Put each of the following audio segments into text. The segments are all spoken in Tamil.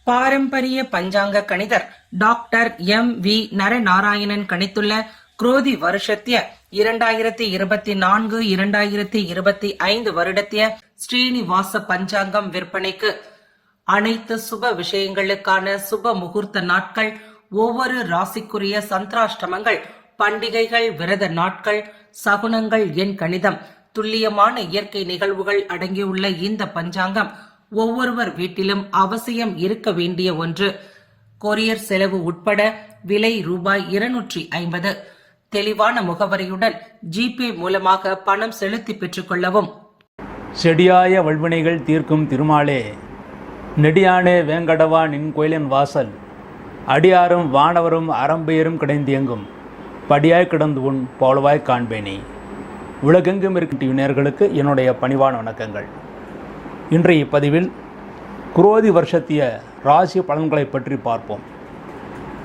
பாரம்பரிய பஞ்சாங்க கணிதர் டாக்டர் வி நரநாராயணன் கணித்துள்ள குரோதி வருஷத்திய 2024-2025 வருடத்திய ஸ்ரீனிவாச பஞ்சாங்கம் விற்பனைக்கு. அனைத்து சுப விஷயங்களுக்கான சுப முகூர்த்த நாட்கள், ஒவ்வொரு ராசிக்குரிய சந்திராஷ்டமங்கள், பண்டிகைகள், விரத நாட்கள், சகுனங்கள், எண் கணிதம், துல்லியமான இயற்கை நிகழ்வுகள் அடங்கியுள்ள இந்த பஞ்சாங்கம் ஒவ்வொருவர் வீட்டிலும் அவசியம் இருக்க வேண்டிய ஒன்று. கொரியர் செலவு உட்பட விலை ரூபாய் 250. தெளிவான முகவரியுடன் ஜிபே மூலமாக பணம் செலுத்தி பெற்றுக் கொள்ளவும். செடியாய வல்வினைகள் தீர்க்கும் திருமாலே, நெடியானே வேங்கடவா நின் கோயிலின் வாசல், அடியாரும் வானவரும் அறம்பெயரும் கிடைந்தியங்கும் படியாய் கிடந்து உன் போலவாய் காண்பேனே. உலகெங்கும் இருக்கின்ற நேயர்களுக்கு என்னுடைய பணிவான வணக்கங்கள். இன்றைய பதிவில் குரோதி வருஷத்திய ராசி பலன்களை பற்றி பார்ப்போம்.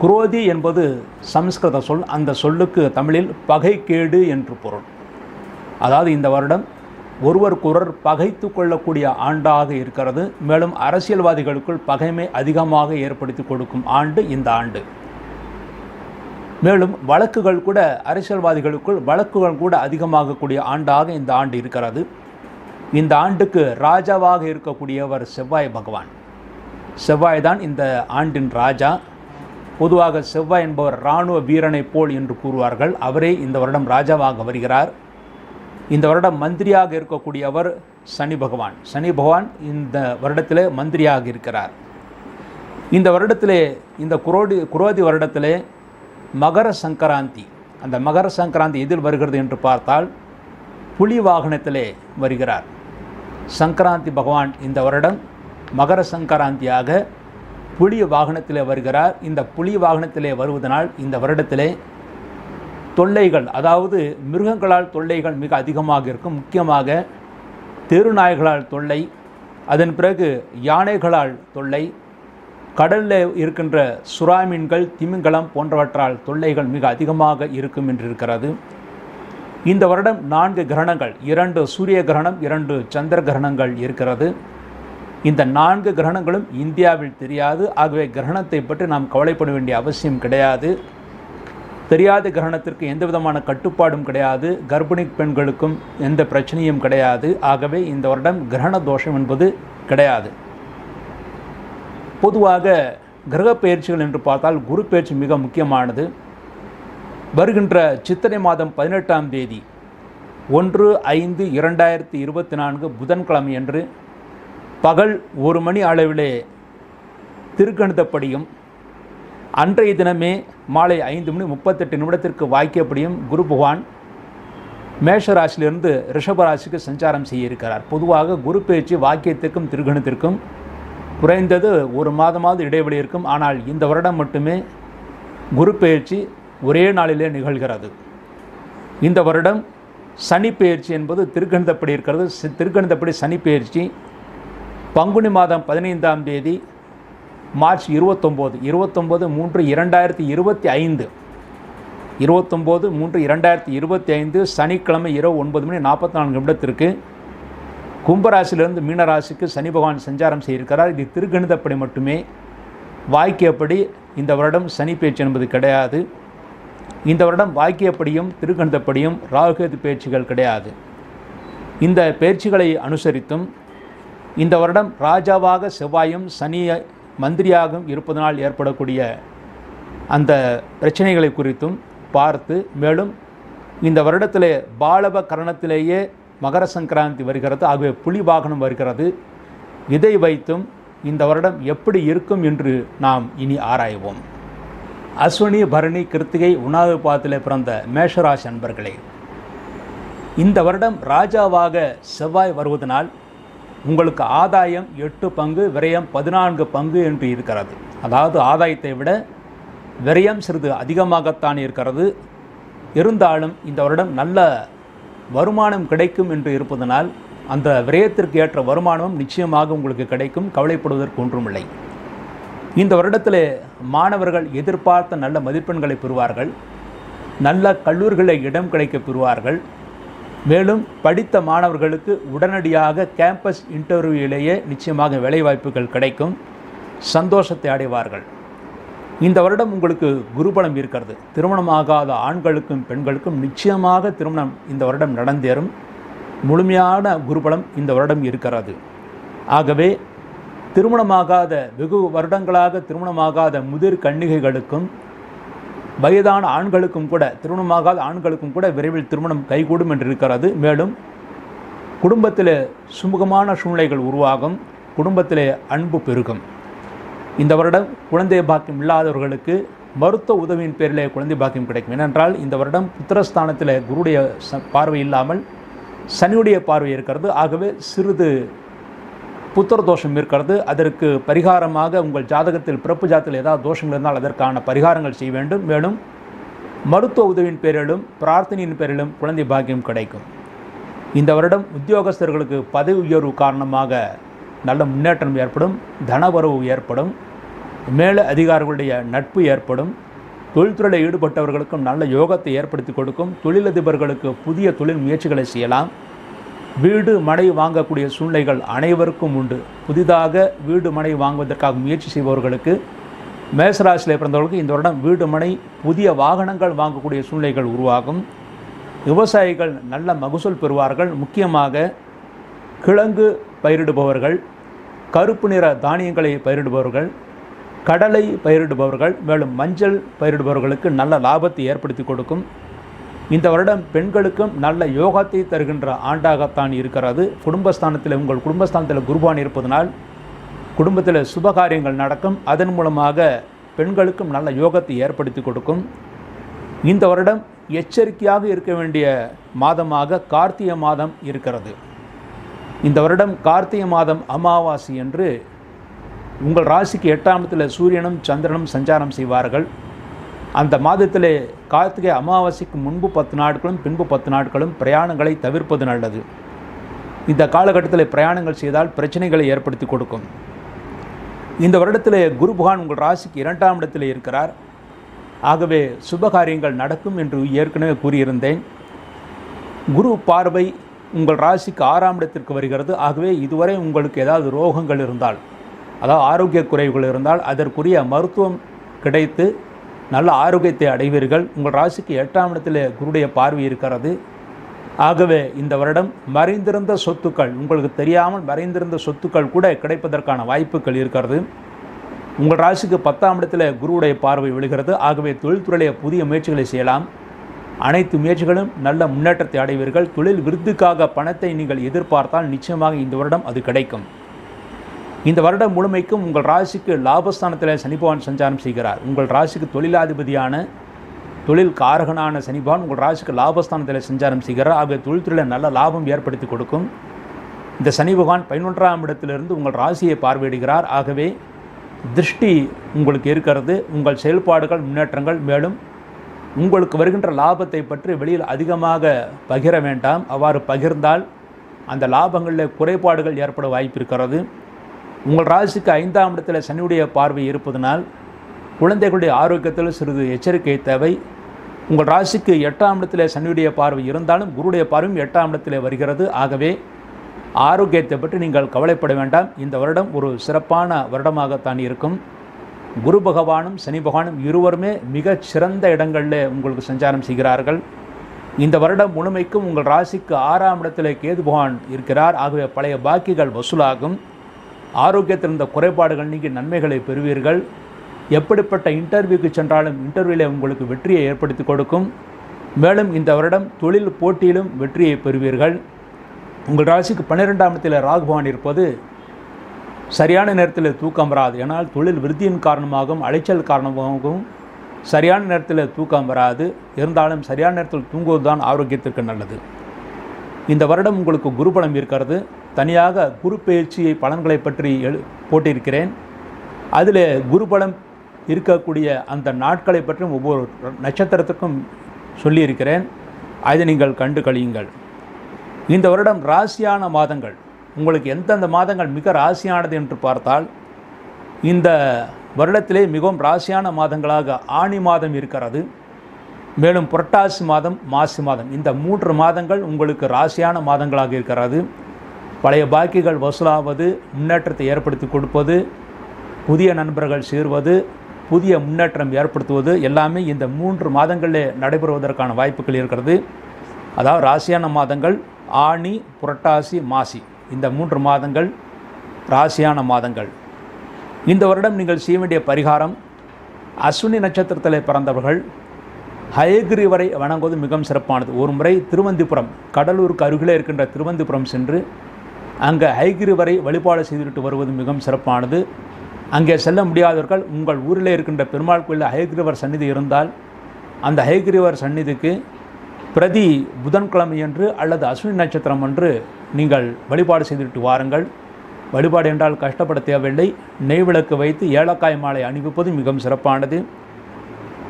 குரோதி என்பது சமஸ்கிருத சொல். அந்த சொல்லுக்கு தமிழில் பகைக்கேடு என்று பொருள். அதாவது இந்த வருடம் ஒருவருக்கொருவர் பகைத்து கொள்ளக்கூடிய ஆண்டாக இருக்கிறது. மேலும் அரசியல்வாதிகளுக்குள் பகைமை அதிகமாக ஏற்படுத்தி கொடுக்கும் ஆண்டு இந்த ஆண்டு. மேலும் வழக்குகள் கூட, அரசியல்வாதிகளுக்குள் வழக்குகள் கூட அதிகமாகக்கூடிய ஆண்டாக இந்த ஆண்டு இருக்கிறது. இந்த ஆண்டுக்கு ராஜாவாக இருக்கக்கூடியவர் செவ்வாய் பகவான். செவ்வாய் தான் இந்த ஆண்டின் ராஜா. பொதுவாக செவ்வாய் என்பவர் இராணுவ வீரனை போல் என்று கூறுவார்கள். அவரே இந்த வருடம் ராஜாவாக வருகிறார். இந்த வருடம் மந்திரியாக இருக்கக்கூடியவர் சனி பகவான். சனி பகவான் இந்த வருடத்திலே மந்திரியாக இருக்கிறார். இந்த வருடத்திலே, இந்த குரோதி வருடத்திலே மகர சங்கராந்தி. அந்த மகர சங்கராந்தி எதில் வருகிறது என்று பார்த்தால் புலி வாகனத்திலே வருகிறார். சங்கராந்தி பகவான் இந்த வருடம் மகர சங்கராந்தியாக புலி வாகனத்திலே வருகிறார். இந்த புலி வாகனத்திலே வருவதனால் இந்த வருடத்திலே தொல்லைகள், அதாவது மிருகங்களால் தொல்லைகள் மிக அதிகமாக இருக்கும். முக்கியமாக தெருநாய்களால் தொல்லை, அதன் பிறகு யானைகளால் தொல்லை, கடலில் இருக்கின்ற சுறாமீன்கள், திமிங்கலம் போன்றவற்றால் தொல்லைகள் மிக அதிகமாக இருக்கும் என்று இருக்கிறது. இந்த வருடம் 4 கிரகணங்கள், 2 சூரிய கிரகணம், 2 சந்திர கிரகணங்கள் இருக்கிறது. இந்த 4 கிரகணங்களும் இந்தியாவில் தெரியாது. ஆகவே கிரகணத்தை பற்றி நாம் கவலைப்பட வேண்டிய அவசியம் கிடையாது. தெரியாத கிரகணத்திற்கு எந்த விதமான கட்டுப்பாடும் கிடையாது. கர்ப்பிணி பெண்களுக்கும் எந்த பிரச்சனையும் கிடையாது. ஆகவே இந்த வருடம் கிரகண தோஷம் என்பது கிடையாது. பொதுவாக கிரக பயிற்சிகள் என்று பார்த்தால் குரு பயிற்சி மிக முக்கியமானது. வருகின்ற சித்திரை மாதம் 18ஆம் தேதி 1/5/2024 புதன்கிழமை அன்று பகல் 1 மணி அளவிலே திருக்கணிதப்படியும், அன்றைய தினமே மாலை 5:38 வாக்கியப்படியும் குரு பகவான் மேஷராசிலிருந்து ரிஷபராசிக்கு சஞ்சாரம் செய்ய இருக்கிறார். பொதுவாக குரு பயிற்சி வாக்கியத்திற்கும் திருக்கணித்திற்கும் குறைந்தது 1 மாதமாவது இடைவெளி இருக்கும். ஆனால் இந்த வருடம் மட்டுமே குரு பயிற்சி ஒரே நாளிலே நிகழ்கிறது. இந்த வருடம் சனி பயிற்சி என்பது திருக்கணிதப்படி இருக்கிறது. திருக்கணிதப்படி சனி பயிற்சி பங்குனி மாதம் 15ஆம் தேதி மார்ச் 29/3/2025 29/3/2025 சனிக்கிழமை இரவு 9:44 கும்பராசிலிருந்து மீனராசிக்கு சனி பகவான் சஞ்சாரம் செய்திருக்கிறார். இது திருக்கணிதப்படி மட்டுமே. வாக்கியப்படி இந்த வருடம் சனி பயிற்சி என்பது கிடையாது. இந்த வருடம் வாக்கியப்படியும் திருக்கணிதப்படியும் ராகுகேது பயிற்சிகள் கிடையாது. இந்த பயிற்சிகளை அனுசரித்தும் இந்த வருடம் ராஜாவாக செவ்வாயும் சனி மந்திரியாகவும் இருப்பதனால் ஏற்படக்கூடிய அந்த பிரச்சனைகளை குறித்தும் பார்த்து, மேலும் இந்த வருடத்திலே பாலவ கரணத்திலேயே மகர சங்கராந்தி வருகிறது. ஆகவே புலி வாகனம் வருகிறது. இதை வைத்தும் இந்த வருடம் எப்படி இருக்கும் என்று நாம் இனி ஆராய்வோம். அஸ்வினி, பரணி, கிருத்திகை, உணாது பாதத்தில் பிறந்த மேஷராசி அன்பர்களே, இந்த வருடம் ராஜாவாக செவ்வாய் வருவதனால் உங்களுக்கு ஆதாயம் 8 பங்கு, விரயம் 14 பங்கு என்று இருக்கிறது. அதாவது ஆதாயத்தை விட விரயம் சிறிது அதிகமாகத்தான் இருக்கிறது. இருந்தாலும் இந்த வருடம் நல்ல வருமானம் கிடைக்கும் என்று இருப்பதனால் அந்த விரயத்திற்கு ஏற்ற வருமானமும் நிச்சயமாக உங்களுக்கு கிடைக்கும். கவலைப்படுவதற்கு ஒன்றுமில்லை. இந்த வருடத்தில் மாணவர்கள் எதிர்பார்த்த நல்ல மதிப்பெண்களை பெறுவார்கள். நல்ல கல்லூரிகளில் இடம் கிடைக்க பெறுவார்கள். மேலும் படித்த மாணவர்களுக்கு உடனடியாக கேம்பஸ் இன்டர்வியூலேயே நிச்சயமாக வேலைவாய்ப்புகள் கிடைக்கும். சந்தோஷத்தை அடைவார்கள். இந்த வருடம் உங்களுக்கு குருபலம் இருக்கிறது. திருமணமாகாத ஆண்களுக்கும் பெண்களுக்கும் நிச்சயமாக திருமணம் இந்த வருடம் நடந்தேறும். முழுமையான குருபலம் இந்த வருடம் இருக்கிறது. ஆகவே திருமணமாகாத வெகு வருடங்களாக திருமணமாகாத முதிர் கன்னிகைகளுக்கும் வயதான ஆண்களுக்கும் கூட திருமணமாகாத ஆண்களுக்கும் கூட விரைவில் திருமணம் கைகூடும் என்று இருக்கிறது. மேலும் குடும்பத்தில் சுமூகமான சூழ்நிலைகள் உருவாகும். குடும்பத்திலே அன்பு பெருகும். இந்த வருடம் குழந்தை பாக்கியம் இல்லாதவர்களுக்கு மருத்துவ உதவியின் பேரிலே குழந்தை பாக்கியம் கிடைக்கும். ஏனென்றால் இந்த வருடம் புத்திரஸ்தானத்தில் குருடைய பார்வை இல்லாமல் சனியுடைய பார்வை இருக்கிறது. ஆகவே சிறிது புத்திர தோஷம் இருக்கிறது. அதற்கு பரிகாரமாக உங்கள் ஜாதகத்தில் பிறப்பு ஜாதகத்தில் ஏதாவது தோஷங்கள் இருந்தால் அதற்கான பரிகாரங்கள் செய்ய வேண்டும். மேலும் மருத்துவ உதவியின் பேரிலும் பிரார்த்தனையின் பேரிலும் குழந்தை பாக்கியம் கிடைக்கும். இந்த வருடம் உத்தியோகஸ்தர்களுக்கு பதவி உயர்வு காரணமாக நல்ல முன்னேற்றம் ஏற்படும். தனவரவு ஏற்படும். மேல அதிகாரிகளுடைய நட்பு ஏற்படும். தொழில்துறையில் ஈடுபட்டவர்களுக்கும் நல்ல யோகத்தை ஏற்படுத்தி கொடுக்கும். தொழிலதிபர்களுக்கு புதிய தொழில் முயற்சிகளை செய்யலாம். வீடு மனை வாங்கக்கூடிய சூழ்நிலைகள் அனைவருக்கும் உண்டு. புதிதாக வீடு மனை வாங்குவதற்காக முயற்சி செய்பவர்களுக்கு, மேசராசியில் பிறந்தவர்களுக்கு இந்த வருடம் வீடு மனை புதிய வாகனங்கள் வாங்கக்கூடிய சூழ்நிலைகள் உருவாகும். விவசாயிகள் நல்ல மகசூல் பெறுவார்கள். முக்கியமாக கிழங்கு பயிரிடுபவர்கள், கருப்பு நிற தானியங்களை பயிரிடுபவர்கள், கடலை பயிரிடுபவர்கள், மேலும் மஞ்சள் பயிரிடுபவர்களுக்கு நல்ல லாபத்தை ஏற்படுத்தி கொடுக்கும். இந்த வருடம் பெண்களுக்கும் நல்ல யோகத்தை தருகின்ற ஆண்டாகத்தான் இருக்கிறது. குடும்பஸ்தானத்தில் உங்கள் குடும்பஸ்தானத்தில் குருபான் இருப்பதனால் குடும்பத்தில் சுபகாரியங்கள் நடக்கும். அதன் மூலமாக பெண்களுக்கும் நல்ல யோகத்தை ஏற்படுத்தி கொடுக்கும். இந்த வருடம் எச்சரிக்கையாக இருக்க வேண்டிய மாதமாக கார்த்திகை மாதம் இருக்கிறது. இந்த வருடம் கார்த்திகை மாதம் அமாவாசை என்று உங்கள் ராசிக்கு 8ஆம் இடத்தில் சூரியனும் சந்திரனும் சஞ்சாரம் செய்வார்கள். அந்த மாதத்திலே கார்த்திகை அமாவாசைக்கு முன்பு 10 நாட்களும் பின்பு 10 நாட்களும் பிரயாணங்களை தவிர்ப்பது நல்லது. இந்த காலகட்டத்தில் பிரயாணங்கள் செய்தால் பிரச்சனைகளை ஏற்படுத்தி கொடுக்கும். இந்த வருடத்திலே குரு பகவான் உங்கள் ராசிக்கு 2ஆம் இடத்தில் இருக்கிறார். ஆகவே சுபகாரியங்கள் நடக்கும் என்று ஏற்கனவே கூறியிருந்தேன். குரு பார்வை உங்கள் ராசிக்கு 6ஆம் இடத்திற்கு வருகிறது. ஆகவே இதுவரை உங்களுக்கு ஏதாவது ரோகங்கள் இருந்தால், அதாவது ஆரோக்கிய குறைவுகள் இருந்தால் அதற்குரிய மருத்துவம் கிடைத்து நல்ல ஆரோக்கியத்தை அடைவீர்கள். உங்கள் ராசிக்கு 8ஆம் இடத்தில் குருடைய பார்வை இருக்கிறது. ஆகவே இந்த வருடம் மறைந்திருந்த சொத்துக்கள், உங்களுக்கு தெரியாமல் மறைந்திருந்த சொத்துக்கள் கூட கிடைப்பதற்கான வாய்ப்புகள் இருக்கிறது. உங்கள் ராசிக்கு 10ஆம் இடத்தில் குருவுடைய பார்வை விழுகிறது. ஆகவே தொழில்துறையிலே புதிய முயற்சிகளை செய்யலாம். அனைத்து முயற்சிகளும் நல்ல முன்னேற்றத்தை அடைவீர்கள். தொழில் விருதுக்காக பணத்தை நீங்கள் எதிர்பார்த்தால் நிச்சயமாக இந்த வருடம் அது கிடைக்கும். இந்த வருடம் முழுமைக்கும் உங்கள் ராசிக்கு லாபஸ்தானத்தில் சனிபகவான் சஞ்சாரம் செய்கிறார். உங்கள் ராசிக்கு தொழிலாதிபதியான தொழில் காரகனான சனிபகவான் உங்கள் ராசிக்கு லாபஸ்தானத்தில் சஞ்சாரம் செய்கிறார். ஆகவே தொழில்துறையில் நல்ல லாபம் ஏற்படுத்தி கொடுக்கும். இந்த சனி பகவான் 11ஆம் இடத்திலிருந்து உங்கள் ராசியை பார்வையிடுகிறார். ஆகவே திருஷ்டி உங்களுக்கு இருக்கிறது. உங்கள் செயல்பாடுகள் முன்னேற்றங்கள். மேலும் உங்களுக்கு வருகின்ற லாபத்தை பற்றி வெளியில் அதிகமாக பகிர வேண்டாம். அவ்வாறு பகிர்ந்தால் அந்த லாபங்களில் குறைபாடுகள் ஏற்பட வாய்ப்பு இருக்கிறது. உங்கள் ராசிக்கு 5ஆம் இடத்தில் சனியுடைய பார்வை இருப்பதனால் குழந்தைகளுடைய ஆரோக்கியத்தில் சிறிது எச்சரிக்கை தேவை. உங்கள் ராசிக்கு 8ஆம் இடத்தில் சனியுடைய பார்வை இருந்தாலும் குருடைய பார்வையும் 8ஆம் இடத்தில் வருகிறது. ஆகவே ஆரோக்கியத்தை பற்றி நீங்கள் கவலைப்பட வேண்டாம். இந்த வருடம் ஒரு சிறப்பான வருடமாகத்தான் இருக்கும். குரு பகவானும் சனி பகவானும் இருவருமே மிகச் சிறந்த இடங்களில் உங்களுக்கு சஞ்சாரம் செய்கிறார்கள். இந்த வருடம் முழுமைக்கும் உங்கள் ராசிக்கு 6ஆம் இடத்தில் கேது பகவான் இருக்கிறார். ஆகவே பழைய பாக்கிகள் வசூலாகும். ஆரோக்கியத்தில் இருந்த குறைபாடுகள் நீங்கி நன்மைகளை பெறுவீர்கள். எப்படிப்பட்ட இன்டர்வியூக்கு சென்றாலும் இன்டர்வியூவில் உங்களுக்கு வெற்றியை ஏற்படுத்தி கொடுக்கும். மேலும் இந்த வருடம் தொழில் போட்டியிலும் வெற்றியை பெறுவீர்கள். உங்கள் ராசிக்கு 12ஆம் இடத்தில் ராகு பகவான் இருப்பது சரியான நேரத்தில் தூக்கம் வராது. ஏனால் தொழில் விருத்தியின் காரணமாகவும் அலைச்சல் காரணமாகவும் சரியான நேரத்தில் தூக்கம் வராது. இருந்தாலும் சரியான நேரத்தில் தூங்குவது தான் ஆரோக்கியத்திற்கு நல்லது. இந்த வருடம் உங்களுக்கு குருபலம் இருக்கிறது. தனியாக குரு பயிற்சியை பலன்களை பற்றி போட்டிருக்கிறேன். அதில் குருபலம் இருக்கக்கூடிய அந்த நாட்களை பற்றியும் ஒவ்வொரு நட்சத்திரத்துக்கும் சொல்லியிருக்கிறேன். அதை நீங்கள் கண்டு கழியுங்கள். இந்த வருடம் ராசியான மாதங்கள், உங்களுக்கு எந்தெந்த மாதங்கள் மிக ராசியானது என்று பார்த்தால் இந்த வருடத்திலே மிகவும் ராசியான மாதங்களாக ஆனி மாதம் இருக்கிறது. மேலும் புரட்டாசி மாதம், மாசி மாதம், இந்த 3 மாதங்கள் உங்களுக்கு ராசியான மாதங்களாக இருக்கிறது. பழைய பாக்கிகள் வசூலாவது, முன்னேற்றத்தை ஏற்படுத்தி கொடுப்பது, புதிய நண்பர்கள் சேருவது, புதிய முன்னேற்றம் ஏற்படுத்துவது எல்லாமே இந்த 3 மாதங்களிலே நடைபெறுவதற்கான வாய்ப்புகள் இருக்கிறது. அதாவது ராசியான மாதங்கள் ஆனி, புரட்டாசி, மாசி, இந்த 3 மாதங்கள் ராசியான மாதங்கள். இந்த வருடம் நீங்கள் செய்ய வேண்டிய பரிகாரம், அஸ்வினி நட்சத்திரத்தில் பிறந்தவர்கள் ஹயகிரிவரை வணங்குவது மிகவும் சிறப்பானது. ஒரு முறை திருவந்திபுரம், கடலூருக்கு அருகிலே இருக்கின்ற திருவந்திபுரம் சென்று அங்கே ஹயகிரிவரை வழிபாடு செய்துவிட்டு வருவது மிகவும் சிறப்பானது. அங்கே செல்ல முடியாதவர்கள் உங்கள் ஊரில் இருக்கின்ற பெருமாள் கோயிலில் ஹயகிரிவர் சந்நிதி இருந்தால் அந்த ஹயகிரிவர் சந்நிதிக்கு பிரதி புதன்கிழமையன்று அல்லது அஸ்வினி நட்சத்திரம் அன்று நீங்கள் வழிபாடு செய்துவிட்டு வாருங்கள். வழிபாடு என்றால் கஷ்டப்பட தேவையில்லை. நெய் விளக்கு வைத்து ஏலக்காய் மாலை அணிவிப்பது மிகவும் சிறப்பானது.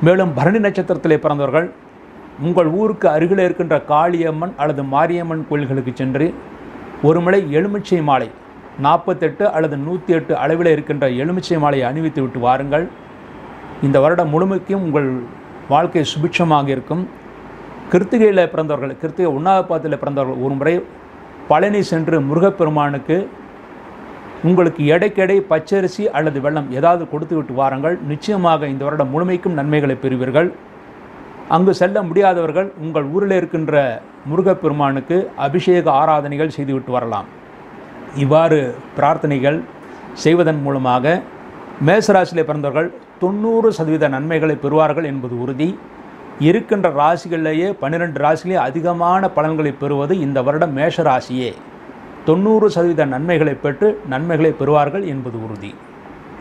மேலும் பரணி நட்சத்திரத்திலே பிறந்தவர்கள் உங்கள் ஊருக்கு அருகில் இருக்கின்ற காளியம்மன் அல்லது மாரியம்மன் கோயில்களுக்கு சென்று ஒரு முறை எலுமிச்சை மாலை 48 அல்லது 108 அளவில் இருக்கின்ற எலுமிச்சை மாலையை அணிவித்து விட்டு வாருங்கள். இந்த வருடம் முழுமைக்கும் உங்கள் வாழ்க்கை சுபிட்சமாக இருக்கும். கிருத்திகையில் பிறந்தவர்கள், கிருத்திகை 1ஆவது பாதத்தில் பிறந்தவர்கள் ஒரு முறை பழனி சென்று முருகப்பெருமானுக்கு உங்களுக்கு எடைக்கெடை பச்சரிசி அல்லது வெள்ளம் ஏதாவது கொடுத்து விட்டு வாருங்கள். நிச்சயமாக இந்த வருடம் முழுமைக்கும் நன்மைகளை பெறுவீர்கள். அங்கு செல்ல முடியாதவர்கள் உங்கள் ஊரில் இருக்கின்ற முருகப்பெருமானுக்கு அபிஷேக ஆராதனைகள் செய்துவிட்டு வரலாம். இவ்வாறு பிரார்த்தனைகள் செய்வதன் மூலமாக மேசராசியிலே பிறந்தவர்கள் 90% நன்மைகளை பெறுவார்கள் என்பது உறுதி. இருக்கின்ற ராசிகளிலேயே 12 ராசிகளே அதிகமான பலன்களை பெறுவது இந்த வருடம் மேஷராசியே. 90% நன்மைகளை பெற்று நன்மைகளை பெறுவார்கள் என்பது உறுதி.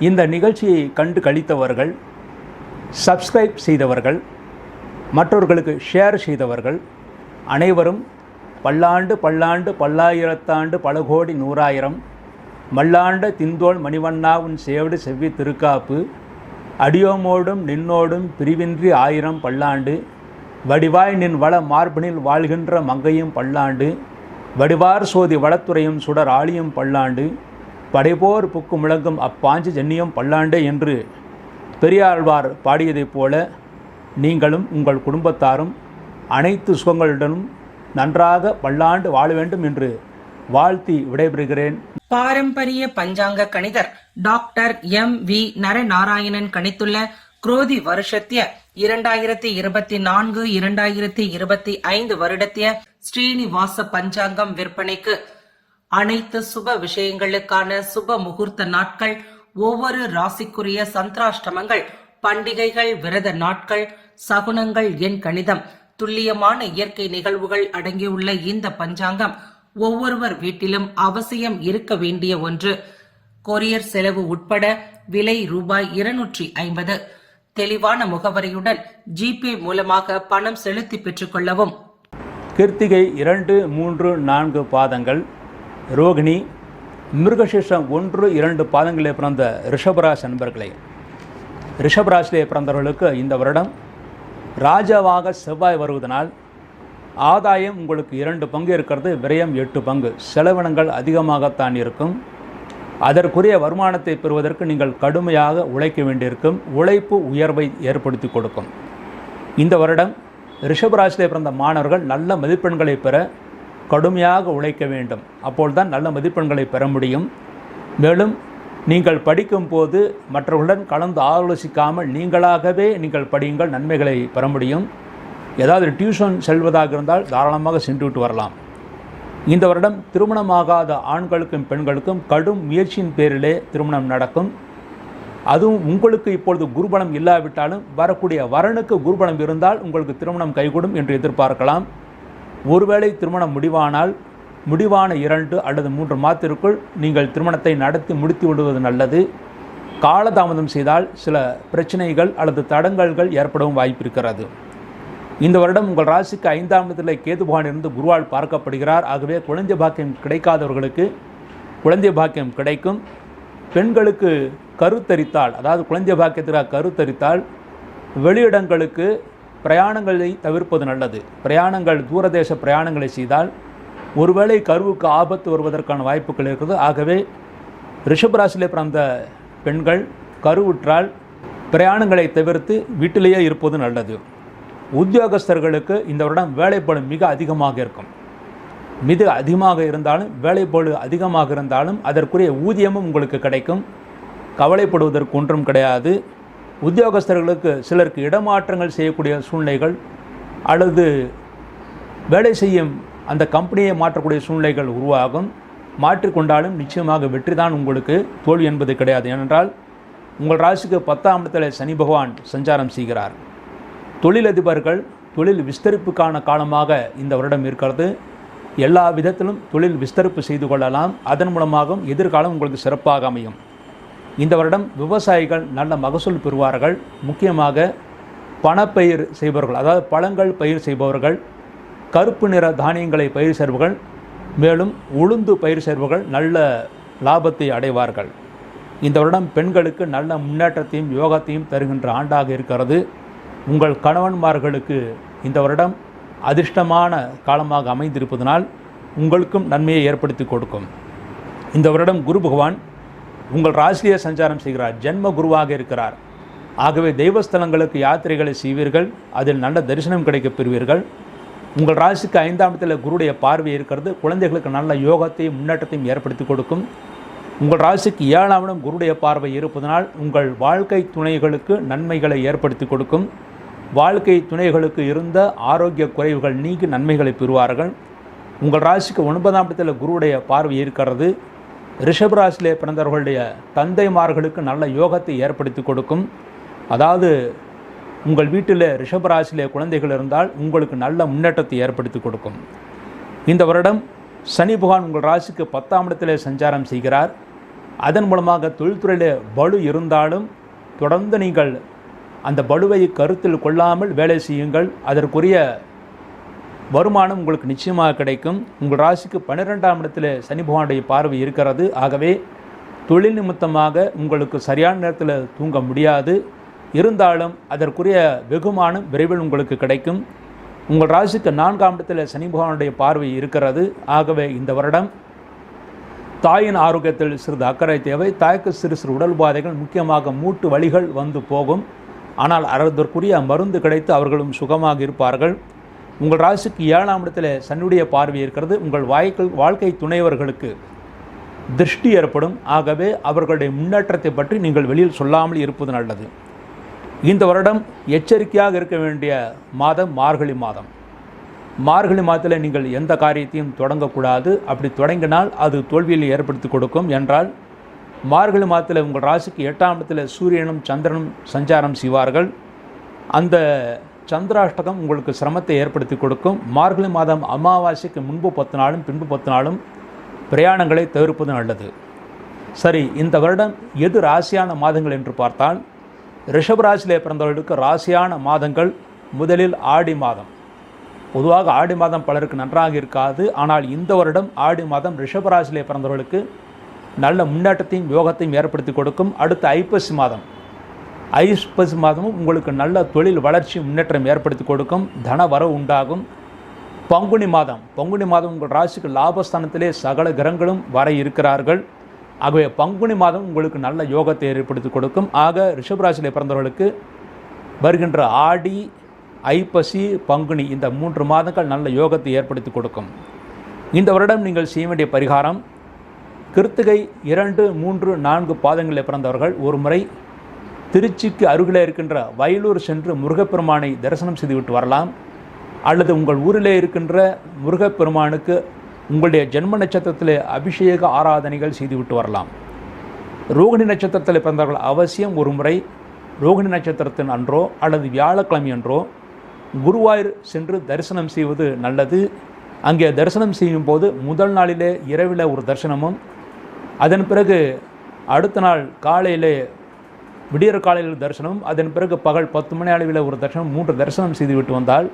இந்த நிகழ்ச்சியை கண்டு கழித்தவர்கள், சப்ஸ்கிரைப் செய்தவர்கள், மற்றவர்களுக்கு ஷேர் செய்தவர்கள் அனைவரும் பல்லாண்டு பல்லாண்டு பல்லாயிரத்தாண்டு பல கோடி நூறாயிரம் மல்லாண்ட திந்தோள் மணிவண்ணா உன் சேவடு செவ்வி திருக்காப்பு அடியோமோடும் நின்னோடும் பிரிவின்றி 1000 பல்லாண்டு வடிவாய் நின் வள மார்பினில் வாழ்கின்ற மங்கையும் பல்லாண்டு வடிவார் சோதி வளத்துறையும் சுடர் ஆழியும் பல்லாண்டு படைபோர் புக்கு முழங்கும் அப்பாஞ்சு ஜன்னியம் பல்லாண்டு என்று பெரியாழ்வார் பாடியதைப் போல நீங்களும் உங்கள் குடும்பத்தாரும் அனைத்து சுகங்களுடனும் நன்றாக பல்லாண்டு வாழ வேண்டும் என்று வாழ்த்தி விடைபெறுகிறேன். பாரம்பரிய பஞ்சாங்க கணிதர் டாக்டர் M.V. நரநாராயணன் கணித்துள்ள குரோதி வருஷத்திய 2024-2025 வருடத்திய ஸ்ரீனிவாச பஞ்சாங்கம் விற்பனைக்கு அனைத்து சுப விஷயங்களுக்கான சுப முகூர்த்த நாட்கள், ஒவ்வொரு ராசிக்குரிய சந்திராஷ்டமங்கள், பண்டிகைகள், விரத நாட்கள், சகுனங்கள், எண் கணிதம், துல்லியமான இயற்கை நிகழ்வுகள் அடங்கியுள்ள இந்த பஞ்சாங்கம் ஒவ்வொருவர் வீட்டிலும் அவசியம் இருக்க வேண்டிய ஒன்று. கொரியர் செலவு உட்பட விலை ரூபாய் 250. தெளிவான முகவரியுடன் ஜிபே மூலமாக பணம் செலுத்தி பெற்றுக் கொள்ளவும். கிருத்திகை 2, 3, 4 பாதங்கள், ரோகிணி, மிருகசீர்ஷம் 1, 2 பாதங்களிலே பிறந்த ரிஷபராசி நண்பர்களே, ரிஷபராசியிலே பிறந்தவர்களுக்கு இந்த வருடம் ராஜாவாக செவ்வாய் வருவதனால் ஆதாயம் உங்களுக்கு 2 பங்கு இருக்கிறது, விரயம் 8 பங்கு. செலவினங்கள் அதிகமாகத்தான் இருக்கும். அதற்குரிய வருமானத்தை பெறுவதற்கு நீங்கள் கடுமையாக உழைக்க வேண்டியிருக்கும். உழைப்பு உயர்வை ஏற்படுத்தி கொடுக்கும். இந்த வருடம் ரிஷபராசியிலே பிறந்த மாணவர்கள் நல்ல மதிப்பெண்களை பெற கடுமையாக உழைக்க வேண்டும். அப்போதுதான் நல்ல மதிப்பெண்களை பெற முடியும். மேலும் நீங்கள் படிக்கும் போது மற்றவர்களுடன் கலந்து ஆலோசிக்காமல் நீங்களாகவே நீங்கள் படியுங்கள், நன்மைகளை பெற முடியும். ஏதாவது டியூஷன் செல்வதாக இருந்தால் தாராளமாக சென்றுவிட்டு வரலாம். இந்த வருடம் திருமணமாகாத ஆண்களுக்கும் பெண்களுக்கும் கடும் முயற்சியின் பேரிலே திருமணம் நடக்கும். அதுவும் உங்களுக்கு இப்பொழுது குருபலம் இல்லாவிட்டாலும் வரக்கூடிய வரனுக்கு குருபலம் இருந்தால் உங்களுக்கு திருமணம் கைகூடும் என்று எதிர்பார்க்கலாம். ஒருவேளை திருமணம் முடிவானால் முடிவான 2 அல்லது 3 மாதத்திற்குள் நீங்கள் திருமணத்தை நடத்தி முடித்து விடுவது நல்லது. காலதாமதம் செய்தால் சில பிரச்சனைகள் அல்லது தடங்கல்கள் ஏற்படவும் வாய்ப்பிருக்கிறது. இந்த வருடம் உங்கள் ராசிக்கு 5ஆம் இடத்தில் கேது பகவான் இருந்து குருவால் பார்க்கப்படுகிறார். ஆகவே குழந்தை பாக்கியம் கிடைக்காதவர்களுக்கு குழந்தை பாக்கியம் கிடைக்கும். பெண்களுக்கு கருத்தரித்தால், அதாவது குழந்தை பாக்கியத்திற்காக கருத்தரித்தால் வெளியிடங்களுக்கு பிரயாணங்களை தவிர்ப்பது நல்லது. பிரயாணங்கள், தூரதேச பிரயாணங்களை செய்தால் ஒருவேளை கருவுக்கு ஆபத்து வருவதற்கான வாய்ப்புகள் இருக்குது. ஆகவே ரிஷபராசியிலே பிறந்த பெண்கள் கருவுற்றால் பிரயாணங்களை தவிர்த்து வீட்டிலேயே இருப்பது நல்லது. உத்தியோகஸ்தர்களுக்கு இந்த வருடம் வேலைப்பளு மிக அதிகமாக இருக்கும். மிக அதிகமாக இருந்தாலும் வேலைப்பளு அதிகமாக இருந்தாலும் அதற்குரிய ஊதியமும் உங்களுக்கு கிடைக்கும். கவலைப்படுவதற்கு ஒன்றும் கிடையாது. உத்தியோகஸ்தர்களுக்கு சிலருக்கு இடமாற்றங்கள் செய்யக்கூடிய சூழ்நிலைகள் அல்லது வேலை செய்யும் அந்த கம்பெனியை மாற்றக்கூடிய சூழ்நிலைகள் உருவாகும். மாற்றிக்கொண்டாலும் நிச்சயமாக வெற்றி தான் உங்களுக்கு, தோல்வி என்பது கிடையாது. ஏனென்றால் உங்கள் ராசிக்கு 10ஆம் இடத்தில் சனி பகவான் சஞ்சாரம் செய்கிறார். தொழிலதிபர்கள் தொழில் விஸ்தரிப்புக்கான காலமாக இந்த வருடம் இருக்கிறது. எல்லா விதத்திலும் தொழில் விஸ்தரிப்பு செய்து கொள்ளலாம். அதன் மூலமாகவும் எதிர்காலம் உங்களுக்கு சிறப்பாக அமையும். இந்த வருடம் விவசாயிகள் நல்ல மகசூல் பெறுவார்கள். முக்கியமாக பணப்பயிர் செய்பவர்கள், அதாவது பழங்கள் பயிர் செய்பவர்கள், கருப்பு நிற தானியங்களை பயிர் செய்பவர்கள், மேலும் உளுந்து பயிர் செய்பவர்கள் நல்ல லாபத்தை அடைவார்கள். இந்த வருடம் பெண்களுக்கு நல்ல முன்னேற்றத்தையும் யோகத்தையும் தருகின்ற ஆண்டாக இருக்கிறது. உங்கள் கணவன்மார்களுக்கு இந்த வருடம் அதிர்ஷ்டமான காலமாக அமைந்திருப்பதனால் உங்களுக்கும் நன்மையை ஏற்படுத்தி கொடுக்கும். இந்த வருடம் குரு பகவான் உங்கள் ராசியை சஞ்சாரம் செய்கிறார். ஜென்ம குருவாக இருக்கிறார். ஆகவே தெய்வஸ்தலங்களுக்கு யாத்திரைகளை செய்வீர்கள். அதில் நல்ல தரிசனம் கிடைக்கப் பெறுவீர்கள். உங்கள் ராசிக்கு 5ஆம் இடத்தில் குருடைய பார்வை இருக்கிறது. குழந்தைகளுக்கு நல்ல யோகத்தையும் முன்னேற்றத்தையும் ஏற்படுத்தி கொடுக்கும். உங்கள் ராசிக்கு 7ஆம் இடம் குருடைய பார்வை இருப்பதனால் உங்கள் வாழ்க்கை துணைகளுக்கு நன்மைகளை ஏற்படுத்தி கொடுக்கும். வாழ்க்கை துணைகளுக்கு இருந்த ஆரோக்கிய குறைவுகள் நீங்கி நன்மைகளை பெறுவார்கள். உங்கள் ராசிக்கு 9ஆம் இடத்தில் குருவுடைய பார்வை இருக்கிறது. ரிஷப ராசியிலே பிறந்தவர்களுடைய தந்தைமார்களுக்கு நல்ல யோகத்தை ஏற்படுத்தி கொடுக்கும். அதாவது உங்கள் வீட்டில் ரிஷப ராசியிலே குழந்தைகள் இருந்தால் உங்களுக்கு நல்ல முன்னேற்றத்தை ஏற்படுத்தி கொடுக்கும். இந்த வருடம் சனி பகவான் உங்கள் ராசிக்கு 10ஆம் இடத்திலே சஞ்சாரம் செய்கிறார். அதன் மூலமாக தொழில்துறையிலே பளு இருந்தாலும் தொடர்ந்து நீங்கள் அந்த பளுவை கருத்தில் கொள்ளாமல் வேலை செய்யுங்கள். அதற்குரிய வருமானம் உங்களுக்கு நிச்சயமாக கிடைக்கும். உங்கள் ராசிக்கு 12ஆம் இடத்தில் சனி பகவானுடைய பார்வை இருக்கிறது. ஆகவே தொழில் நிமித்தமாக உங்களுக்கு சரியான நேரத்தில் தூங்க முடியாது. இருந்தாலும் அதற்குரிய வெகுமானம் விரைவில் உங்களுக்கு கிடைக்கும். உங்கள் ராசிக்கு 4ஆம் இடத்தில் சனி பகவானுடைய பார்வை இருக்கிறது. ஆகவே இந்த வருடம் தாயின் ஆரோக்கியத்தில் சிறிது அக்கறை தேவை. தாய்க்கு சிறு சிறு உடல் உபாதைகள், முக்கியமாக மூட்டு வலிகள் வந்து போகும். ஆனால் அதற்குரிய மருந்து கிடைத்து அவர்களும் சுகமாக இருப்பார்கள். உங்கள் ராசிக்கு 7ஆம் இடத்தில் சனியுடைய பார்வை இருக்கிறது. உங்கள் வாழ்க்கை துணைவர்களுக்கு திருஷ்டி ஏற்படும். ஆகவே அவர்களுடைய முன்னேற்றத்தை பற்றி நீங்கள் வெளியில் சொல்லாமல் இருப்பது நல்லது. இந்த வருடம் எச்சரிக்கையாக இருக்க வேண்டிய மாதம் மார்கழி மாதம். மார்கழி மாதத்தில் நீங்கள் எந்த காரியத்தையும் தொடங்கக்கூடாது. அப்படி தொடங்கினால் அது தோல்வியில் ஏற்படுத்தி கொடுக்கும். என்றால் மார்கழி மாதத்தில் உங்கள் ராசிக்கு 8ஆம் இடத்தில் சூரியனும் சந்திரனும் சஞ்சாரம் செய்வார்கள். அந்த சந்திராஷ்டகம் உங்களுக்கு சிரமத்தை ஏற்படுத்தி கொடுக்கும். மார்கழி மாதம் அமாவாசைக்கு முன்பு 10 நாளும் பின்பு 10 நாளும் பிரயாணங்களை தவிர்ப்பது நல்லது. சரி, இந்த வருடம் எது ராசியான மாதங்கள் என்று பார்த்தால், ரிஷபராசியிலே பிறந்தவர்களுக்கு ராசியான மாதங்கள் முதலில் ஆடி மாதம். பொதுவாக ஆடி மாதம் பலருக்கு நன்றாக இருக்காது. ஆனால் இந்த வருடம் ஆடி மாதம் ரிஷபராசியிலே பிறந்தவர்களுக்கு நல்ல முன்னேற்றத்தையும் யோகத்தையும் ஏற்படுத்தி கொடுக்கும். அடுத்து ஐப்பசி மாதம். ஐப்பசி மாதமும் உங்களுக்கு நல்ல தொழில் வளர்ச்சி முன்னேற்றம் ஏற்படுத்தி கொடுக்கும். தன வரவு உண்டாகும். பங்குனி மாதம் உங்கள் ராசிக்கு லாபஸ்தானத்திலே சகல கிரகங்களும் வர இருக்கிறார்கள். ஆகவே பங்குனி மாதம் உங்களுக்கு நல்ல யோகத்தை ஏற்படுத்தி கொடுக்கும். ஆக ரிஷபராசியிலே பிறந்தவர்களுக்கு வருகின்ற ஆடி, ஐப்பசி, பங்குனி இந்த 3 மாதங்கள் நல்ல யோகத்தை ஏற்படுத்தி கொடுக்கும். இந்த வருடம் நீங்கள் செய்ய வேண்டிய பரிகாரம், கிருத்திகை 2, 3, 4 பாதங்களில் பிறந்தவர்கள் ஒரு முறை திருச்சிக்கு அருகிலே இருக்கின்ற வயலூர் சென்று முருகப்பெருமானை தரிசனம் செய்துவிட்டு வரலாம். அல்லது உங்கள் ஊரிலே இருக்கின்ற முருகப்பெருமானுக்கு உங்களுடைய ஜென்ம நட்சத்திரத்திலே அபிஷேக ஆராதனைகள் செய்துவிட்டு வரலாம். ரோகிணி நட்சத்திரத்தில் பிறந்தவர்கள் அவசியம் ஒரு முறை ரோகிணி நட்சத்திரத்தின் அன்றோ அல்லது வியாழக்கிழமை அன்றோ குருவாயூர் சென்று தரிசனம் செய்வது நல்லது. அங்கே தரிசனம் செய்யும் போது முதல் நாளிலே இரவில் ஒரு தரிசனமும், அதன் பிறகு அடுத்த நாள் காலையிலே விடியற் காலையில் தரிசனமும், அதன் பிறகு பகல் 10 மணி அளவில் ஒரு தரிசனம், 3 தரிசனம் செய்துவிட்டு வந்தால்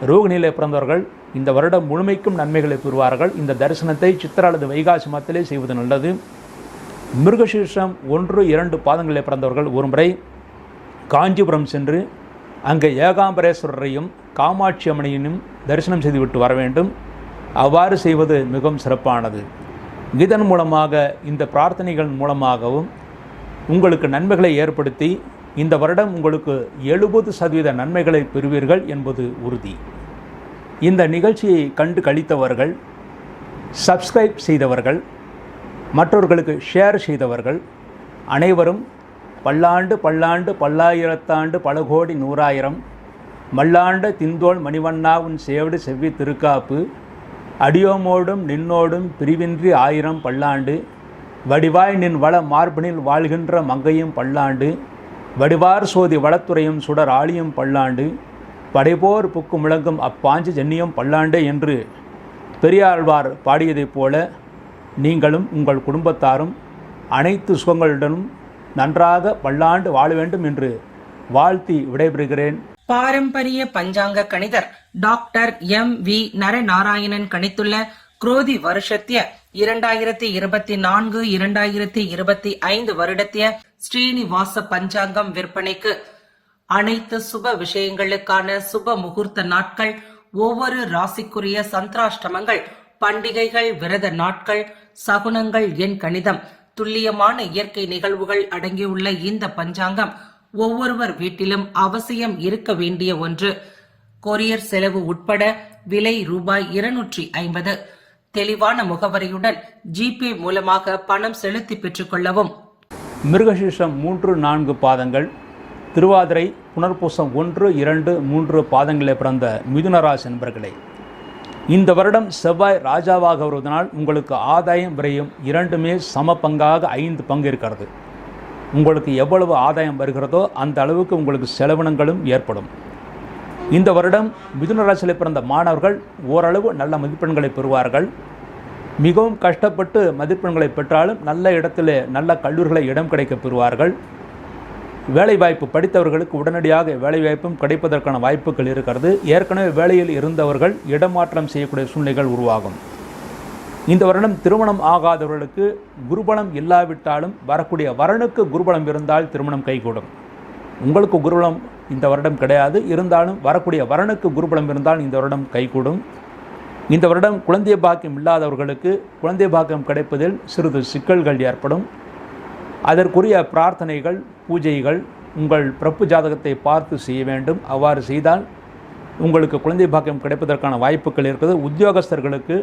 ரோகிணியிலே பிறந்தவர்கள் இந்த வருடம் முழுமைக்கும் நன்மைகளை பெறுவார்கள். இந்த தரிசனத்தை சித்திரை அல்லது வைகாசி மாதத்திலே செய்வது நல்லது. மிருகசீர்ஷம் 1, 2 பாதங்களிலே பிறந்தவர்கள் ஒரு முறை காஞ்சிபுரம் சென்று அங்கே ஏகாம்பரேஸ்வரரையும் காமாட்சி அம்மனையும் தரிசனம் செய்துவிட்டு வர வேண்டும். அவ்வாறு செய்வது மிகவும் சிறப்பானது. இதன் மூலமாக, இந்த பிரார்த்தனைகள் மூலமாகவும் உங்களுக்கு நன்மைகளை ஏற்படுத்தி இந்த வருடம் உங்களுக்கு 70% நன்மைகளை பெறுவீர்கள் என்பது உறுதி. இந்த நிகழ்ச்சியை கண்டு கழித்தவர்கள், சப்ஸ்கிரைப் செய்தவர்கள், மற்றவர்களுக்கு ஷேர் செய்தவர்கள், அனைவரும் பல்லாண்டு பல்லாண்டு பல்லாயிரத்தாண்டு பல கோடி நூறாயிரம் மல்லாண்ட திந்தோள் மணிவண்ணா உன் சேவடி செவ்வி திருக்காப்பு அடியோமோடும் நின்னோடும் பிரிவின்றி ஆயிரம் பல்லாண்டு வடிவாய் நின் வள மார்பினில் வாழ்கின்ற மங்கையும் பல்லாண்டு வடிவார் சோதி வளத்துறையும் சுடர் ஆழியும் பல்லாண்டு படைபோர் புக்கு முழங்கும் அப்பாஞ்சு ஜன்னியம் பல்லாண்டு என்று பெரியாழ்வார் பாடியதைப் போல நீங்களும் உங்கள் குடும்பத்தாரும் அனைத்து சுகங்களுடனும் நன்றாக பல்லாண்டு வாழ வேண்டும் என்று வாழ்த்தி விடைபெறுகிறேன். பாரம்பரிய பஞ்சாங்க கணிதர் டாக்டர் M.V. நரநாராயணன் கணித்துள்ள குரோதி வருஷத்திய 2024-2025 வருடத்திய ஸ்ரீனிவாச பஞ்சாங்கம் விற்பனைக்கு அனைத்து சுப விஷயங்களுக்கான சுப முகூர்த்த நாட்கள், ஒவ்வொரு ராசிக்குரிய சந்திராஷ்டமங்கள், பண்டிகைகள், விரத நாட்கள், சகுனங்கள், எண் கணிதம், துல்லியமான இயற்கை நிகழ்வுகள் அடங்கியுள்ள இந்த பஞ்சாங்கம் ஒவ்வொருவர் வீட்டிலும் அவசியம் இருக்க வேண்டிய ஒன்று. கொரியர் செலவு உட்பட விலை ரூபாய் 250. தெளிவான முகவரியுடன் ஜிபே மூலமாக பணம் செலுத்தி பெற்றுக் கொள்ளவும். மிருகசீஷம் 3-4 பாதங்கள், திருவாதிரை புனர்பூசம் 1, 2, 3 பாதங்களே பிறந்த மிதுனராசி என்பர்களே, இந்த வருடம் செவ்வாய் ராஜாவாக வருவதனால் உங்களுக்கு ஆதாயம் விரயம் இரண்டுமே சம பங்காக 5 பங்கு இருக்கிறது. உங்களுக்கு எவ்வளவு ஆதாயம் வருகிறதோ அந்த அளவுக்கு உங்களுக்கு செலவினங்களும் ஏற்படும். இந்த வருடம் மிதுன ராசியில் பிறந்த மாணவர்கள் ஓரளவு நல்ல மதிப்பெண்களை பெறுவார்கள். மிகவும் கஷ்டப்பட்டு மதிப்பெண்களை பெற்றாலும் நல்ல இடத்திலே நல்ல கல்லூரிகளை இடம் கிடைக்க பெறுவார்கள். வேலைவாய்ப்பு படித்தவர்களுக்கு உடனடியாக வேலைவாய்ப்பும் கிடைப்பதற்கான வாய்ப்புகள் இருக்கிறது. ஏற்கனவே வேலையில் இருந்தவர்கள் இடமாற்றம் செய்யக்கூடிய சூழ்நிலைகள் உருவாகும். இந்த வருடம் திருமணம் ஆகாதவர்களுக்கு குருபலம் இல்லாவிட்டாலும் வரக்கூடிய வரனுக்கு குருபலம் இருந்தால் திருமணம் கைகூடும். உங்களுக்கு குருபலம் இந்த வருடம் கிடையாது, இருந்தாலும் வரக்கூடிய வரனுக்கு குருபலம் இருந்தால் இந்த வருடம் கைகூடும். இந்த வருடம் குழந்தை பாக்கியம் இல்லாதவர்களுக்கு குழந்தை பாக்கியம் கிடைப்பதில் சிறிது சிக்கல்கள் ஏற்படும். அதற்குரிய பிரார்த்தனைகள், பூஜைகள் உங்கள் பிறப்பு ஜாதகத்தை பார்த்து செய்ய வேண்டும். அவ்வாறு செய்தால் உங்களுக்கு குழந்தை பாக்கியம் கிடைப்பதற்கான வாய்ப்புகள் இருக்குது. உத்தியோகஸ்தர்களுக்கு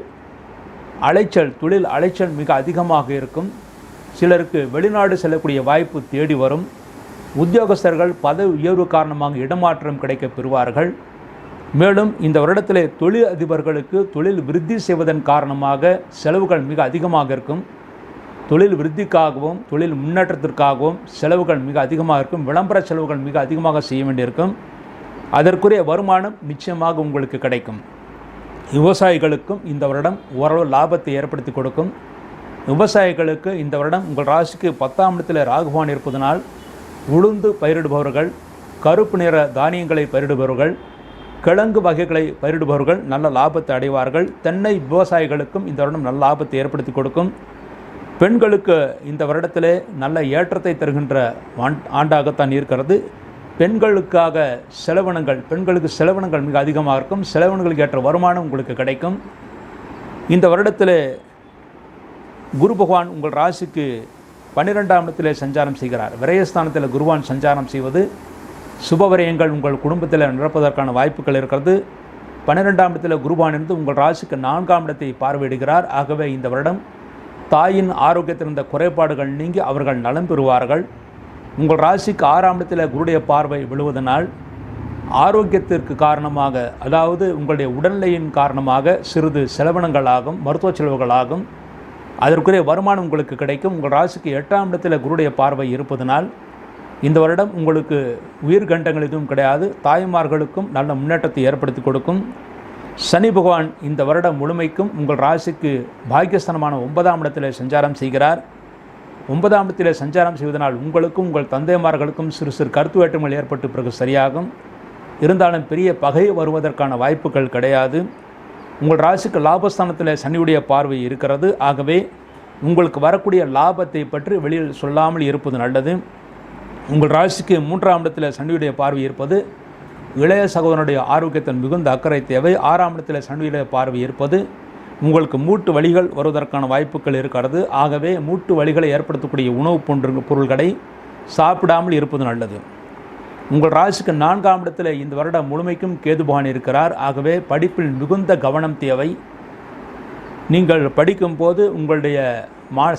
அலைச்சல், தொழில் அலைச்சல் மிக அதிகமாக இருக்கும். சிலருக்கு வெளிநாடு செல்லக்கூடிய வாய்ப்பு தேடி வரும். உத்தியோகஸ்தர்கள் பதவி உயர்வு காரணமாக இடமாற்றம் கிடைக்க பெறுவார்கள். மேலும் இந்த வருடத்திலே தொழில் அதிபர்களுக்கு தொழில் விருத்தி செய்வதன் காரணமாக செலவுகள் மிக அதிகமாக இருக்கும். தொழில் விருத்திக்காகவும் தொழில் முன்னேற்றத்திற்காகவும் செலவுகள் மிக அதிகமாக இருக்கும். விளம்பர செலவுகள் மிக அதிகமாக செய்ய வேண்டியிருக்கும். அதற்குரிய வருமானம் நிச்சயமாக உங்களுக்கு கிடைக்கும். விவசாயிகளுக்கும் இந்த வருடம் ஓரளவு லாபத்தை ஏற்படுத்தி கொடுக்கும். விவசாயிகளுக்கு இந்த வருடம் உங்கள் ராசிக்கு 10ஆம் இடத்தில் ராகுவான் இருப்பதனால் உளுந்து பயிரிடுபவர்கள், கருப்பு நிற தானியங்களை பயிரிடுபவர்கள், கிழங்கு வகைகளை பயிரிடுபவர்கள் நல்ல லாபத்தை அடைவார்கள். தென்னை விவசாயிகளுக்கும் இந்த வருடம் நல்ல லாபத்தை ஏற்படுத்தி கொடுக்கும். பெண்களுக்கு இந்த வருடத்திலே நல்ல ஏற்றத்தை தருகின்ற ஆண்டாகத்தான் இருக்கிறது. பெண்களுக்காக பெண்களுக்கு செலவினங்கள் மிக அதிகமாக இருக்கும். செலவினங்களுக்கு ஏற்ற வருமானம் உங்களுக்கு கிடைக்கும். இந்த வருடத்தில் குரு பகவான் உங்கள் ராசிக்கு 12ஆம் இடத்திலே சஞ்சாரம் செய்கிறார். விரயஸ்தானத்தில் குருவான் சஞ்சாரம் செய்வது சுபவிரயங்கள் உங்கள் குடும்பத்தில் நடப்பதற்கான வாய்ப்புகள் இருக்கிறது. 12ஆம் இடத்தில் குருவான் இருந்து உங்கள் ராசிக்கு 4ஆம் இடத்தை பார்வையிடுகிறார். ஆகவே இந்த வருடம் தாயின் ஆரோக்கியத்தில் இருந்த குறைபாடுகள் நீங்கி அவர்கள் நலம் பெறுவார்கள். உங்கள் ராசிக்கு 6ஆம் இடத்தில் குருடைய பார்வை விழுவதனால் ஆரோக்கியத்திற்கு காரணமாக, அதாவது உங்களுடைய உடல்நிலையின் காரணமாக சிறிது செலவினங்களாகும், மருத்துவ செலவுகளாகும். அதற்குரிய வருமானம் உங்களுக்கு கிடைக்கும். உங்கள் ராசிக்கு 8ஆம் இடத்தில் குருடைய பார்வை இருப்பதனால் இந்த வருடம் உங்களுக்கு உயிர்கண்டங்கள் எதுவும் கிடையாது. தாய்மார்களுக்கும் நல்ல முன்னேற்றத்தை ஏற்படுத்தி கொடுக்கும். சனி பகவான் இந்த வருடம் முழுமைக்கும் உங்கள் ராசிக்கு பாக்கியஸ்தானமான 9ஆம் இடத்தில் சஞ்சாரம் செய்கிறார். 9ஆம் இடத்தில் சஞ்சாரம் செய்வதனால் உங்களுக்கும் உங்கள் தந்தைமார்களுக்கும் சிறு சிறு கருத்து வேற்றுமைகள் ஏற்பட்டு பிறகு சரியாகும். இருந்தாலும் பெரிய பகை வருவதற்கான வாய்ப்புகள் கிடையாது. உங்கள் ராசிக்கு லாபஸ்தானத்தில் சனியுடைய பார்வை இருக்கிறது. ஆகவே உங்களுக்கு வரக்கூடிய லாபத்தை பற்றி வெளியில் சொல்லாமல் இருப்பது நல்லது. உங்கள் ராசிக்கு 3ஆம் இடத்தில் சனியுடைய பார்வை இருப்பது இளைய சகோதரனுடைய ஆரோக்கியத்தின் மிகுந்த அக்கறை தேவை. 6ஆம் இடத்தில் சனியுடைய பார்வை இருப்பது உங்களுக்கு மூட்டு வலிகள் வருவதற்கான வாய்ப்புகள் இருக்கிறது. ஆகவே மூட்டு வலிகளை ஏற்படுத்தக்கூடிய உணவுப் பொருள்களை சாப்பிடாமல் இருப்பது நல்லது. உங்கள் ராசிக்கு 4ஆம் இடத்தில் இந்த வருடம் முழுமைக்கும் கேது பகவான் இருக்கிறார். ஆகவே படிப்பில் மிகுந்த கவனம் தேவை. நீங்கள் படிக்கும்போது உங்களுடைய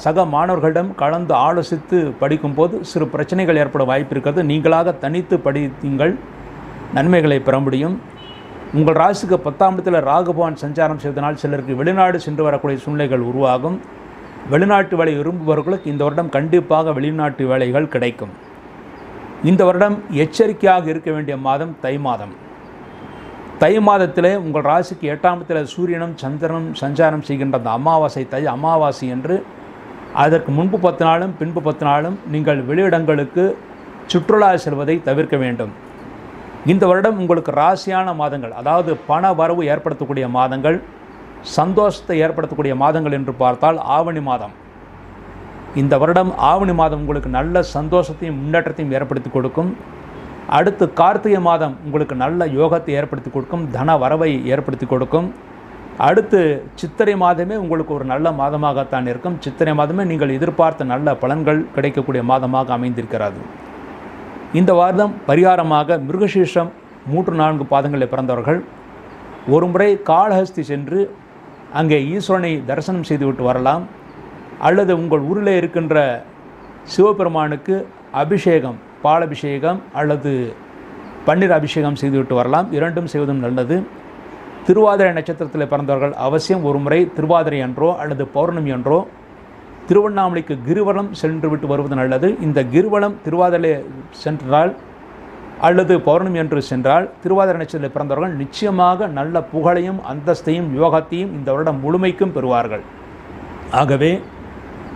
சக மாணவர்களிடம் கலந்து ஆலோசித்து படிக்கும்போது சிறு பிரச்சனைகள் ஏற்பட வாய்ப்பு இருக்கிறது. நீங்களாக தனித்து படித்தீங்கள் நன்மைகளை பெற முடியும். உங்கள் ராசிக்கு 10ஆம் இடத்தில் ராகு பகவான் சஞ்சாரம் செய்வதனால் சிலருக்கு வெளிநாடு சென்று வரக்கூடிய சூழ்நிலைகள் உருவாகும். வெளிநாட்டு வேலை விரும்புபவர்களுக்கு இந்த வருடம் கண்டிப்பாக வெளிநாட்டு வேலைகள் கிடைக்கும். இந்த வருடம் எச்சரிக்கையாக இருக்க வேண்டிய மாதம் தை மாதம். தை மாதத்திலே உங்கள் ராசிக்கு 8ஆம் இடத்தில் சூரியனும் சந்திரனும் சஞ்சாரம் செய்கின்ற அந்த அமாவாசை, தை அமாவாசை என்று அதற்கு முன்பு 10 நாளும் பின்பு 10 நாளும் நீங்கள் வெளியிடங்களுக்கு சுற்றுலா செல்வதை தவிர்க்க வேண்டும். இந்த வருடம் உங்களுக்கு ராசியான மாதங்கள், அதாவது பண வரவு ஏற்படுத்தக்கூடிய மாதங்கள், சந்தோஷத்தை ஏற்படுத்தக்கூடிய மாதங்கள் என்று பார்த்தால் ஆவணி மாதம். இந்த வருடம் ஆவணி மாதம் உங்களுக்கு நல்ல சந்தோஷத்தையும் முன்னேற்றத்தையும் ஏற்படுத்தி கொடுக்கும். அடுத்து கார்த்திகை மாதம் உங்களுக்கு நல்ல யோகத்தை ஏற்படுத்தி கொடுக்கும், தன வரவை ஏற்படுத்தி கொடுக்கும். அடுத்து சித்திரை மாதமே உங்களுக்கு ஒரு நல்ல மாதமாகத்தான் இருக்கும். சித்திரை மாதமே நீங்கள் எதிர்பார்த்த நல்ல பலன்கள் கிடைக்கக்கூடிய மாதமாக அமைந்திருக்கிறது. இந்த வாரம் பரிகாரமாக மிருகசீர்ஷம் 3-4 பாதங்களில் பிறந்தவர்கள் ஒரு முறை காளஹஸ்தி சென்று அங்கே ஈஸ்வரனை தரிசனம் செய்துவிட்டு வரலாம். அல்லது உங்கள் ஊரில் இருக்கின்ற சிவபெருமானுக்கு அபிஷேகம், பாலபிஷேகம் அல்லது பன்னீர் அபிஷேகம் செய்துவிட்டு வரலாம். இரண்டும் செய்வதும் நல்லது. திருவாதிரை நட்சத்திரத்தில் பிறந்தவர்கள் அவசியம் ஒரு முறை திருவாதிரை அன்றோ அல்லது பௌர்ணமி அன்றோ திருவண்ணாமலைக்கு கிரிவலம் சென்று விட்டு வருவது நல்லது. இந்த கிரிவலம் திருவாதிரை சென்றால் அல்லது பௌர்ணமி என்று சென்றால் திருவாதிரை நட்சத்திரத்தில் பிறந்தவர்கள் நிச்சயமாக நல்ல புகழையும் அந்தஸ்தையும் யோகத்தையும் இந்த வருடம் முழுமைக்கும் பெறுவார்கள். ஆகவே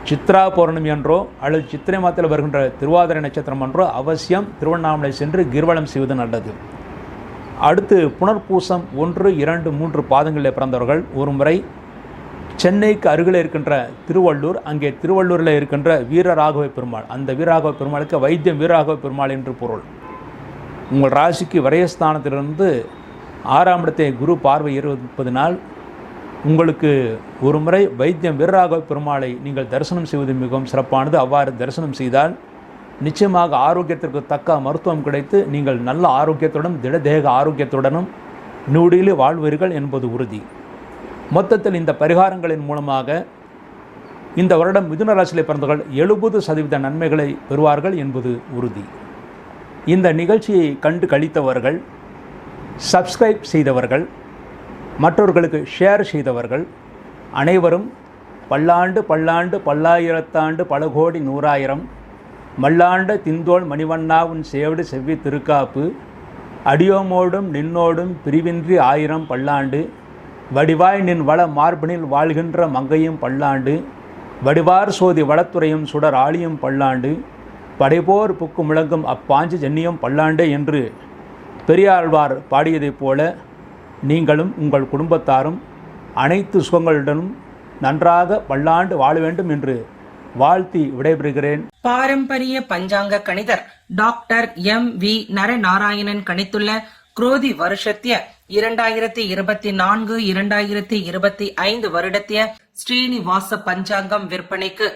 சித்ரா பௌர்ணமி என்றோ அல்லது சித்திரை மாதத்தில் வருகின்ற திருவாதிரை நட்சத்திரம் என்றோ அவசியம் திருவண்ணாமலை சென்று கிரிவலம் செய்வது நல்லது. அடுத்து புனர்பூசம் 1, 2, 3 பாதங்களில் பிறந்தவர்கள் ஒரு முறை சென்னைக்கு அருகில் இருக்கின்ற திருவள்ளூர், அங்கே திருவள்ளூரில் இருக்கின்ற வீரராகவ பெருமாள், அந்த வீரராகவ பெருமாளுக்கு வைத்தியம் வீரராகவ பெருமாள் என்று பொருள். உங்கள் ராசிக்கு விரயஸ்தானத்திலிருந்து 6ஆம் இடத்தை குரு பார்வை இருப்பதினால் உங்களுக்கு ஒரு முறை வைத்தியம் வீரராகவ பெருமாளை நீங்கள் தரிசனம் செய்வது மிகவும் சிறப்பானது. அவ்வாறு தரிசனம் செய்தால் நிச்சயமாக ஆரோக்கியத்திற்கு தக்க மருத்துவம் கிடைத்து நீங்கள் நல்ல ஆரோக்கியத்துடன் திடதேக ஆரோக்கியத்துடனும் நூடிலே வாழ்வீர்கள் என்பது உறுதி. மொத்தத்தில் இந்த பரிகாரங்களின் மூலமாக இந்த வருடம் மிதுன ராசியில் பிறந்தவர்கள் 70% நன்மைகளை பெறுவார்கள் என்பது உறுதி. இந்த நிகழ்ச்சியை கண்டு கழித்தவர்கள், சப்ஸ்கிரைப் செய்தவர்கள், மற்றவர்களுக்கு ஷேர் செய்தவர்கள் அனைவரும் பல்லாண்டு பல்லாண்டு பல்லாயிரத்தாண்டு பல கோடி 100,000 மல்லாண்ட திந்தோள் மணிவண்ணா உன் சேவடு செவ்வி திருக்காப்பு அடியோமோடும் நின்னோடும் பிரிவின்றி 1000 பல்லாண்டு வடிவாய் நின் வள மார்பினில் வாழ்கின்ற மங்கையும் பல்லாண்டு வடிவார் சோதி வளத்துறையும் சுடர் ஆழியும் பல்லாண்டு படைபோர் புக்கு முழங்கும் அப்பாஞ்சு ஜன்னியும் பல்லாண்டு என்று பெரியாழ்வார் பாடியதைப் போல நீங்களும் உங்கள் குடும்பத்தாரும் அனைத்து சுகங்களுடனும் நன்றாக பல்லாண்டு வாழ வேண்டும் என்று வாழ்த்தி விடைபெறுகிறேன். பாரம்பரிய பஞ்சாங்க கணிதர் டாக்டர் M.V. நரநாராயணன் கணித்துள்ள குரோதி வருஷத்திய 2024-2025 வருடத்திய ஸ்ரீனிவாச பஞ்சாங்கம் விற்பனைக்கு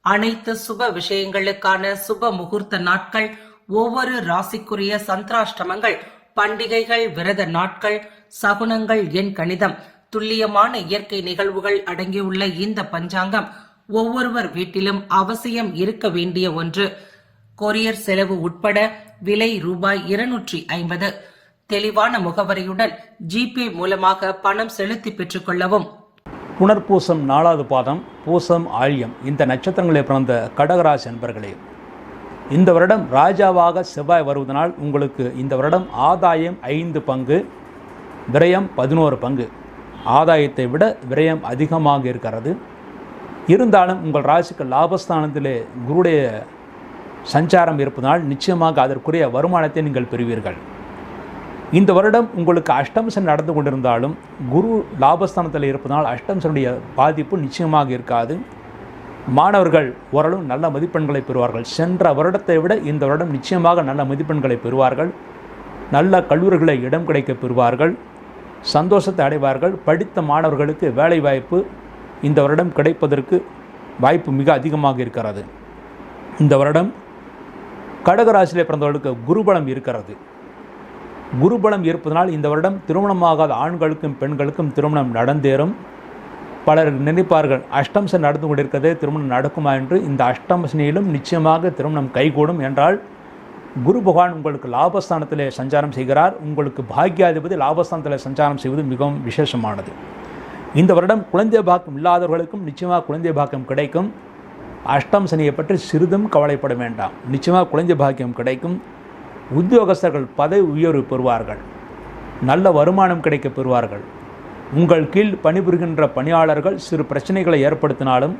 அனைத்து சுப விஷயங்களுக்கான சுப முகூர்த்த நாட்கள், ஒவ்வொரு ராசிக்குரிய சந்திராஷ்டமங்கள், பண்டிகைகள், விரத நாட்கள், சகுனங்கள், எண் கணிதம், துல்லியமான இயற்கை நிகழ்வுகள் அடங்கியுள்ள இந்த பஞ்சாங்கம் ஒவ்வொருவர் வீட்டிலும் அவசியம் இருக்க வேண்டிய ஒன்று. கொரியர் செலவு உட்பட விலை ரூபாய் 250. தெளிவான முகவரியுடன் ஜிபே மூலமாக பணம் செலுத்தி பெற்றுக் கொள்ளவும். புனர்பூசம் 4வது பாதம், பூசம், ஆழியம் இந்த நட்சத்திரங்களை பிறந்த கடகராசி என்பர்களே, இந்த வருடம் ராஜாவாக செவ்வாய் வருவதனால் உங்களுக்கு இந்த வருடம் ஆதாயம் 5 பங்கு, விரயம் 11 பங்கு. ஆதாயத்தை விட விரயம் அதிகமாக இருக்கிறது. இருந்தாலும் உங்கள் ராசிக்கு லாபஸ்தானத்திலே குருடைய சஞ்சாரம் இருப்பதனால் நிச்சயமாக அதற்குரிய வருமானத்தை நீங்கள் பெறுவீர்கள். இந்த வருடம் உங்களுக்கு அஷ்டமசன் நடந்து கொண்டிருந்தாலும் குரு லாபஸ்தானத்தில் இருப்பதனால் அஷ்டமசனுடைய பாதிப்பு நிச்சயமாக இருக்காது. மாணவர்கள் ஓரளவு நல்ல மதிப்பெண்களை பெறுவார்கள். சென்ற வருடத்தை விட இந்த வருடம் நிச்சயமாக நல்ல மதிப்பெண்களை பெறுவார்கள். நல்ல கல்லூரிகளை இடம் கிடைக்க பெறுவார்கள். சந்தோஷத்தை அடைவார்கள். படித்த மாணவர்களுக்கு வேலை வாய்ப்பு இந்த வருடம் கிடைப்பதற்கு வாய்ப்பு மிக அதிகமாக இருக்கிறது. இந்த வருடம் கடகராசியிலே பிறந்தவர்களுக்கு குருபலம் இருக்கிறது. குருபலம் இருப்பதனால் இந்த வருடம் திருமணமாகாத ஆண்களுக்கும் பெண்களுக்கும் திருமணம் நடந்தேறும். பலர் நினைப்பார்கள் அஷ்டம் சனி நடந்து கொண்டிருக்கிறதே திருமணம் நடக்குமா என்று. இந்த அஷ்டம சனியிலும் நிச்சயமாக திருமணம் கைகூடும். என்றால் குரு பகவான் உங்களுக்கு லாபஸ்தானத்திலே சஞ்சாரம் செய்கிறார். உங்களுக்கு பாக்கியாதிபதி லாபஸ்தானத்தில் சஞ்சாரம் செய்வது மிகவும் விசேஷமானது. இந்த வருடம் குழந்தை பாக்கியம் இல்லாதவர்களுக்கும் நிச்சயமாக குழந்தை பாக்கியம் கிடைக்கும். அஷ்டம் சனியை பற்றி சிறிதும் கவலைப்பட வேண்டாம். நிச்சயமாக குழந்தை பாக்கியம் கிடைக்கும். உத்தியோகஸ்தர்கள் பதவி உயர்வு பெறுவார்கள். நல்ல வருமானம் கிடைக்க பெறுவார்கள். உங்கள் கீழ் பணிபுரிகின்ற பணியாளர்கள் சிறு பிரச்சனைகளை ஏற்படுத்தினாலும்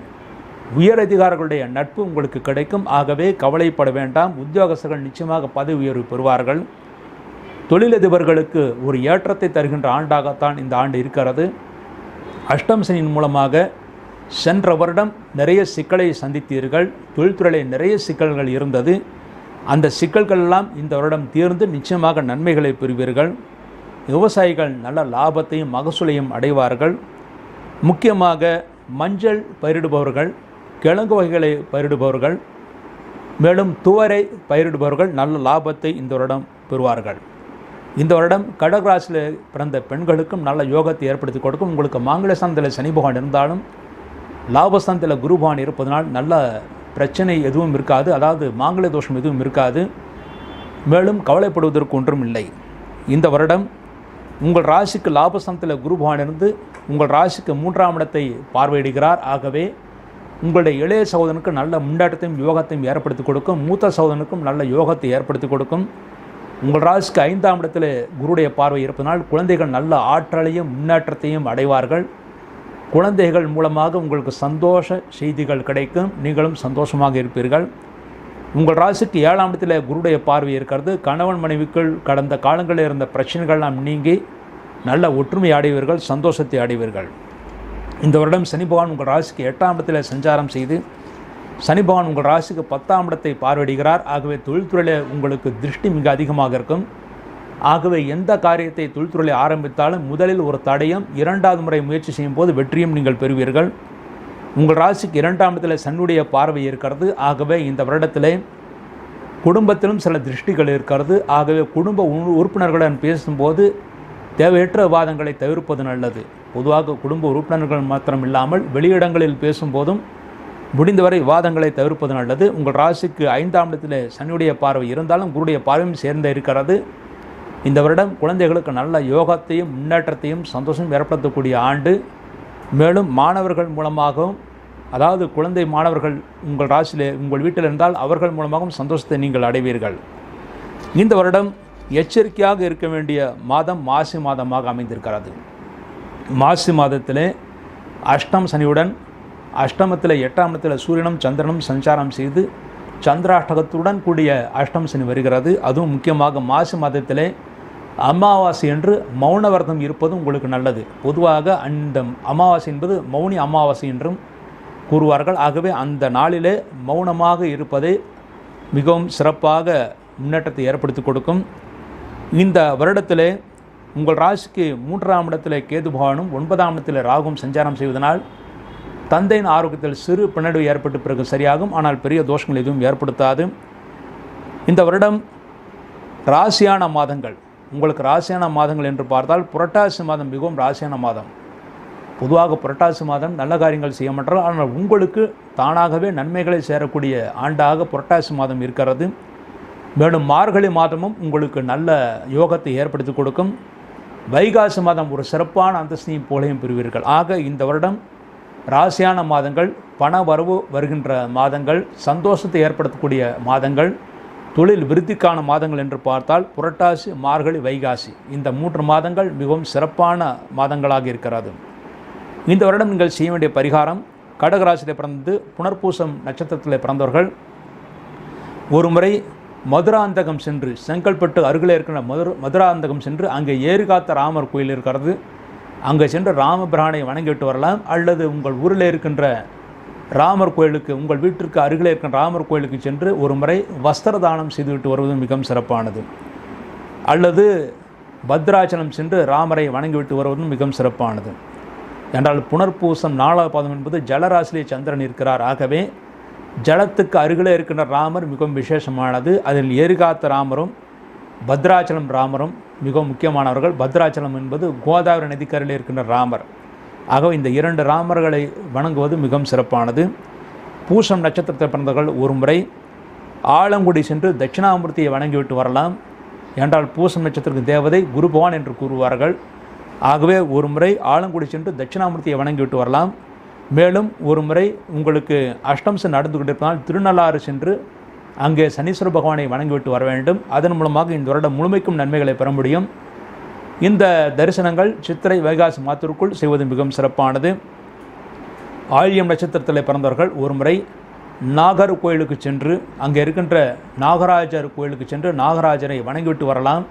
உயர் அதிகாரிகளுடைய நட்பு உங்களுக்கு கிடைக்கும். ஆகவே கவலைப்பட வேண்டாம். உத்தியோகஸ்தர்கள் நிச்சயமாக பதவி உயர்வு பெறுவார்கள். தொழிலதிபர்களுக்கு ஒரு ஏற்றத்தை தருகின்ற ஆண்டாகத்தான் இந்த ஆண்டு இருக்கிறது. அஷ்டம் சனியின் மூலமாக சென்ற வருடம் நிறைய சிக்கலை சந்தித்தீர்கள். தொழில்துறையிலே நிறைய சிக்கல்கள் இருந்தது. அந்த சிக்கல்கள் எல்லாம் இந்த வருடம் தீர்ந்து நிச்சயமாக நன்மைகளை பெறுவீர்கள். விவசாயிகள் நல்ல லாபத்தையும் மகசூலையும் அடைவார்கள். முக்கியமாக மஞ்சள் பயிரிடுபவர்கள், கிழங்கு வகைகளை பயிரிடுபவர்கள், மேலும் துவரை பயிரிடுபவர்கள் நல்ல லாபத்தை இந்த வருடம் பெறுவார்கள். இந்த வருடம் கடகராசியில் பிறந்த பெண்களுக்கும் நல்ல யோகத்தை ஏற்படுத்தி கொடுக்கும். உங்களுக்கு மாங்கல்யஸ்தானத்தில் சனி பகவான் இருந்தாலும் லாபஸ்தானத்தில் குரு பகவான் இருப்பதனால் நல்ல பிரச்சனை எதுவும் இருக்காது. அதாவது மாங்கல்ய தோஷம் எதுவும் இருக்காது. மேலும் கவலைப்படுவதற்கு ஒன்றும் இல்லை. இந்த வருடம் உங்கள் ராசிக்கு லாபஸ்தானத்தில் குரு பகவான் இருந்து உங்கள் ராசிக்கு 3ஆம் இடத்தை பார்வையிடுகிறார். ஆகவே உங்களுடைய இளைய சகோதரனுக்கு நல்ல முன்னேற்றத்தையும் யோகத்தையும் ஏற்படுத்தி கொடுக்கும். மூத்த சகோதரனுக்கும் நல்ல யோகத்தை ஏற்படுத்தி கொடுக்கும். உங்கள் ராசிக்கு 5ஆம் இடத்தில் குருடைய பார்வை இருப்பதனால் குழந்தைகள் நல்ல ஆற்றலையும் முன்னேற்றத்தையும் அடைவார்கள். குழந்தைகள் மூலமாக உங்களுக்கு சந்தோஷ செய்திகள் கிடைக்கும். நீங்களும் சந்தோஷமாக இருப்பீர்கள். உங்கள் ராசிக்கு 7ஆம் இடத்தில் குருடைய பார்வை இருக்கிறது. கணவன் மனைவிக்குள் கடந்த காலங்களில் இருந்த பிரச்சனைகள்லாம் நீங்கி நல்ல ஒற்றுமை அடைவீர்கள், சந்தோஷத்தை அடைவீர்கள். இந்த வருடம் சனி பகவான் உங்கள் ராசிக்கு 8ஆம் இடத்தில் சஞ்சாரம் செய்து சனி பகவான் உங்கள் ராசிக்கு 10ஆம் இடத்தை பார்வையிடுகிறார். ஆகவே தொழில்துறையில் உங்களுக்கு திருஷ்டி மிக அதிகமாக இருக்கும். ஆகவே எந்த காரியத்தை தொழில்துறையில் ஆரம்பித்தாலும் முதலில் ஒரு தடயம், 2வது முறை முயற்சி செய்யும் போது வெற்றியும் நீங்கள் பெறுவீர்கள். உங்கள் ராசிக்கு 2ஆம் இடத்தில் சனியுடைய பார்வை இருக்கிறது. ஆகவே இந்த வருடத்திலே குடும்பத்திலும் சில திருஷ்டிகள் இருக்கிறது. ஆகவே குடும்ப உறுப்பினர்களுடன் பேசும்போது தேவையற்ற விவாதங்களை தவிர்ப்பது நல்லது. பொதுவாக குடும்ப உறுப்பினர்கள் மாத்திரம் இல்லாமல் வெளியிடங்களில் பேசும்போதும் முடிந்தவரை விவாதங்களை தவிர்ப்பது நல்லது. உங்கள் ராசிக்கு 5ஆம் இடத்தில் சனியுடைய பார்வை இருந்தாலும் குருடைய பார்வையும் சேர்ந்து இருக்கிறது. இந்த வருடம் குழந்தைகளுக்கு நல்ல யோகத்தையும் முன்னேற்றத்தையும் சந்தோஷம் ஏற்படுத்தக்கூடிய ஆண்டு. மேலும் மாணவர்கள் மூலமாகவும், அதாவது குழந்தை மாணவர்கள் உங்கள் ராசியில் உங்கள் வீட்டில் இருந்தால் அவர்கள் மூலமாகவும் சந்தோஷத்தை நீங்கள் அடைவீர்கள். இந்த வருடம் எச்சரிக்கையாக இருக்க வேண்டிய மாதம் மாசி மாதமாக அமைந்திருக்கிறது. மாசி மாதத்திலே அஷ்டம் சனியுடன் அஷ்டமத்தில் 8ஆம் இடத்தில் சூரியனும் சந்திரனும் சஞ்சாரம் செய்து சந்திராஷ்டகத்துடன் கூடிய அஷ்டம் சனி வருகிறது. அதுவும் முக்கியமாக மாசி மாதத்திலே அமாவாசை என்று மௌன விரதம் இருப்பது உங்களுக்கு நல்லது. பொதுவாக அந்த அமாவாசை என்பது மௌனி அமாவாசை என்றும் கூறுவார்கள். ஆகவே அந்த நாளிலே மௌனமாக இருப்பதே மிகவும் சிறப்பாக முன்னேற்றத்தை ஏற்படுத்தி கொடுக்கும். இந்த வருடத்திலே உங்கள் ராசிக்கு 3ஆம் இடத்தில் கேது பகவானும் 9ஆம் இடத்தில் ராகுவும் சஞ்சாரம் செய்வதனால் தந்தையின் ஆரோக்கியத்தில் சிறு பின்னடைவு ஏற்பட்டு பிறகு சரியாகும். ஆனால் பெரிய தோஷங்கள் எதுவும் ஏற்படுத்தாது. இந்த வருடம் ராசியான மாதங்கள், உங்களுக்கு ராசியான மாதங்கள் என்று பார்த்தால் புரட்டாசி மாதம் மிகவும் ராசியான மாதம். பொதுவாக புரட்டாசி மாதம் நல்ல காரியங்கள் செய்ய மாட்டார்கள். ஆனால் உங்களுக்கு தானாகவே நன்மைகளை சேரக்கூடிய ஆண்டாக புரட்டாசி மாதம் இருக்கிறது. மேலும் மார்கழி மாதமும் உங்களுக்கு நல்ல யோகத்தை ஏற்படுத்தி கொடுக்கும். வைகாசி மாதம் ஒரு சிறப்பான அந்தஸ்தையும் போலையும் பெறுவீர்கள். ஆக இந்த வருடம் ராசியான மாதங்கள், பண வரவு வருகின்ற மாதங்கள், சந்தோஷத்தை ஏற்படுத்தக்கூடிய மாதங்கள், தொழில் விருத்திக்கான மாதங்கள் என்று பார்த்தால் புரட்டாசி, மார்கழி, வைகாசி இந்த 3 மாதங்கள் மிகவும் சிறப்பான மாதங்களாக இருக்கிறது. இந்த வருடம் நீங்கள் செய்ய வேண்டிய பரிகாரம், கடகராசியில் பிறந்து புனர்பூசம் நட்சத்திரத்தில் பிறந்தவர்கள் ஒரு முறை மதுராந்தகம் சென்று, செங்கல்பட்டு அருகில் இருக்கிற மதுராந்தகம் சென்று அங்கே ஏறுகாத்த ராமர் கோயில் இருக்கிறது, அங்கே சென்று ராமபிரானை வணங்கிவிட்டு வரலாம். அல்லது உங்கள் ஊரில் இருக்கின்ற ராமர் கோயிலுக்கு, உங்கள் வீட்டிற்கு அருகில் இருக்கின்ற ராமர் கோயிலுக்கு சென்று ஒரு முறை வஸ்திர தானம் செய்துவிட்டு வருவது மிகவும் சிறப்பானது. அல்லது பத்ராச்சலம் சென்று ராமரை வணங்கிவிட்டு வருவதும் மிகவும் சிறப்பானது. என்றால் புனர்பூசம் 4வது பாதம் என்பது ஜலராசிலே சந்திரன் இருக்கிறார். ஆகவே ஜலத்துக்கு அருகிலே இருக்கின்ற ராமர் மிகவும் விசேஷமானது. அதில் ஏறுகாத்த ராமரும் பத்ராச்சலம் ராமரும் மிகவும் முக்கியமானவர்கள். பத்ராச்சலம் என்பது கோதாவரி நதிக்கரையில் இருக்கின்ற ராமர். ஆகவே இந்த 2 ராமர்களை வணங்குவது மிகவும் சிறப்பானது. பூசம் நட்சத்திரத்தை பிறந்தவர்கள் ஒரு முறை ஆலங்குடி சென்று தட்சிணாமூர்த்தியை வணங்கிவிட்டு வரலாம். என்றால் பூசம் நட்சத்திரத்திற்கு தேவதை குரு பகவான் என்று கூறுவார்கள். ஆகவே ஒரு முறை ஆலங்குடி சென்று தட்சிணாமூர்த்தியை வணங்கிவிட்டு வரலாம். மேலும் ஒரு முறை உங்களுக்கு அஷ்டம்சம் நடந்து கொண்டிருப்பதால் திருநள்ளாறு சென்று அங்கே சனீஸ்வர பகவானை வணங்கிவிட்டு வர வேண்டும். அதன் மூலமாக இந்த வருடம் முழுமைக்கும் நன்மைகளை பெற முடியும். இந்த தரிசனங்கள் சித்திரை வைகாசி மாதத்திற்குள் செய்வது மிகவும் சிறப்பானது. ஆயில்யம் நட்சத்திரத்தில் பிறந்தவர்கள் ஒரு முறை நாகர் கோயிலுக்கு சென்று அங்கே இருக்கின்ற நாகராஜர் கோயிலுக்கு சென்று நாகராஜரை வணங்கிவிட்டு வரலாம்.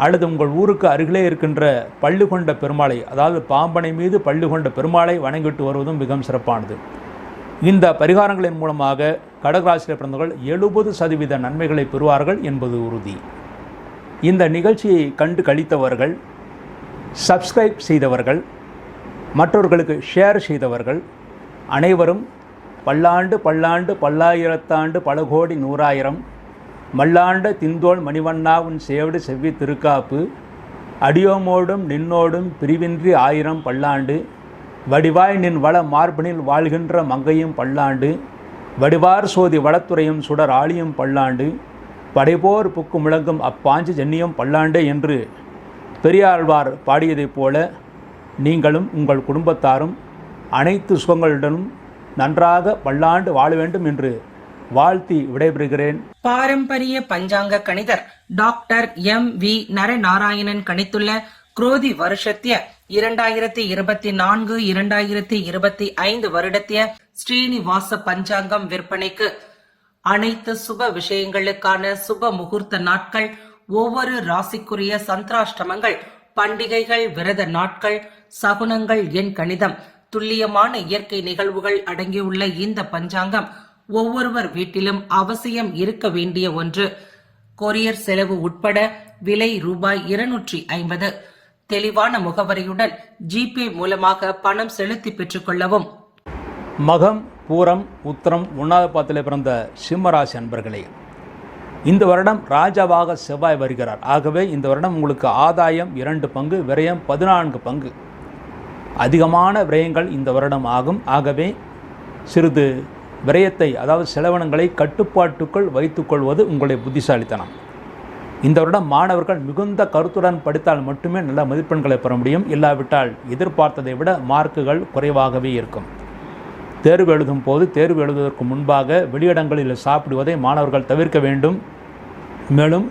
அல்லது உங்கள் ஊருக்கு அருகிலே இருக்கின்ற பள்ளி கொண்ட பெருமாளை, அதாவது பாம்பனை மீது பள்ளி கொண்ட பெருமாளை வணங்கிவிட்டு வருவதும் மிகவும் சிறப்பானது. இந்த பரிகாரங்களின் மூலமாக கடகராசியில் பிறந்தவர்கள் 70% நன்மைகளை பெறுவார்கள் என்பது உறுதி. இந்த நிகழ்ச்சியை கண்டு கழித்தவர்கள், சப்ஸ்கிரைப் செய்தவர்கள், மற்றவர்களுக்கு ஷேர் செய்தவர்கள் அனைவரும் பல்லாண்டு பல்லாண்டு பல்லாயிரத்தாண்டு பல கோடி நூறாயிரம் மல்லாண்ட திந்தோள் மணிவண்ணா உன் சேவடு செவ்வி திருக்காப்பு அடியோமோடும் நின்னோடும் பிரிவின்றி 1000 பல்லாண்டு வடிவாய் நின் வள மார்பனில் வாழ்கின்ற மங்கையும் பல்லாண்டு வடிவார் சோதி வளத்துறையும் சுடர் ஆழியும் பல்லாண்டு படைபோர் புக்கு முழங்கும் அப்பாஞ்சு ஜன்னியும் பல்லாண்டு என்று பெரியாழ்வார் பாடியதைப் போல நீங்களும் உங்கள் குடும்பத்தாரும் அனைத்து சுகங்களுடனும் நன்றாக பல்லாண்டு வாழ வேண்டும் என்று வாழ்த்தி விடைபெறுகிறேன். பாரம்பரிய பஞ்சாங்க கணிதர் டாக்டர் MV நரநாராயணன் கணித்துள்ள குரோதி வருஷத்திய 2024-2025 வருடத்திய ஸ்ரீனிவாச பஞ்சாங்கம் விற்பனைக்கு அனைத்து சுப விஷயங்களுக்கான சுப முகூர்த்த நாட்கள், ஒவ்வொரு ராசிக்குரிய சந்திராஷ்டமங்கள், பண்டிகைகள், விரத நாட்கள், சகுனங்கள், எண் கணிதம், துல்லியமான இயற்கை நிகழ்வுகள் அடங்கியுள்ள இந்த பஞ்சாங்கம் ஒவ்வொருவர் வீட்டிலும் அவசியம் இருக்க வேண்டிய ஒன்று. கொரியர் செலவு உட்பட விலை ரூபாய் 250. தெளிவான முகவரியுடன் ஜிபே மூலமாக பணம் செலுத்தி பெற்றுக் கொள்ளவும். மகம், பூரம், உத்திரம் 1வது பாதத்திலே பிறந்த சிம்மராசி அன்பர்களே, இந்த வருடம் ராஜாவாக செவ்வாய் வருகிறார். ஆகவே இந்த வருடம் உங்களுக்கு ஆதாயம் 2 பங்கு, விரயம் 14 பங்கு. அதிகமான விரயங்கள் இந்த வருடம் ஆகும். ஆகவே சிறிது விரயத்தை, அதாவது செலவினங்களை கட்டுப்பாட்டுக்குள் வைத்துக்கொள்வது உங்களுடைய புத்திசாலித்தனம். இந்த வருடம் மாணவர்கள் மிகுந்த கருத்துடன் படித்தால் மட்டுமே நல்ல மதிப்பெண்களை பெற முடியும். இல்லாவிட்டால் எதிர்பார்த்ததை விட மார்க்குகள் குறைவாகவே இருக்கும். தேர்வு எழுதும் போது தேர்வு எழுதுவதற்கு முன்பாக வெளியிடங்களில் சாப்பிடுவதை மாணவர்கள் தவிர்க்க வேண்டும். மேலும்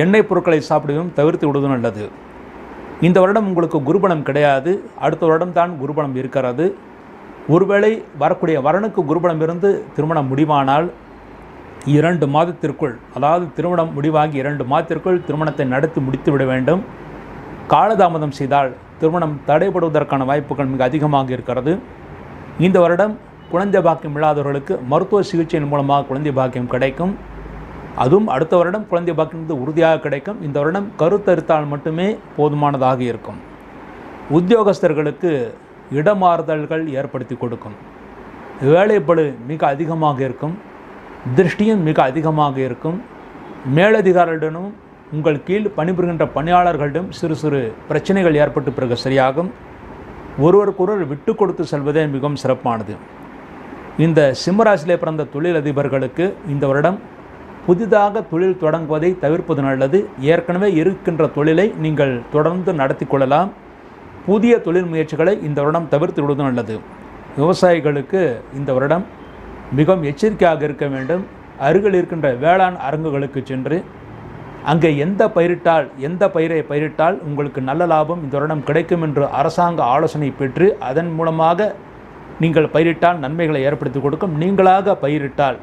எண்ணெய் பொருட்களை சாப்பிடுவதும் தவிர்த்து விடுவதும் நல்லது. இந்த வருடம் உங்களுக்கு குருபலம் கிடையாது. அடுத்த வருடம் தான் குருபலம் இருக்கிறது. ஒருவேளை வரக்கூடிய வரனுக்கு குருபலம் இருந்து திருமணம் முடிவானால் 2 மாதத்திற்குள், அதாவது திருமணம் முடிவாகி 2 மாதத்திற்குள் திருமணத்தை நடத்தி முடித்து விட வேண்டும். காலதாமதம் செய்தால் திருமணம் தடைபடுவதற்கான வாய்ப்புகள் மிக அதிகமாக இருக்கிறது. இந்த வருடம் குழந்தை பாக்கியம் இல்லாதவர்களுக்கு மருத்துவ சிகிச்சையின் மூலமாக குழந்தை பாக்கியம் கிடைக்கும். அதுவும் அடுத்த வருடம் குழந்தை பாக்கியம் உறுதியாக கிடைக்கும். இந்த வருடம் கருத்தரித்தால் மட்டுமே போதுமானதாக இருக்கும். உத்தியோகஸ்தர்களுக்கு இடமாறுதல்கள் ஏற்படுத்தி கொடுக்கும். வேலைப்பளு மிக அதிகமாக இருக்கும். திருஷ்டியும் மிக அதிகமாக இருக்கும். மேலதிகாரிகளிடமும் உங்கள் கீழ் பணிபுரிகின்ற பணியாளர்களிடம் சிறு சிறு பிரச்சனைகள் ஏற்பட்டு பிறகு சரியாகும். ஒருவருக்கொருவர் விட்டு கொடுத்து செல்வதே மிகவும் சிறப்பானது. இந்த சிம்மராசியிலே பிறந்த தொழிலதிபர்களுக்கு இந்த வருடம் புதிதாக தொழில் தொடங்குவதை தவிர்ப்பது நல்லது. ஏற்கனவே இருக்கின்ற தொழிலை நீங்கள் தொடர்ந்து நடத்தி கொள்ளலாம். புதிய தொழில் முயற்சிகளை இந்த வருடம் தவிர்த்து விடுவது நல்லது. விவசாயிகளுக்கு இந்த வருடம் மிகவும் எச்சரிக்கையாக இருக்க வேண்டும். அருகில் இருக்கின்ற வேளாண் அரங்குகளுக்கு சென்று அங்கே எந்த பயிரை பயிரிட்டால் உங்களுக்கு நல்ல லாபம் இந்த வருடம் கிடைக்கும் என்று அரசாங்க ஆலோசனை பெற்று அதன் மூலமாக நீங்கள் பயிரிட்டால் நன்மைகளை ஏற்படுத்தி கொடுக்கும். நீங்களாக பயிரிட்டால்,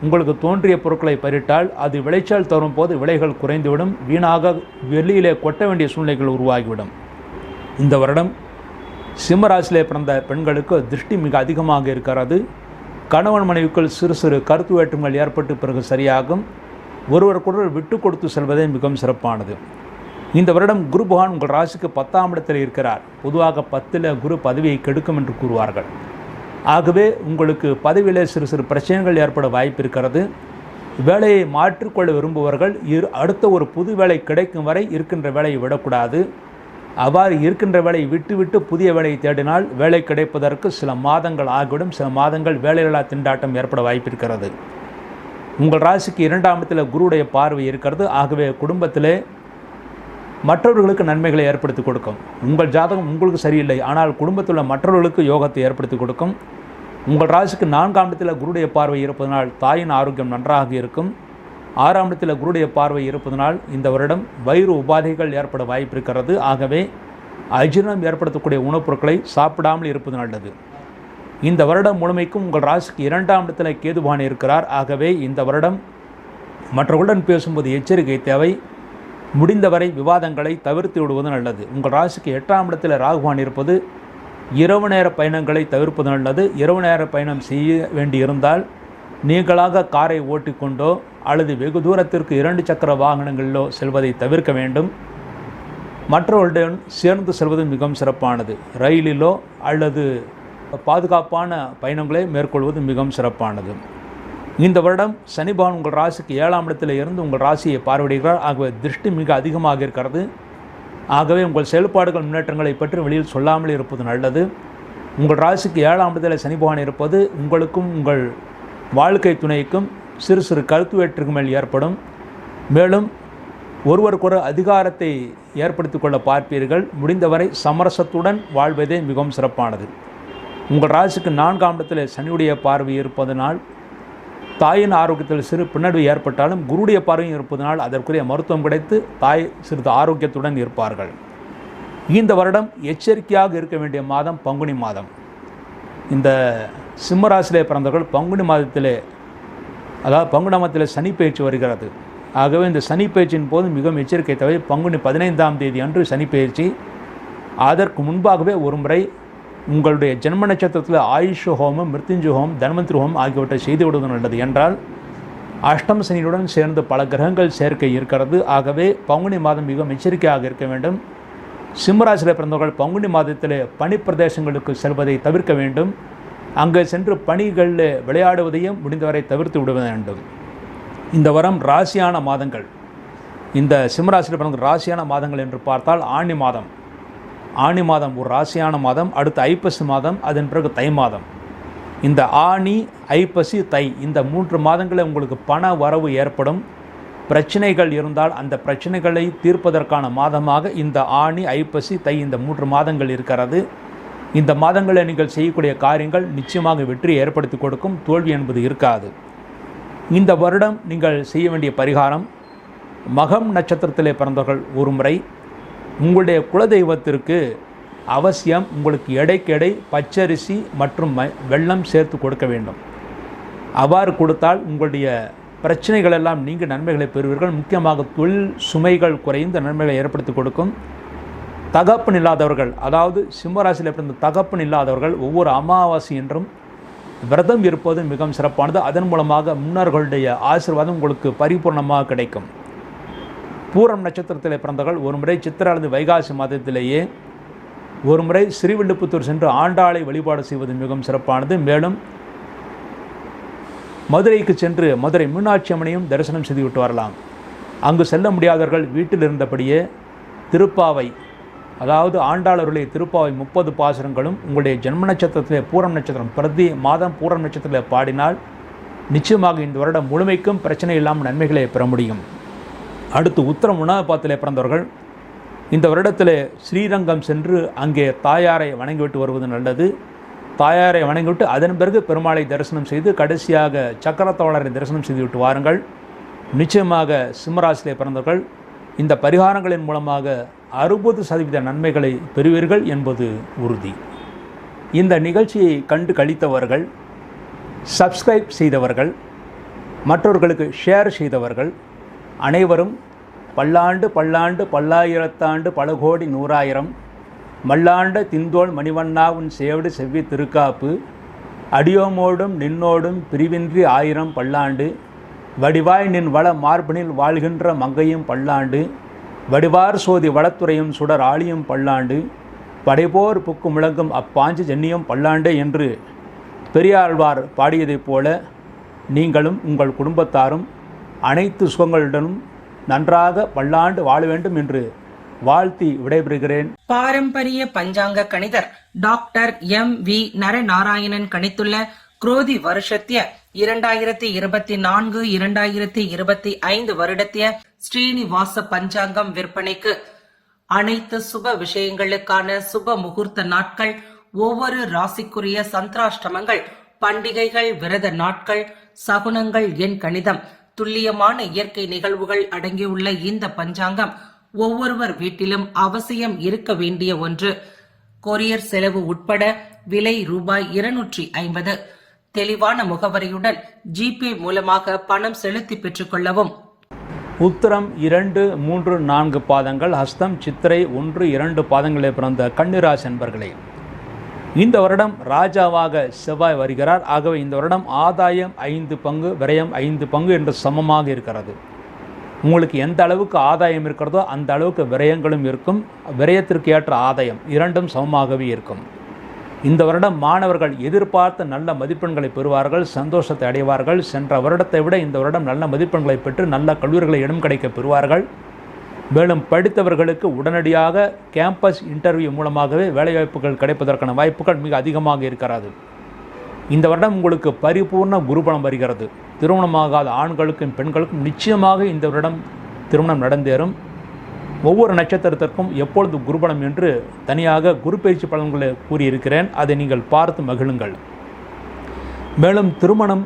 உங்களுக்கு தோன்றிய பொருட்களை பயிரிட்டால் அது விளைச்சல் தரும் போது விலைகள் குறைந்துவிடும். வீணாக வெளியிலே கொட்ட வேண்டிய சூழ்நிலைகள் உருவாகிவிடும். இந்த வருடம் சிம்மராசியிலே பிறந்த பெண்களுக்கு திருஷ்டி மிக அதிகமாக இருக்கிறது. கணவன் மனைவிக்குள் சிறு சிறு கருத்து வேற்றுமைகள் ஏற்பட்டு பிறகு சரியாகும். ஒருவருக்கொருவர் விட்டு கொடுத்து செல்வதே மிகவும் சிறப்பானது. இந்த வருடம் குரு பகவான் உங்கள் ராசிக்கு 10ஆம் இடத்தில் இருக்கிறார். பொதுவாக 10ல் குரு பதவியை கெடுக்கும் என்று கூறுவார்கள். ஆகவே உங்களுக்கு பதவியிலே சிறு சிறு பிரச்சனைகள் ஏற்பட வாய்ப்பு இருக்கிறது. வேலையை மாற்றிக்கொள்ள விரும்புபவர்கள் அடுத்த ஒரு புது வேலை கிடைக்கும் வரை இருக்கின்ற வேலையை விடக்கூடாது. அவ்வாறு இருக்கின்ற வேலையை விட்டுவிட்டு புதிய வேலையை தேடினால் வேலை கிடைப்பதற்கு சில மாதங்கள் ஆகிவிடும். சில மாதங்கள் வேலையில்லா திண்டாட்டம் ஏற்பட வாய்ப்பிருக்கிறது. உங்கள் ராசிக்கு 2ஆம் இடத்தில் குருவுடைய பார்வை இருக்கிறது. ஆகவே குடும்பத்திலே மற்றவர்களுக்கு நன்மைகளை ஏற்படுத்தி கொடுக்கும். உங்கள் ஜாதகம் உங்களுக்கு சரியில்லை, ஆனால் குடும்பத்தில் உள்ள மற்றவர்களுக்கு யோகத்தை ஏற்படுத்தி கொடுக்கும். உங்கள் ராசிக்கு 4ஆம் இடத்தில் குருடைய பார்வை இருப்பதனால் தாயின் ஆரோக்கியம் நன்றாக இருக்கும். 6ஆம் இடத்தில் குருடைய பார்வை இருப்பதனால் இந்த வருடம் வயிறு உபாதைகள் ஏற்பட வாய்ப்பிருக்கிறது. ஆகவே அஜீரணம் ஏற்படுத்தக்கூடிய உணவுப் பொருட்களை சாப்பிடாமல் இருப்பது நல்லது. இந்த வருடம் முழுமைக்கும் உங்கள் ராசிக்கு 2ஆம் இடத்தில் கேதுபான் இருக்கிறார். ஆகவே இந்த வருடம் மற்றவர்களுடன் பேசும்போது எச்சரிக்கை தேவை. முடிந்தவரை விவாதங்களை தவிர்த்து விடுவது நல்லது. உங்கள் ராசிக்கு 8ஆம் இடத்தில் ராகுவான் இருப்பது இரவு நேர பயணங்களை தவிர்ப்பது நல்லது. இரவு நேர பயணம் செய்ய வேண்டியிருந்தால் நீங்களாக காரை ஓட்டிக்கொண்டோ அல்லது வெகு தூரத்திற்கு 2 சக்கர வாகனங்களிலோ செல்வதை தவிர்க்க வேண்டும். மற்றவர்களுடன் சேர்ந்து செல்வது மிகவும் சிறப்பானது. ரயிலிலோ அல்லது பாதுகாப்பான பயணங்களை மேற்கொள்வது மிகவும் சிறப்பானது. இந்த வருடம் சனி பகவான் உங்கள் ராசிக்கு 7ஆம் இடத்தில் இருந்து உங்கள் ராசியை பார்வையிடுகிறார். ஆகவே திருஷ்டி மிக அதிகமாக இருக்கிறது. ஆகவே உங்கள் செயல்பாடுகள் முன்னேற்றங்களை பற்றி வெளியில் சொல்லாமல் இருப்பது நல்லது. உங்கள் ராசிக்கு 7ஆம் இடத்தில் சனி பகவான் இருப்பது உங்களுக்கும் உங்கள் வாழ்க்கை துணைக்கும் சிறு சிறு கருத்து வேற்றுக்கு மேல் ஏற்படும். மேலும் ஒருவருக்கொரு அதிகாரத்தை ஏற்படுத்தி கொள்ள பார்ப்பீர்கள். முடிந்தவரை சமரசத்துடன் வாழ்வதே மிகவும் சிறப்பானது. உங்கள் ராசிக்கு 4ஆம் இடத்தில் சனியுடைய பார்வை இருப்பதனால் தாயின் ஆரோக்கியத்தில் சிறு பின்னடைவு ஏற்பட்டாலும் குருடைய பார்வையும் இருப்பதனால் அதற்குரிய மருத்துவம் கிடைத்து தாய் சிறிது ஆரோக்கியத்துடன் இருப்பார்கள். இந்த வருடம் எச்சரிக்கையாக இருக்க வேண்டிய மாதம் பங்குனி மாதம். இந்த சிம்மராசிலே பிறந்தவர்கள் பங்குனி மாதத்திலே, அதாவது பங்குனி மாதத்தில் சனி பயிற்சி வருகிறது. ஆகவே இந்த சனி பயிற்சியின் போது மிகவும் எச்சரிக்கை தேவை. பங்குனி 15ஆம் தேதி அன்று சனி பயிற்சி. அதற்கு முன்பாகவே ஒரு முறை உங்களுடைய ஜென்ம நட்சத்திரத்தில் ஆயுஷ் ஹோமம், மிருத்யுஞ்சய ஹோமம், தன்வந்திரி ஹோமம் ஆகியவற்றை செய்து விடுவது நல்லது. என்றால் அஷ்டம சனியுடன் சேர்ந்து பல கிரகங்கள் சேர்க்கை இருக்கிறது. ஆகவே பங்குனி மாதம் மிகவும் எச்சரிக்கையாக இருக்க வேண்டும். சிம்மராசியில் பிறந்தவர்கள் பங்குனி மாதத்தில் பனி பிரதேசங்களுக்கு செல்வதை தவிர்க்க வேண்டும். அங்கே சென்று பணிகளில் விளையாடுவதையும் முடிந்தவரை தவிர்த்து விட வேண்டும். இந்த வாரம் ராசியான மாதங்கள், இந்த சிம்மராசியில் பிறந்த ராசியான மாதங்கள் என்று பார்த்தால் ஆணி மாதம். ஆணி மாதம் ஒரு ராசியான மாதம். அடுத்து ஐப்பசி மாதம், அதன் பிறகு தை மாதம். இந்த ஆணி, ஐப்பசி, தை இந்த 3 மாதங்களில் உங்களுக்கு பண வரவு ஏற்படும். பிரச்சனைகள் இருந்தால் அந்த பிரச்சனைகளை தீர்ப்பதற்கான மாதமாக இந்த ஆணி, ஐப்பசி, தை இந்த 3 மாதங்கள் இருக்கிறது. இந்த மாதங்களில் நீங்கள் செய்யக்கூடிய காரியங்கள் நிச்சயமாக வெற்றி ஏற்படுத்தி கொடுக்கும். தோல்வி என்பது இருக்காது. இந்த வருடம் நீங்கள் செய்ய வேண்டிய பரிகாரம், மகம் நட்சத்திரத்திலே பிறந்தவர்கள் ஒரு முறை உங்களுடைய குலதெய்வத்திற்கு அவசியம் உங்களுக்கு எடைக்கெடை பச்சரிசி மற்றும் வெல்லம் சேர்த்து கொடுக்க வேண்டும். அவ்வாறு கொடுத்தால் உங்களுடைய பிரச்சனைகள் எல்லாம் நீங்க நன்மைகளை பெறுவீர்கள். முக்கியமாக தொழில் சுமைகள் குறைந்த நன்மைகளை ஏற்படுத்தி கொடுக்கும். தகப்பன் இல்லாதவர்கள், அதாவது சிம்மராசியில் பிறந்த தகப்பன் இல்லாதவர்கள் ஒவ்வொரு அமாவாசை என்றும் விரதம் இருப்பது மிகவும் சிறப்பானது. அதன் மூலமாக முன்னோர்களுடைய ஆசீர்வாதம் உங்களுக்கு பரிபூர்ணமாக கிடைக்கும். பூரம் நட்சத்திரத்தில் பிறந்தவர்கள் ஒரு முறை சித்திரை அல்லது வைகாசி மாதத்திலேயே ஒரு முறை ஸ்ரீவில்லிபுத்தூர் சென்று ஆண்டாளை வழிபாடு செய்வது மிகவும் சிறப்பானது. மேலும் மதுரைக்கு சென்று மதுரை மீனாட்சி அம்மனையும் தரிசனம் செய்துவிட்டு வரலாம். அங்கு செல்ல முடியாதவர்கள் வீட்டில் இருந்தபடியே திருப்பாவை, அதாவது ஆண்டாளருடைய திருப்பாவை 30 பாசுரங்களும் உங்களுடைய ஜென்ம நட்சத்திரத்திலே பூரம் நட்சத்திரம் பிரதி மாதம் பூரம் நட்சத்திரத்தில் பாடினால் நிச்சயமாக இந்த வருடம் முழுமைக்கும் பிரச்சனை இல்லாமல் நன்மைகளை பெற முடியும். அடுத்து உத்தரம் உணவப்பாத்திலே பிறந்தவர்கள் இந்த வருடத்தில் ஸ்ரீரங்கம் சென்று அங்கே தாயாரை வணங்கிவிட்டு வருவது நல்லது. தாயாரை வணங்கிவிட்டு அதன் பிறகு பெருமாளை தரிசனம் செய்து கடைசியாக சக்கரத்தவளரை தரிசனம் செய்துவிட்டு வாருங்கள். நிச்சயமாக சிம்மராசிலே பிறந்தவர்கள் இந்த பரிகாரங்களின் மூலமாக 60% நன்மைகளை பெறுவீர்கள் என்பது உறுதி. இந்த நிகழ்ச்சியை கண்டு கழித்தவர்கள், சப்ஸ்கிரைப் செய்தவர்கள், மற்றவர்களுக்கு ஷேர் செய்தவர்கள் அனைவரும் பல்லாண்டு பல்லாண்டு பல்லாயிரத்தாண்டு பல கோடி நூறாயிரம் மல்லாண்ட திந்தோள் மணிவண்ணாவின் சேவடு செவ்வி திருக்காப்பு அடியோமோடும் நின்னோடும் பிரிவின்றி 1000 பல்லாண்டு வடிவாய் நின் வள மார்பனில் வாழ்கின்ற மங்கையும் பல்லாண்டு வடிவார் சோதி வளத்துறையும் சுடர் ஆழியும் பல்லாண்டு படைபோர் புக்கு முழங்கும் அப்பாஞ்சு ஜன்னியும் பல்லாண்டு என்று பெரியாழ்வார் பாடியதைப் போல நீங்களும் உங்கள் குடும்பத்தாரும் அனைத்து சுகங்களுடனும் நன்றாக பல்லாண்டு வாழ வேண்டும் என்று வாழ்த்தி விடைபெறுகிறேன். பாரம்பரிய பஞ்சாங்க கணிதர் டாக்டர் M.V. நரநாராயணன் கணித்துள்ள குரோதி வருஷத்திய 2024-2025 வருடத்திய ஸ்ரீனிவாச பஞ்சாங்கம் விற்பனைக்கு அனைத்து சுப விஷயங்களுக்கான சுப முகூர்த்த நாட்கள், ஒவ்வொரு ராசிக்குரிய சந்திராஷ்டமங்கள், பண்டிகைகள், விரத நாட்கள், சகுனங்கள், எண் கணிதம், துல்லியமான இயற்கை நிகழ்வுகள் அடங்கியுள்ள இந்த பஞ்சாங்கம் ஒவ்வொருவர் வீட்டிலும் அவசியம் இருக்க வேண்டிய ஒன்று. கொரியர் செலவு உட்பட விலை ரூபாய் 250. தெளிவான முகவரியுடன் ஜிபே மூலமாக பணம் செலுத்தி பெற்றுக் கொள்ளவும். உத்திரம் 2, 3, 4 பாதங்கள், ஹஸ்தம், சித்திரை 1, 2 பாதங்களில் பிறந்த கன்னிராசி என்பர்களே, இந்த வருடம் ராஜாவாக செவ்வாய் வருகிறார். ஆகவே இந்த வருடம் ஆதாயம் 5 பங்கு, விரயம் 5 பங்கு என்று சமமாக இருக்கிறது. உங்களுக்கு எந்த அளவுக்கு ஆதாயம் இருக்கிறதோ அந்த அளவுக்கு விரயங்களும் இருக்கும். விரயத்திற்கு ஏற்ற ஆதாயம் இரண்டும் சமமாகவே இருக்கும். இந்த வருடம் மாணவர்கள் எதிர்பார்த்த நல்ல மதிப்பெண்களை பெறுவார்கள், சந்தோஷத்தை அடைவார்கள். சென்ற வருடத்தை விட இந்த வருடம் நல்ல மதிப்பெண்களை பெற்று நல்ல கல்லூரிகளை இடம் கிடைக்க பெறுவார்கள். மேலும் படித்தவர்களுக்கு உடனடியாக கேம்பஸ் இன்டர்வியூ மூலமாகவே வேலைவாய்ப்புகள் கிடைப்பதற்கான வாய்ப்புகள் மிக அதிகமாக இருக்கிறது. இந்த வருடம் உங்களுக்கு பரிபூர்ண குருபலம் வருகிறது. திருமணமாகாத ஆண்களுக்கும் பெண்களுக்கும் நிச்சயமாக இந்த வருடம் திருமணம் நடந்தேறும். ஒவ்வொரு நட்சத்திரத்திற்கும் எப்பொழுது குருபலம் என்று தனியாக குரு பயிற்சி பலன்களை கூறியிருக்கிறேன். அதை நீங்கள் பார்த்து மகிழுங்கள். மேலும் திருமணம்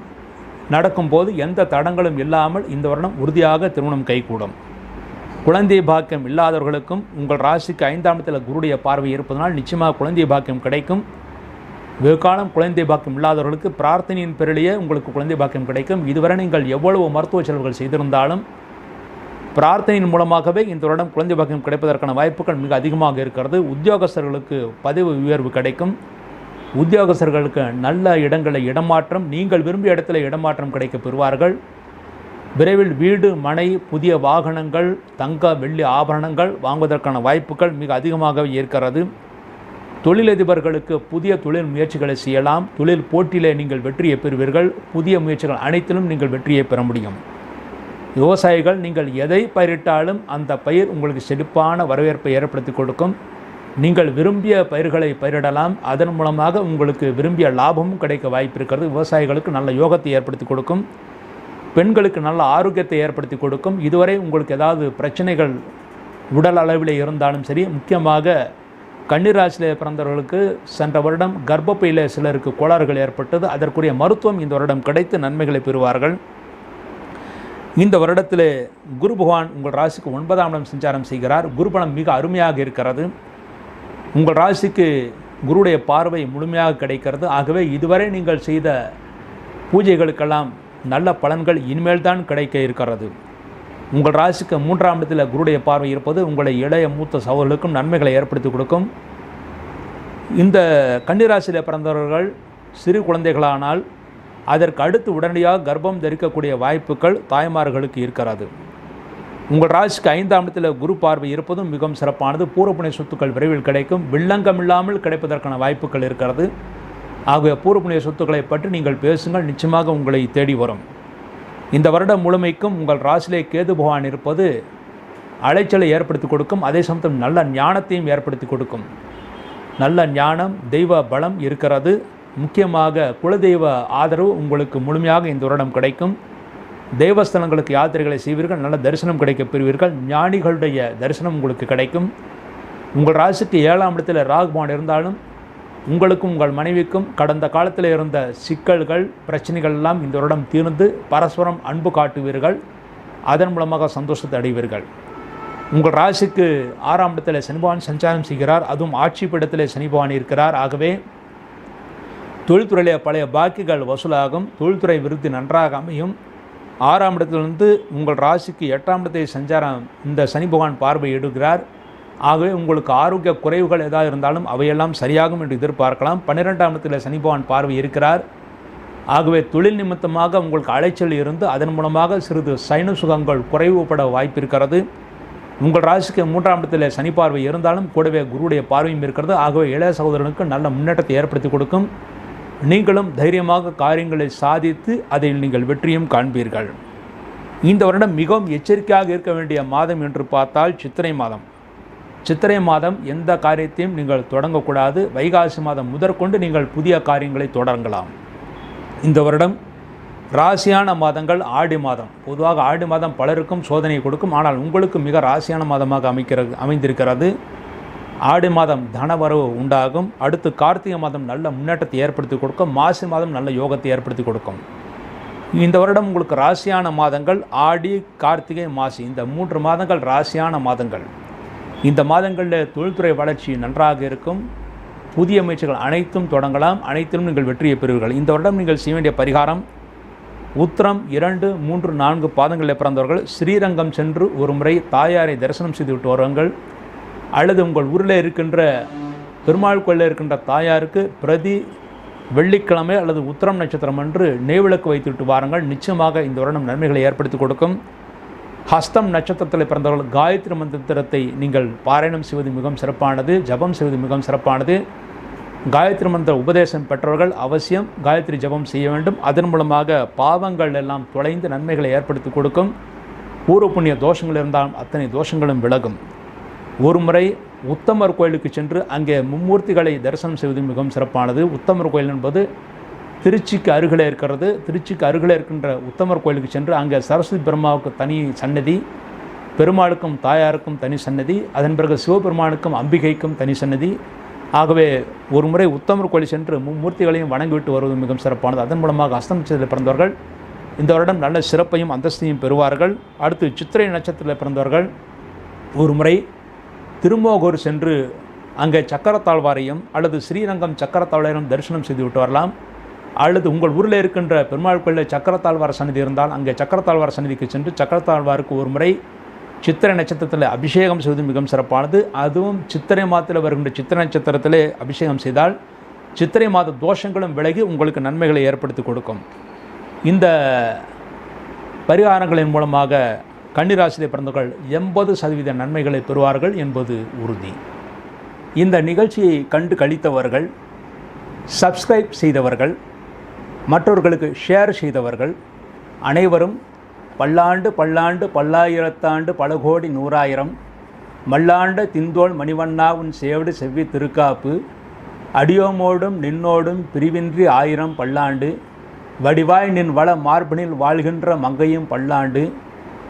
நடக்கும்போது எந்த தடங்களும் இல்லாமல் இந்த வருடம் உறுதியாக திருமணம் கைகூடும். குழந்தை பாக்கியம் இல்லாதவர்களுக்கும் உங்கள் ராசிக்கு 5ஆம் இடத்தில் குருடைய பார்வை இருப்பதனால் நிச்சயமாக குழந்தை பாக்கியம் கிடைக்கும். வெகு காலம் குழந்தை பாக்கியம் இல்லாதவர்களுக்கு பிரார்த்தனையின் பேரிலேயே உங்களுக்கு குழந்தை பாக்கியம் கிடைக்கும். இதுவரை நீங்கள் எவ்வளவு மருத்துவ செலவுகள் செய்திருந்தாலும் பிரார்த்தனையின் மூலமாகவே இந்த வருடம் குழந்தை பாக்கியம் கிடைப்பதற்கான வாய்ப்புகள் மிக அதிகமாக இருக்கிறது. உத்தியோகஸ்தர்களுக்கு பதவி உயர்வு கிடைக்கும். உத்தியோகஸ்தர்களுக்கு நல்ல இடங்களை இடமாற்றம், நீங்கள் விரும்பிய இடத்துல இடமாற்றம் கிடைக்க பெறுவார்கள். விரைவில் வீடு, மனை, புதிய வாகனங்கள், தங்க, வெள்ளி ஆபரணங்கள் வாங்குவதற்கான வாய்ப்புகள் மிக அதிகமாகவே இருக்கிறது. தொழிலதிபர்களுக்கு புதிய தொழில் முயற்சிகளை செய்யலாம். தொழில் போட்டியிலே நீங்கள் வெற்றியை பெறுவீர்கள். புதிய முயற்சிகள் அனைத்திலும் நீங்கள் வெற்றியை பெற முடியும். விவசாயிகள் நீங்கள் எதை பயிரிட்டாலும் அந்த பயிர் உங்களுக்கு செழிப்பான வரவேற்பை ஏற்படுத்தி கொடுக்கும். நீங்கள் விரும்பிய பயிர்களை பயிரிடலாம். அதன் மூலமாக உங்களுக்கு விரும்பிய லாபமும் கிடைக்க வாய்ப்பு இருக்கிறது. விவசாயிகளுக்கு நல்ல யோகத்தை ஏற்படுத்தி கொடுக்கும். பெண்களுக்கு நல்ல ஆரோக்கியத்தை ஏற்படுத்தி கொடுக்கும். இதுவரை உங்களுக்கு ஏதாவது பிரச்சனைகள் உடல் அளவில் இருந்தாலும் சரி, முக்கியமாக கன்னிராசியில் பிறந்தவர்களுக்கு சென்ற வருடம் கர்ப்பப்பையில் சிலருக்கு கோளாறுகள் ஏற்பட்டது. அதற்குரிய மருத்துவம் இந்த வருடம் கிடைத்து நன்மைகளை பெறுவார்கள். இந்த வருடத்தில் குரு பகவான் உங்கள் ராசிக்கு 9ஆம் இடம் சஞ்சாரம் செய்கிறார். குருபலம் மிக அருமையாக இருக்கிறது. உங்கள் ராசிக்கு குருடைய பார்வை முழுமையாக கிடைக்கிறது. ஆகவே இதுவரை நீங்கள் செய்த பூஜைகளுக்கெல்லாம் நல்ல பலன்கள் இனிமேல் தான் கிடைக்க இருக்கிறது. உங்கள் ராசிக்கு 3ஆம் இடத்தில் குருடைய பார்வை இருப்பது உங்களை இளைய மூத்த சகோதரர்களுக்கும் நன்மைகளை ஏற்படுத்தி கொடுக்கும். இந்த கன்னிராசியில் பிறந்தவர்கள் சிறு குழந்தைகளானால் அதற்கு அடுத்து உடனடியாக கர்ப்பம் தரிக்கக்கூடிய வாய்ப்புகள் தாய்மார்களுக்கு இருக்கிறது. உங்கள் ராசிக்கு 5ஆம் இடத்தில் குரு பார்வை இருப்பதும் மிகவும் சிறப்பானது. பூர்வப்புண்ணிய சொத்துக்கள் விரைவில் கிடைக்கும். வில்லங்கம் இல்லாமல் கிடைப்பதற்கான வாய்ப்புகள் இருக்கிறது. ஆகவே பூர்வப்புண்ணிய சொத்துக்களை பற்றி நீங்கள் பேசுங்கள், நிச்சயமாக உங்களை தேடி வரும். இந்த வருடம் முழுமைக்கும் உங்கள் ராசியிலே கேது பகவான் இருப்பது அலைச்சலை ஏற்படுத்தி கொடுக்கும். அதே சமயம் நல்ல ஞானத்தையும் ஏற்படுத்தி கொடுக்கும். நல்ல ஞானம், தெய்வ பலம் இருக்கிறது. முக்கியமாக குலதெய்வ ஆதரவு உங்களுக்கு முழுமையாக இந்த வருடம் கிடைக்கும். தெய்வஸ்தலங்களுக்கு யாத்திரைகளை செய்வீர்கள். நல்ல தரிசனம் கிடைக்க பெறுவீர்கள். ஞானிகளுடைய தரிசனம் உங்களுக்கு கிடைக்கும். உங்கள் ராசிக்கு 7ஆம் இடத்தில் ராகு பகவான் இருந்தாலும் உங்களுக்கும் உங்கள் மனைவிக்கும் கடந்த காலத்தில் இருந்த சிக்கல்கள், பிரச்சனைகள் எல்லாம் இந்த வருடம் தீர்ந்து பரஸ்பரம் அன்பு காட்டுவீர்கள். அதன் மூலமாக சந்தோஷத்தை அடைவீர்கள். உங்கள் ராசிக்கு 6ஆம் இடத்தில் சனி பகவான் சஞ்சாரம் செய்கிறார். அதுவும் ஆட்சி பீடத்தில் சனி பகவான் இருக்கிறார். ஆகவே தொழில்துறையிலே பழைய பாக்கிகள் வசூலாகும். தொழில்துறை விருத்தி நன்றாக அமையும். 6ஆம் இடத்திலிருந்து உங்கள் ராசிக்கு 8ஆம் இடத்தை சஞ்சாரம் இந்த சனி பகவான் பார்வையிடுகிறார். ஆகவே உங்களுக்கு ஆரோக்கிய குறைவுகள் ஏதாவது இருந்தாலும் அவையெல்லாம் சரியாகும் என்று எதிர்பார்க்கலாம். 12ஆம் இடத்தில் சனி பகவான் பார்வை இருக்கிறார். ஆகவே தொழில் நிமித்தமாக உங்களுக்கு அலைச்சல் இருந்து அதன் மூலமாக சிறிது சைன சுகங்கள் குறைவுபட வாய்ப்பு இருக்கிறது. உங்கள் ராசிக்கு 3ஆம் இடத்தில் சனி பார்வை இருந்தாலும் கூடவே குருடைய பார்வையும் இருக்கிறது. ஆகவே இளைய சகோதரனுக்கு நல்ல முன்னேற்றத்தை ஏற்படுத்தி கொடுக்கும். நீங்களும் தைரியமாக காரியங்களை சாதித்து அதில் நீங்கள் வெற்றியும் காண்பீர்கள். இந்த வருடம் மிகவும் எச்சரிக்கையாக இருக்க வேண்டிய மாதம் என்று பார்த்தால் சித்திரை மாதம். சித்திரை மாதம் எந்த காரியத்தையும் நீங்கள் தொடங்கக்கூடாது. வைகாசி மாதம் முதற்கொண்டு நீங்கள் புதிய காரியங்களை தொடங்கலாம். இந்த வருடம் ராசியான மாதங்கள் ஆடி மாதம். பொதுவாக ஆடி மாதம் பலருக்கும் சோதனை கொடுக்கும். ஆனால் உங்களுக்கு மிக ராசியான மாதமாக அமைந்திருக்கிறது. ஆடி மாதம் தனவரவு உண்டாகும். அடுத்து கார்த்திகை மாதம் நல்ல முன்னேற்றத்தை ஏற்படுத்தி கொடுக்கும். மாசி மாதம் நல்ல யோகத்தை ஏற்படுத்தி கொடுக்கும். இந்த வருடம் உங்களுக்கு ராசியான மாதங்கள் ஆடி, கார்த்திகை, மாசி. இந்த 3 மாதங்கள் ராசியான மாதங்கள். இந்த மாதங்களில் தொழில்துறை வளர்ச்சி நன்றாக இருக்கும். புதிய முயற்சிகள் அனைத்தும் தொடங்கலாம். அனைத்திலும் நீங்கள் வெற்றியை பெறுவீர்கள். இந்த வருடம் நீங்கள் செய்ய வேண்டிய பரிகாரம், உத்திரம் 2, 3, 4 பாதங்களில் பிறந்தவர்கள் ஸ்ரீரங்கம் சென்று ஒரு முறை தாயாரை தரிசனம் செய்துவிட்டு வருவார்கள். அல்லது உங்கள் ஊரில் இருக்கின்ற பெருமாள் கோயிலில் இருக்கின்ற தாயாருக்கு பிரதி வெள்ளிக்கிழமை அல்லது உத்திரம் நட்சத்திரம் அன்று நெய்விளக்கு வைத்துவிட்டு வாருங்கள். நிச்சயமாக இந்த வருடம் நன்மைகளை ஏற்படுத்தி கொடுக்கும். ஹஸ்தம் நட்சத்திரத்தில் பிறந்தவர்கள் காயத்ரி மந்திரத்தை நீங்கள் பாராயணம் செய்வது மிகவும் சிறப்பானது. ஜபம் செய்வது மிகவும் சிறப்பானது. காயத்ரி மந்திர உபதேசம் பெற்றவர்கள் அவசியம் காயத்ரி ஜபம் செய்ய வேண்டும். அதன் மூலமாக பாவங்கள் எல்லாம் தொலைந்து நன்மைகளை ஏற்படுத்தி கொடுக்கும். பூர்வ புண்ணிய தோஷங்கள் இருந்தாலும் அத்தனை தோஷங்களும் விலகும். ஒரு முறை உத்தமர் கோயிலுக்கு சென்று அங்கே மும்மூர்த்திகளை தரிசனம் செய்வது மிகவும் சிறப்பானது. உத்தமர் கோயில் என்பது திருச்சிக்கு அருகிலே இருக்கிறது. திருச்சிக்கு அருகிலே இருக்கின்ற உத்தமர் கோயிலுக்கு சென்று அங்கே சரஸ்வதி பெருமாவுக்கு தனி சன்னதி, பெருமாளுக்கும் தாயாருக்கும் தனி சன்னதி, அதன் பிறகு சிவபெருமானுக்கும் அம்பிகைக்கும் தனி சன்னதி. ஆகவே ஒரு முறை உத்தமர் கோயில் சென்று மும்மூர்த்திகளையும் வணங்கிவிட்டு வருவது மிகவும் சிறப்பானது. அதன் மூலமாக அஸ்தம் நட்சத்திரத்தில் பிறந்தவர்கள் இந்த வருடம் நல்ல சிறப்பையும் அந்தஸ்தையும் பெறுவார்கள். அடுத்து சித்திரை நட்சத்திரத்தில் பிறந்தவர்கள் ஒரு முறை திருமோகூர் சென்று அங்கே சக்கரத்தாழ்வாரையும் அல்லது ஸ்ரீரங்கம் சக்கரத்தாழ்வாரையும் தரிசனம் செய்துவிட்டு வரலாம். அல்லது உங்கள் ஊரில் இருக்கின்ற பெருமாள் கோயிலில் சக்கரத்தாழ்வார் சன்னதி இருந்தால் அங்கே சக்கரத்தாழ்வார் சன்னதிக்கு சென்று சக்கரத்தாழ்வாருக்கு ஒரு முறை சித்திரை நட்சத்திரத்தில் அபிஷேகம் செய்வது மிகவும் சிறப்பானது. அதுவும் சித்திரை மாதத்தில் வருகின்ற சித்திரை நட்சத்திரத்திலே அபிஷேகம் செய்தால் சித்திரை மாத தோஷங்களும் விலகி உங்களுக்கு நன்மைகளை ஏற்படுத்தி கொடுக்கும். இந்த பரிகாரங்களின் மூலமாக கன்னிராசியில் பிறந்தவர்கள் 80% நன்மைகளை பெறுவார்கள் என்பது உறுதி. இந்த நிகழ்ச்சியை கண்டு கழித்தவர்கள், சப்ஸ்கிரைப் செய்தவர்கள், மற்றவர்களுக்கு ஷேர் செய்தவர்கள் அனைவரும் பல்லாண்டு பல்லாண்டு பல்லாயிரத்தாண்டு பல கோடி நூறாயிரம் மல்லாண்ட திந்தோள் மணிவண்ணா உன் சேவடு செவ்வி திருக்காப்பு அடியோமோடும் நின்னோடும் பிரிவின்றி 1000 பல்லாண்டு வடிவாய் நின் வள மார்பனில் வாழ்கின்ற மங்கையும் பல்லாண்டு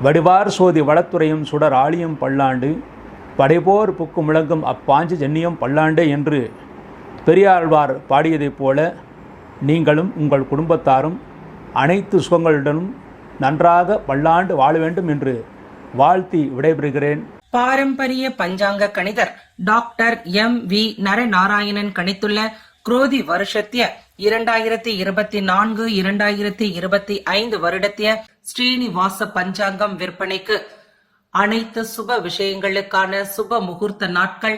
வடிவார் சோதி வளத்துறையும் சுடர் ஆழியும் பல்லாண்டு படைபோர் புக்கு முழங்கும் அப்பாஞ்சு ஜன்னியம் பல்லாண்டு என்று பெரியாழ்வார் பாடியதைப் போல நீங்களும் உங்கள் குடும்பத்தாரும் அனைத்து சுகங்களுடனும் நன்றாக பல்லாண்டு வாழ வேண்டும் என்று வாழ்த்தி விடைபெறுகிறேன். பாரம்பரிய பஞ்சாங்க கணிதர் டாக்டர் M.V. நரநாராயணன் கணித்துள்ள குரோதி வருஷத்திய 2024-2025 வருடத்திய ஸ்ரீனிவாச பஞ்சாங்கம் விற்பனைக்கு அனைத்து சுப விஷயங்களுக்கான சுப முகூர்த்த நாட்கள்,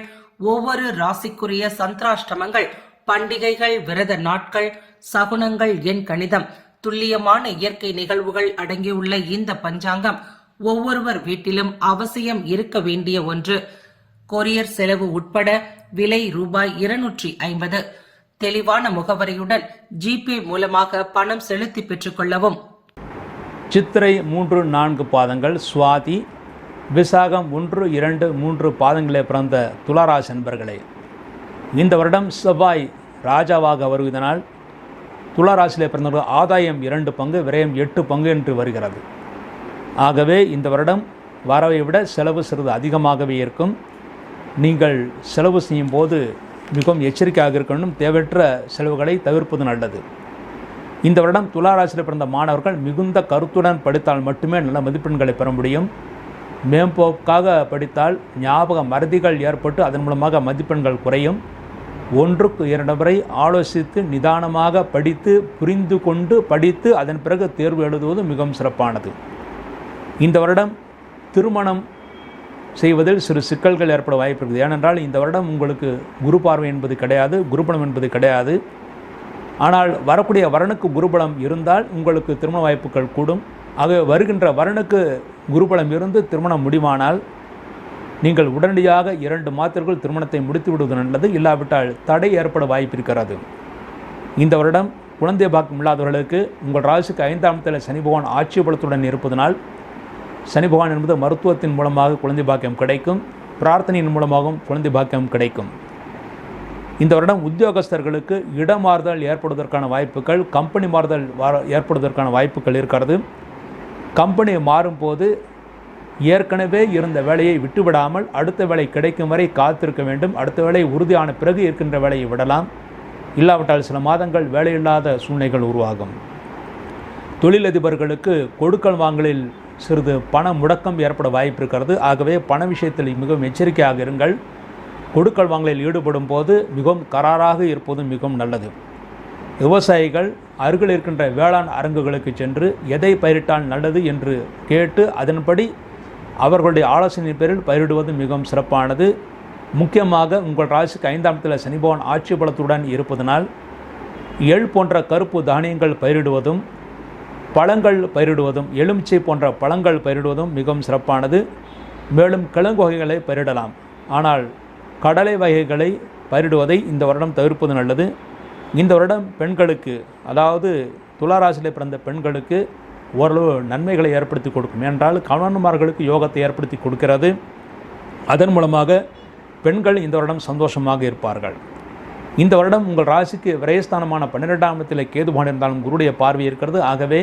ஒவ்வொரு ராசிக்குரிய சந்திராஷ்டமங்கள், பண்டிகைகள், விரத நாட்கள், சகுனங்கள், எண் கணிதம், துல்லியமான இயற்கை நிகழ்வுகள் அடங்கியுள்ள இந்த பஞ்சாங்கம் ஒவ்வொருவர் வீட்டிலும் அவசியம் இருக்க வேண்டிய ஒன்று. கொரியர் செலவு உட்பட விலை ரூபாய் 250. தெளிவான முகவரியுடன் ஜிபே மூலமாக பணம் செலுத்தி பெற்றுக் கொள்ளவும். சித்திரை 3, 4 பாதங்கள், சுவாதி, விசாகம் 1, 2, 3 பாதங்களே பிறந்த துளாராசி நண்பர்களே, இந்த வருடம் செவ்வாய் ராஜாவாக வருவதனால் துளாராசியிலே பிறந்தவர்கள் ஆதாயம் 2 பங்கு, விரயம் 8 பங்கு என்று வருகிறது. ஆகவே இந்த வருடம் வரவை விட செலவு சிறிது அதிகமாகவே இருக்கும். நீங்கள் செலவு செய்யும் போது மிகவும் எச்சரிக்கையாக இருக்கணும். தேவையற்ற செலவுகளை தவிர்ப்பது நல்லது. இந்த வருடம் துளாராசியில் பிறந்த மாணவர்கள் மிகுந்த கருத்துடன் படித்தால் மட்டுமே நல்ல மதிப்பெண்களை பெற முடியும். மேம்போக்காக படித்தால் ஞாபக மறதிகள் ஏற்பட்டு அதன் மூலமாக மதிப்பெண்கள் குறையும். 1க்கு 2 முறை ஆலோசித்து நிதானமாக படித்து புரிந்து கொண்டு படித்து அதன் பிறகு தேர்வு எழுதுவது மிகவும் சிறப்பானது. இந்த வருடம் திருமணம் செய்வதில் சிறு சிக்கல்கள் ஏற்பட வாய்ப்பு இருக்குது. ஏனென்றால் இந்த வருடம் உங்களுக்கு குரு பார்வை என்பது கிடையாது, குருபலம் என்பது கிடையாது. ஆனால் வரக்கூடிய வரனுக்கு குருபலம் இருந்தால் உங்களுக்கு திருமண வாய்ப்புகள் கூடும். ஆகவே வருகின்ற வரனுக்கு குருபலம் இருந்து திருமணம் முடிவானால் நீங்கள் உடனடியாக 2 மாதத்திற்குள் திருமணத்தை முடித்து விடுவது நல்லது. இல்லாவிட்டால் தடை ஏற்பட வாய்ப்பு இருக்கிறது. இந்த வருடம் குழந்தை பாக்கியம் இல்லாதவர்களுக்கு உங்கள் ராசிக்கு 5ஆம் இடத்தில் சனி பகவான் ஆட்சி பலத்துடன் இருப்பதனால் சனி பகவான் என்பது மருத்துவத்தின் மூலமாக குழந்தை பாக்கியம் கிடைக்கும். பிரார்த்தனையின் மூலமாகவும் குழந்தை பாக்கியம் கிடைக்கும். இந்த வருடம் உத்தியோகஸ்தர்களுக்கு இடமாறுதல் ஏற்படுவதற்கான வாய்ப்புகள், கம்பெனி மாறுதல் ஏற்படுவதற்கான வாய்ப்புகள் இருக்கிறது. கம்பெனி மாறும்போது ஏற்கனவே இருந்த வேலையை விட்டுவிடாமல் அடுத்த வேலை கிடைக்கும் வரை காத்திருக்க வேண்டும். அடுத்த வேலை உறுதியான பிறகு இருக்கின்ற வேலையை விடலாம். இல்லாவிட்டால் சில மாதங்கள் வேலையில்லாத சூழ்நிலைகள் உருவாகும். தொழிலதிபர்களுக்கு கொடுக்கல் வாங்கலில் சிறிது பண முடக்கம் ஏற்பட வாய்ப்பு இருக்கிறது. ஆகவே பண விஷயத்தில் மிகவும் எச்சரிக்கையாக இருங்கள். கொடுக்கல் வாங்கலில் ஈடுபடும் போது மிகவும் கராராக இருப்பது மிகவும் நல்லது. விவசாயிகள் அருகில் இருக்கின்ற வேளாண் அரங்குகளுக்கு சென்று எதை பயிரிட்டால் நல்லது என்று கேட்டு அதன்படி அவர்களுடைய ஆலோசனை பேரில் பயிரிடுவது மிகவும் சிறப்பானது. முக்கியமாக உங்கள் ராசிக்கு 5ஆம் இடத்தில் சனி பகவான் ஆட்சி பலத்துடன் இருப்பதனால் எள் போன்ற கருப்பு தானியங்கள் பயிரிடுவதும், பழங்கள் பயிரிடுவதும், எலுமிச்சை போன்ற பழங்கள் பயிரிடுவதும் மிகவும் சிறப்பானது. மேலும் கிழங்கு வகைகளை பயிரிடலாம். ஆனால் கடலை வகைகளை பயிரிடுவதை இந்த வருடம் தவிர்ப்பது நல்லது. இந்த வருடம் பெண்களுக்கு, அதாவது துளாராசியில் பிறந்த பெண்களுக்கு ஓரளவு நன்மைகளை ஏற்படுத்தி கொடுக்கும். என்றால் கணவன்மார்களுக்கு யோகத்தை ஏற்படுத்தி கொடுக்கிறது. அதன் மூலமாக பெண்கள் இந்த வருடம் சந்தோஷமாக இருப்பார்கள். இந்த வருடம் உங்கள் ராசிக்கு விரயஸ்தானமான 12ஆம் இடத்தில் கேது பகவான் இருந்தாலும் குருடைய பார்வை இருக்கிறது. ஆகவே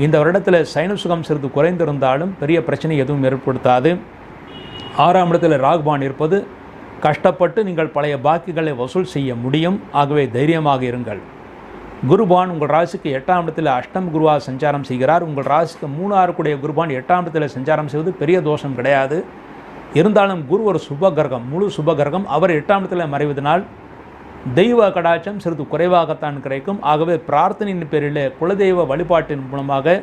இந்த வருடத்தில் சைன சுகம் சிறிது குறைந்திருந்தாலும் பெரிய பிரச்சனை எதுவும் ஏற்படுத்தாது. 6ஆம் இடத்தில் ராகு பகவான் இருப்பது கஷ்டப்பட்டு நீங்கள் பழைய பாக்கிகளை வசூல் செய்ய முடியும். ஆகவே தைரியமாக இருங்கள். குருபான் உங்கள் ராசிக்கு 8ஆம் இடத்தில் அஷ்டம் குருவாக சஞ்சாரம் செய்கிறார். உங்கள் ராசிக்கு 3 கூடிய குருபான் 8ஆம் இடத்தில் சஞ்சாரம் செய்வது பெரிய தோஷம் கிடையாது. இருந்தாலும் குரு ஒரு சுப கிரகம், முழு சுப கிரகம். அவர் 8ஆம் இடத்தில் மறைவதனால் தெய்வ கடாட்சம் சிறிது குறைவாகத்தான் கிடைக்கும். ஆகவே பிரார்த்தனையின் பேரில் குலதெய்வ வழிபாட்டின் மூலமாக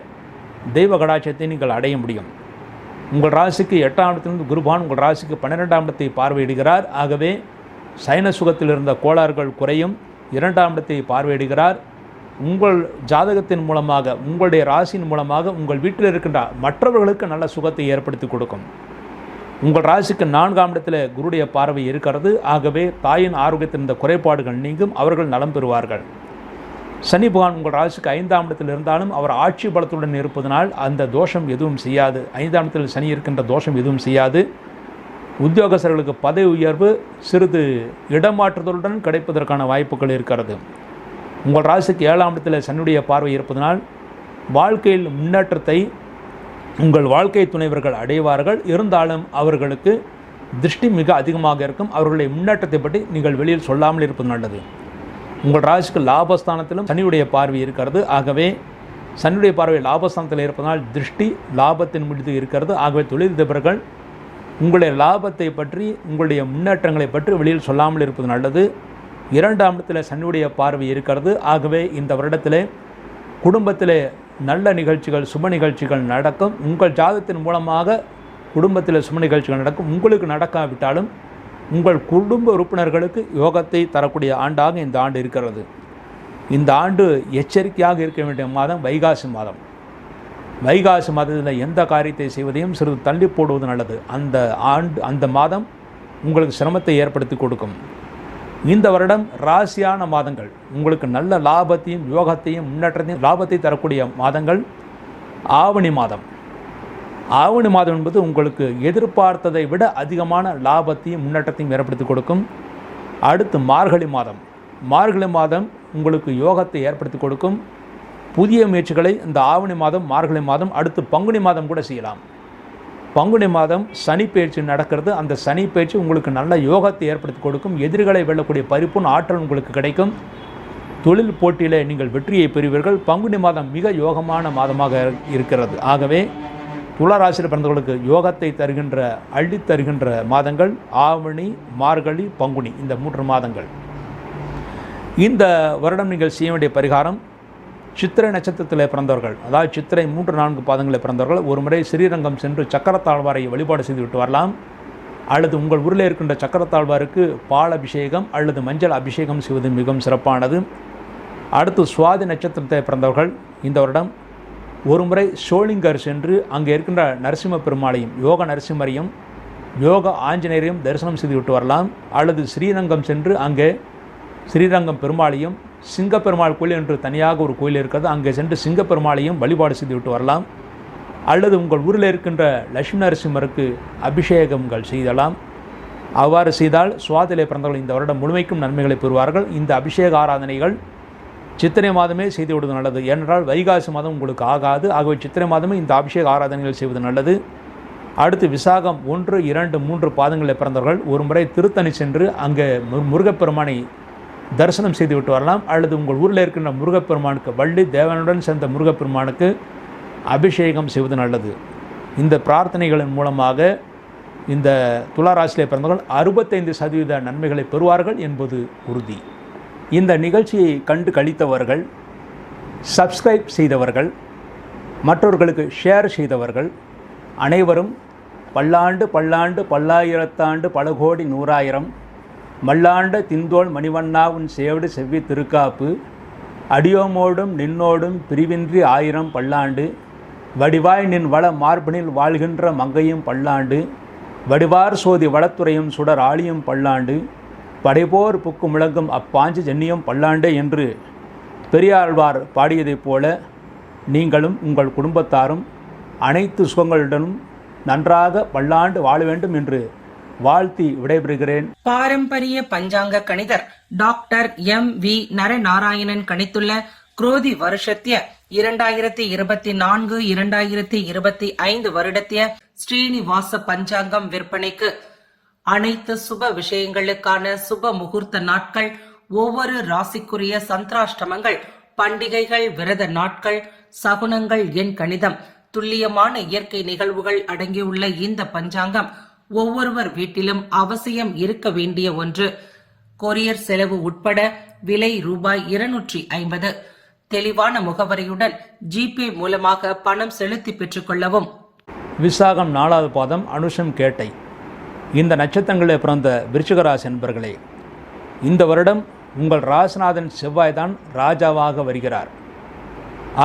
தெய்வ கடாட்சத்தை நீங்கள் அடைய முடியும். உங்கள் ராசிக்கு 8ஆம் இடத்திலிருந்து குருபான் உங்கள் ராசிக்கு 12ஆம் இடத்தை பார்வையிடுகிறார். ஆகவே சைன சுகத்தில் இருந்த கோளாறுகள் குறையும். 2ஆம் இடத்தை பார்வையிடுகிறார். உங்கள் ஜாதகத்தின் மூலமாக, உங்களுடைய ராசியின் மூலமாக உங்கள் வீட்டில் இருக்கின்ற மற்றவர்களுக்கு நல்ல சுகத்தை ஏற்படுத்தி கொடுக்கும். உங்கள் ராசிக்கு 4ஆம் இடத்தில் குருடைய பார்வை இருக்கிறது. ஆகவே தாயின் ஆரோக்கியத்தில் இருந்த குறைபாடுகள் நீங்கும். அவர்கள் நலம் பெறுவார்கள். சனி பகவான் உங்கள் ராசிக்கு 5ஆம் இடத்தில் இருந்தாலும் அவர் ஆட்சி பலத்துடன் இருப்பதனால் அந்த தோஷம் எதுவும் செய்யாது. 5ஆம் இடத்தில் சனி இருக்கின்ற தோஷம் எதுவும் செய்யாது. உத்தியோகஸ்தர்களுக்கு பதவி உயர்வு சிறிது இடமாற்றுதலுடன் கிடைப்பதற்கான வாய்ப்புகள் இருக்கிறது. உங்கள் ராசிக்கு 7ஆம் இடத்தில் சனியுடைய பார்வை இருப்பதனால் வாழ்க்கையில் முன்னேற்றத்தை உங்கள் வாழ்க்கை துணைவர்கள் அடைவார்கள். இருந்தாலும் அவர்களுக்கு திருஷ்டி மிக அதிகமாக இருக்கும். அவர்களுடைய முன்னேற்றத்தை பற்றி நீங்கள் வெளியில் சொல்லாமல் இருப்பது நல்லது. உங்கள் ராசிக்கு லாபஸ்தானத்திலும் சனியுடைய பார்வை இருக்கிறது. ஆகவே சனியுடைய பார்வை லாபஸ்தானத்தில் இருப்பதனால் திருஷ்டி லாபத்தின் மீது இருக்கிறது. ஆகவே தொழிலதிபர்கள் உங்களுடைய லாபத்தை பற்றி, உங்களுடைய முன்னேற்றங்களை பற்றி வெளியில் சொல்லாமல் இருப்பது நல்லது. 2ஆம் இடத்தில் சனியுடைய பார்வை இருக்கிறது. ஆகவே இந்த வருடத்திலே குடும்பத்திலே நல்ல நிகழ்ச்சிகள், சுப நிகழ்ச்சிகள் நடக்கும். உங்கள் ஜாதகத்தின் மூலமாக குடும்பத்தில் சுப நிகழ்ச்சிகள் நடக்கும். உங்களுக்கு நடக்காவிட்டாலும் உங்கள் குடும்ப உறுப்பினர்களுக்கு யோகத்தை தரக்கூடிய ஆண்டாக இந்த ஆண்டு இருக்கிறது. இந்த ஆண்டு எச்சரிக்கையாக இருக்க வேண்டிய மாதம் வைகாசி மாதம். வைகாசி மாதத்தில் எந்த காரியத்தை செய்வதையும் சிறிது தள்ளி போடுவது நல்லது. அந்த மாதம் உங்களுக்கு சிரமத்தை ஏற்படுத்தி கொடுக்கும். இந்த வருடம் ராசியான மாதங்கள், உங்களுக்கு நல்ல லாபத்தையும் யோகத்தையும் முன்னேற்றத்தையும் லாபத்தை தரக்கூடிய மாதங்கள் ஆவணி மாதம். ஆவணி மாதம் என்பது உங்களுக்கு எதிர்பார்த்ததை விட அதிகமான லாபத்தையும் முன்னேற்றத்தையும் ஏற்படுத்தி கொடுக்கும். அடுத்து மார்கழி மாதம். மார்கழி மாதம் உங்களுக்கு யோகத்தை ஏற்படுத்தி கொடுக்கும். புதிய முயற்சிகளை இந்த ஆவணி மாதம், மார்கழி மாதம், அடுத்து பங்குனி மாதம் கூட செய்யலாம். பங்குனி மாதம் சனி பயிற்சி நடக்கிறது. அந்த சனி பயிற்சி உங்களுக்கு நல்ல யோகத்தை ஏற்படுத்தி கொடுக்கும். எதிரிகளை வெல்லக்கூடிய பரிபூர்ண ஆற்றல் உங்களுக்கு கிடைக்கும். தொழில் போட்டியில் நீங்கள் வெற்றியை பெறுவீர்கள். பங்குனி மாதம் மிக யோகமான மாதமாக இருக்கிறது. ஆகவே துளாராசியில் பிறந்தவர்களுக்கு யோகத்தை தருகின்ற, அள்ளி தருகின்ற மாதங்கள் ஆவணி, மார்கழி, பங்குனி, இந்த 3 மாதங்கள். இந்த வருடம் நீங்கள் செய்ய வேண்டிய பரிகாரம், சித்திரை நட்சத்திரத்தில் பிறந்தவர்கள், அதாவது சித்திரை 3-4 பாதங்களில் பிறந்தவர்கள் ஒரு முறை ஸ்ரீரங்கம் சென்று சக்கரத்தாழ்வாரை வழிபாடு செய்துவிட்டு வரலாம். அல்லது உங்கள் ஊரில் இருக்கின்ற சக்கரத்தாழ்வாருக்கு பால் அபிஷேகம் அல்லது மஞ்சள் அபிஷேகம் செய்வது மிகவும் சிறப்பானது. அடுத்து சுவாதி நட்சத்திரத்தை பிறந்தவர்கள் இந்த வருடம் ஒரு முறை சோளிங்கர் சென்று அங்கே இருக்கின்ற நரசிம்ம பெருமாளையும், யோக நரசிம்மரையும், யோக ஆஞ்சநேயரையும் தரிசனம் செய்துவிட்டு வரலாம். அல்லது ஸ்ரீரங்கம் சென்று அங்கே ஸ்ரீரங்கம் பெருமாளையும், சிங்கப்பெருமாள் கோயில் என்று தனியாக ஒரு கோயில் இருக்கிறது, அங்கே சென்று சிங்கப்பெருமாளையும் வழிபாடு செய்துவிட்டு வரலாம். அல்லது உங்கள் ஊரில் இருக்கின்ற லட்சுமி நரசிம்மருக்கு அபிஷேகங்கள் செய்தலாம். அவ்வாறு செய்தால் சுவாதிலே பிறந்தவர்கள் இந்த வருடம் முழுமைக்கும் நன்மைகளை பெறுவார்கள். இந்த அபிஷேக ஆராதனைகள் சித்திரை மாதமே செய்து விடுவது நல்லது. ஏனென்றால் வைகாசி மாதம் உங்களுக்கு ஆகாது. ஆகவே சித்திரை மாதமே இந்த அபிஷேக ஆராதனைகள் செய்வது நல்லது. அடுத்து விசாகம் 1, 2, 3 பாதங்களில் பிறந்தவர்கள் ஒரு முறை திருத்தணி சென்று அங்கே முருகப்பெருமானை தரிசனம் செய்து விட்டு வரலாம். அல்லது உங்கள் ஊரில் இருக்கின்ற முருகப்பெருமானுக்கு வள்ளி தேவனுடன் சேர்ந்த முருகப்பெருமானுக்கு அபிஷேகம் செய்வது நல்லது. இந்த பிரார்த்தனைகளின் மூலமாக இந்த துளாராசியிலே பிறந்தவர்கள் 65% நன்மைகளை பெறுவார்கள் என்பது உறுதி. இந்த நிகழ்ச்சியை கண்டு கழித்தவர்கள், சப்ஸ்கிரைப் செய்தவர்கள், மற்றவர்களுக்கு ஷேர் செய்தவர்கள் அனைவரும் பல்லாண்டு பல்லாண்டு பல்லாயிரத்தாண்டு பல கோடி நூறாயிரம் மல்லாண்ட திந்தோள் மணிவண்ணா உன் சேவடு செவ்வி திருக்காப்பு அடியோமோடும் நின்னோடும் பிரிவின்றி 1000 பல்லாண்டு வடிவாய் நின் வள மார்பினில் வாழ்கின்ற மங்கையும் பல்லாண்டு வடிவார் சோதி வளத்துறையும் சுடர் ஆழியும் பல்லாண்டு படைபோர் புக்கு முழங்கும் அப்பாஞ்சு ஜன்னியம் பல்லாண்டே என்று பெரியாழ்வார் பாடியதைப் போல நீங்களும் உங்கள் குடும்பத்தாரும் அனைத்து சுகங்களுடனும் நன்றாக பல்லாண்டு வாழ வேண்டும் என்று வாழ்த்தி விடைபெறுகிறேன். பாரம்பரிய பஞ்சாங்க கணிதர் டாக்டர் M.V. நரநாராயணன் கணித்துள்ள குரோதி வருஷத்திய 2024-2025 வருடத்திய ஸ்ரீனிவாச பஞ்சாங்கம் விற்பனைக்கு அனைத்து சுப விஷயங்களுக்கான சுப முகூர்த்த நாட்கள், ஒவ்வொரு ராசிக்குரிய சந்திராஷ்டமங்கள், பண்டிகைகள், விரத நாட்கள், சகுனங்கள், எண் கணிதம், துல்லியமான இயற்கை நிகழ்வுகள் அடங்கியுள்ள இந்த பஞ்சாங்கம் ஒவ்வொருவர் வீட்டிலும் அவசியம் இருக்க வேண்டிய ஒன்று. கொரியர் செலவு உட்பட விலை ரூபாய் 250. தெளிவான முகவரியுடன் ஜிபே மூலமாக பணம் செலுத்தி பெற்றுக் கொள்ளவும். விசாகம் 4வது பாதம், அனுஷம் கேட்டை. இந்த நட்சத்திரங்களில் பிறந்த விருச்சிக ராசி என்பர்களே, இந்த வருடம் உங்கள் ராசிநாதன் செவ்வாய் தான் ராஜாவாக வருகிறார்.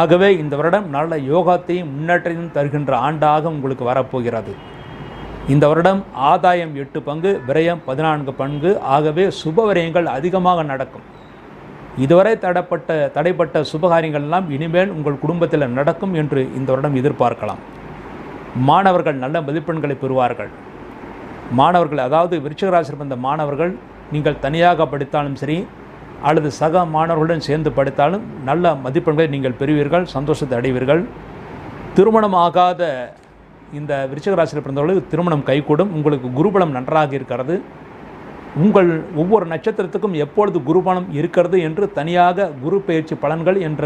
ஆகவே இந்த வருடம் நல்ல யோகத்தையும் முன்னேற்றத்தையும் தருகின்ற ஆண்டாக உங்களுக்கு வரப்போகிறது. இந்த வருடம் ஆதாயம் 8 பங்கு, விரயம் 14 பங்கு. ஆகவே சுப விரயங்கள் அதிகமாக நடக்கும். இதுவரை தடைப்பட்ட சுபகாரியங்கள் எல்லாம் இனிமேல் உங்கள் குடும்பத்தில் நடக்கும் என்று இந்த வருடம் எதிர்பார்க்கலாம். மாணவர்கள் நல்ல மதிப்பெண்களை பெறுவார்கள். மாணவர்கள், அதாவது விருச்சிக ராசியில் பிறந்த மாணவர்கள், நீங்கள் தனியாக படித்தாலும் சரி அல்லது சக மாணவர்களுடன் சேர்ந்து படித்தாலும் நல்ல மதிப்பெண்களை நீங்கள் பெறுவீர்கள், சந்தோஷத்தை அடைவீர்கள். திருமணம் ஆகாத இந்த விருச்சிக ராசியில் பிறந்தவர்களுக்கு திருமணம் கைகூடும். உங்களுக்கு குருபலம் நன்றாக இருக்கிறது. உங்கள் ஒவ்வொரு நட்சத்திரத்துக்கும் எப்பொழுது குருபலம் இருக்கிறது என்று தனியாக குரு பயிற்சி பலன்கள் என்ற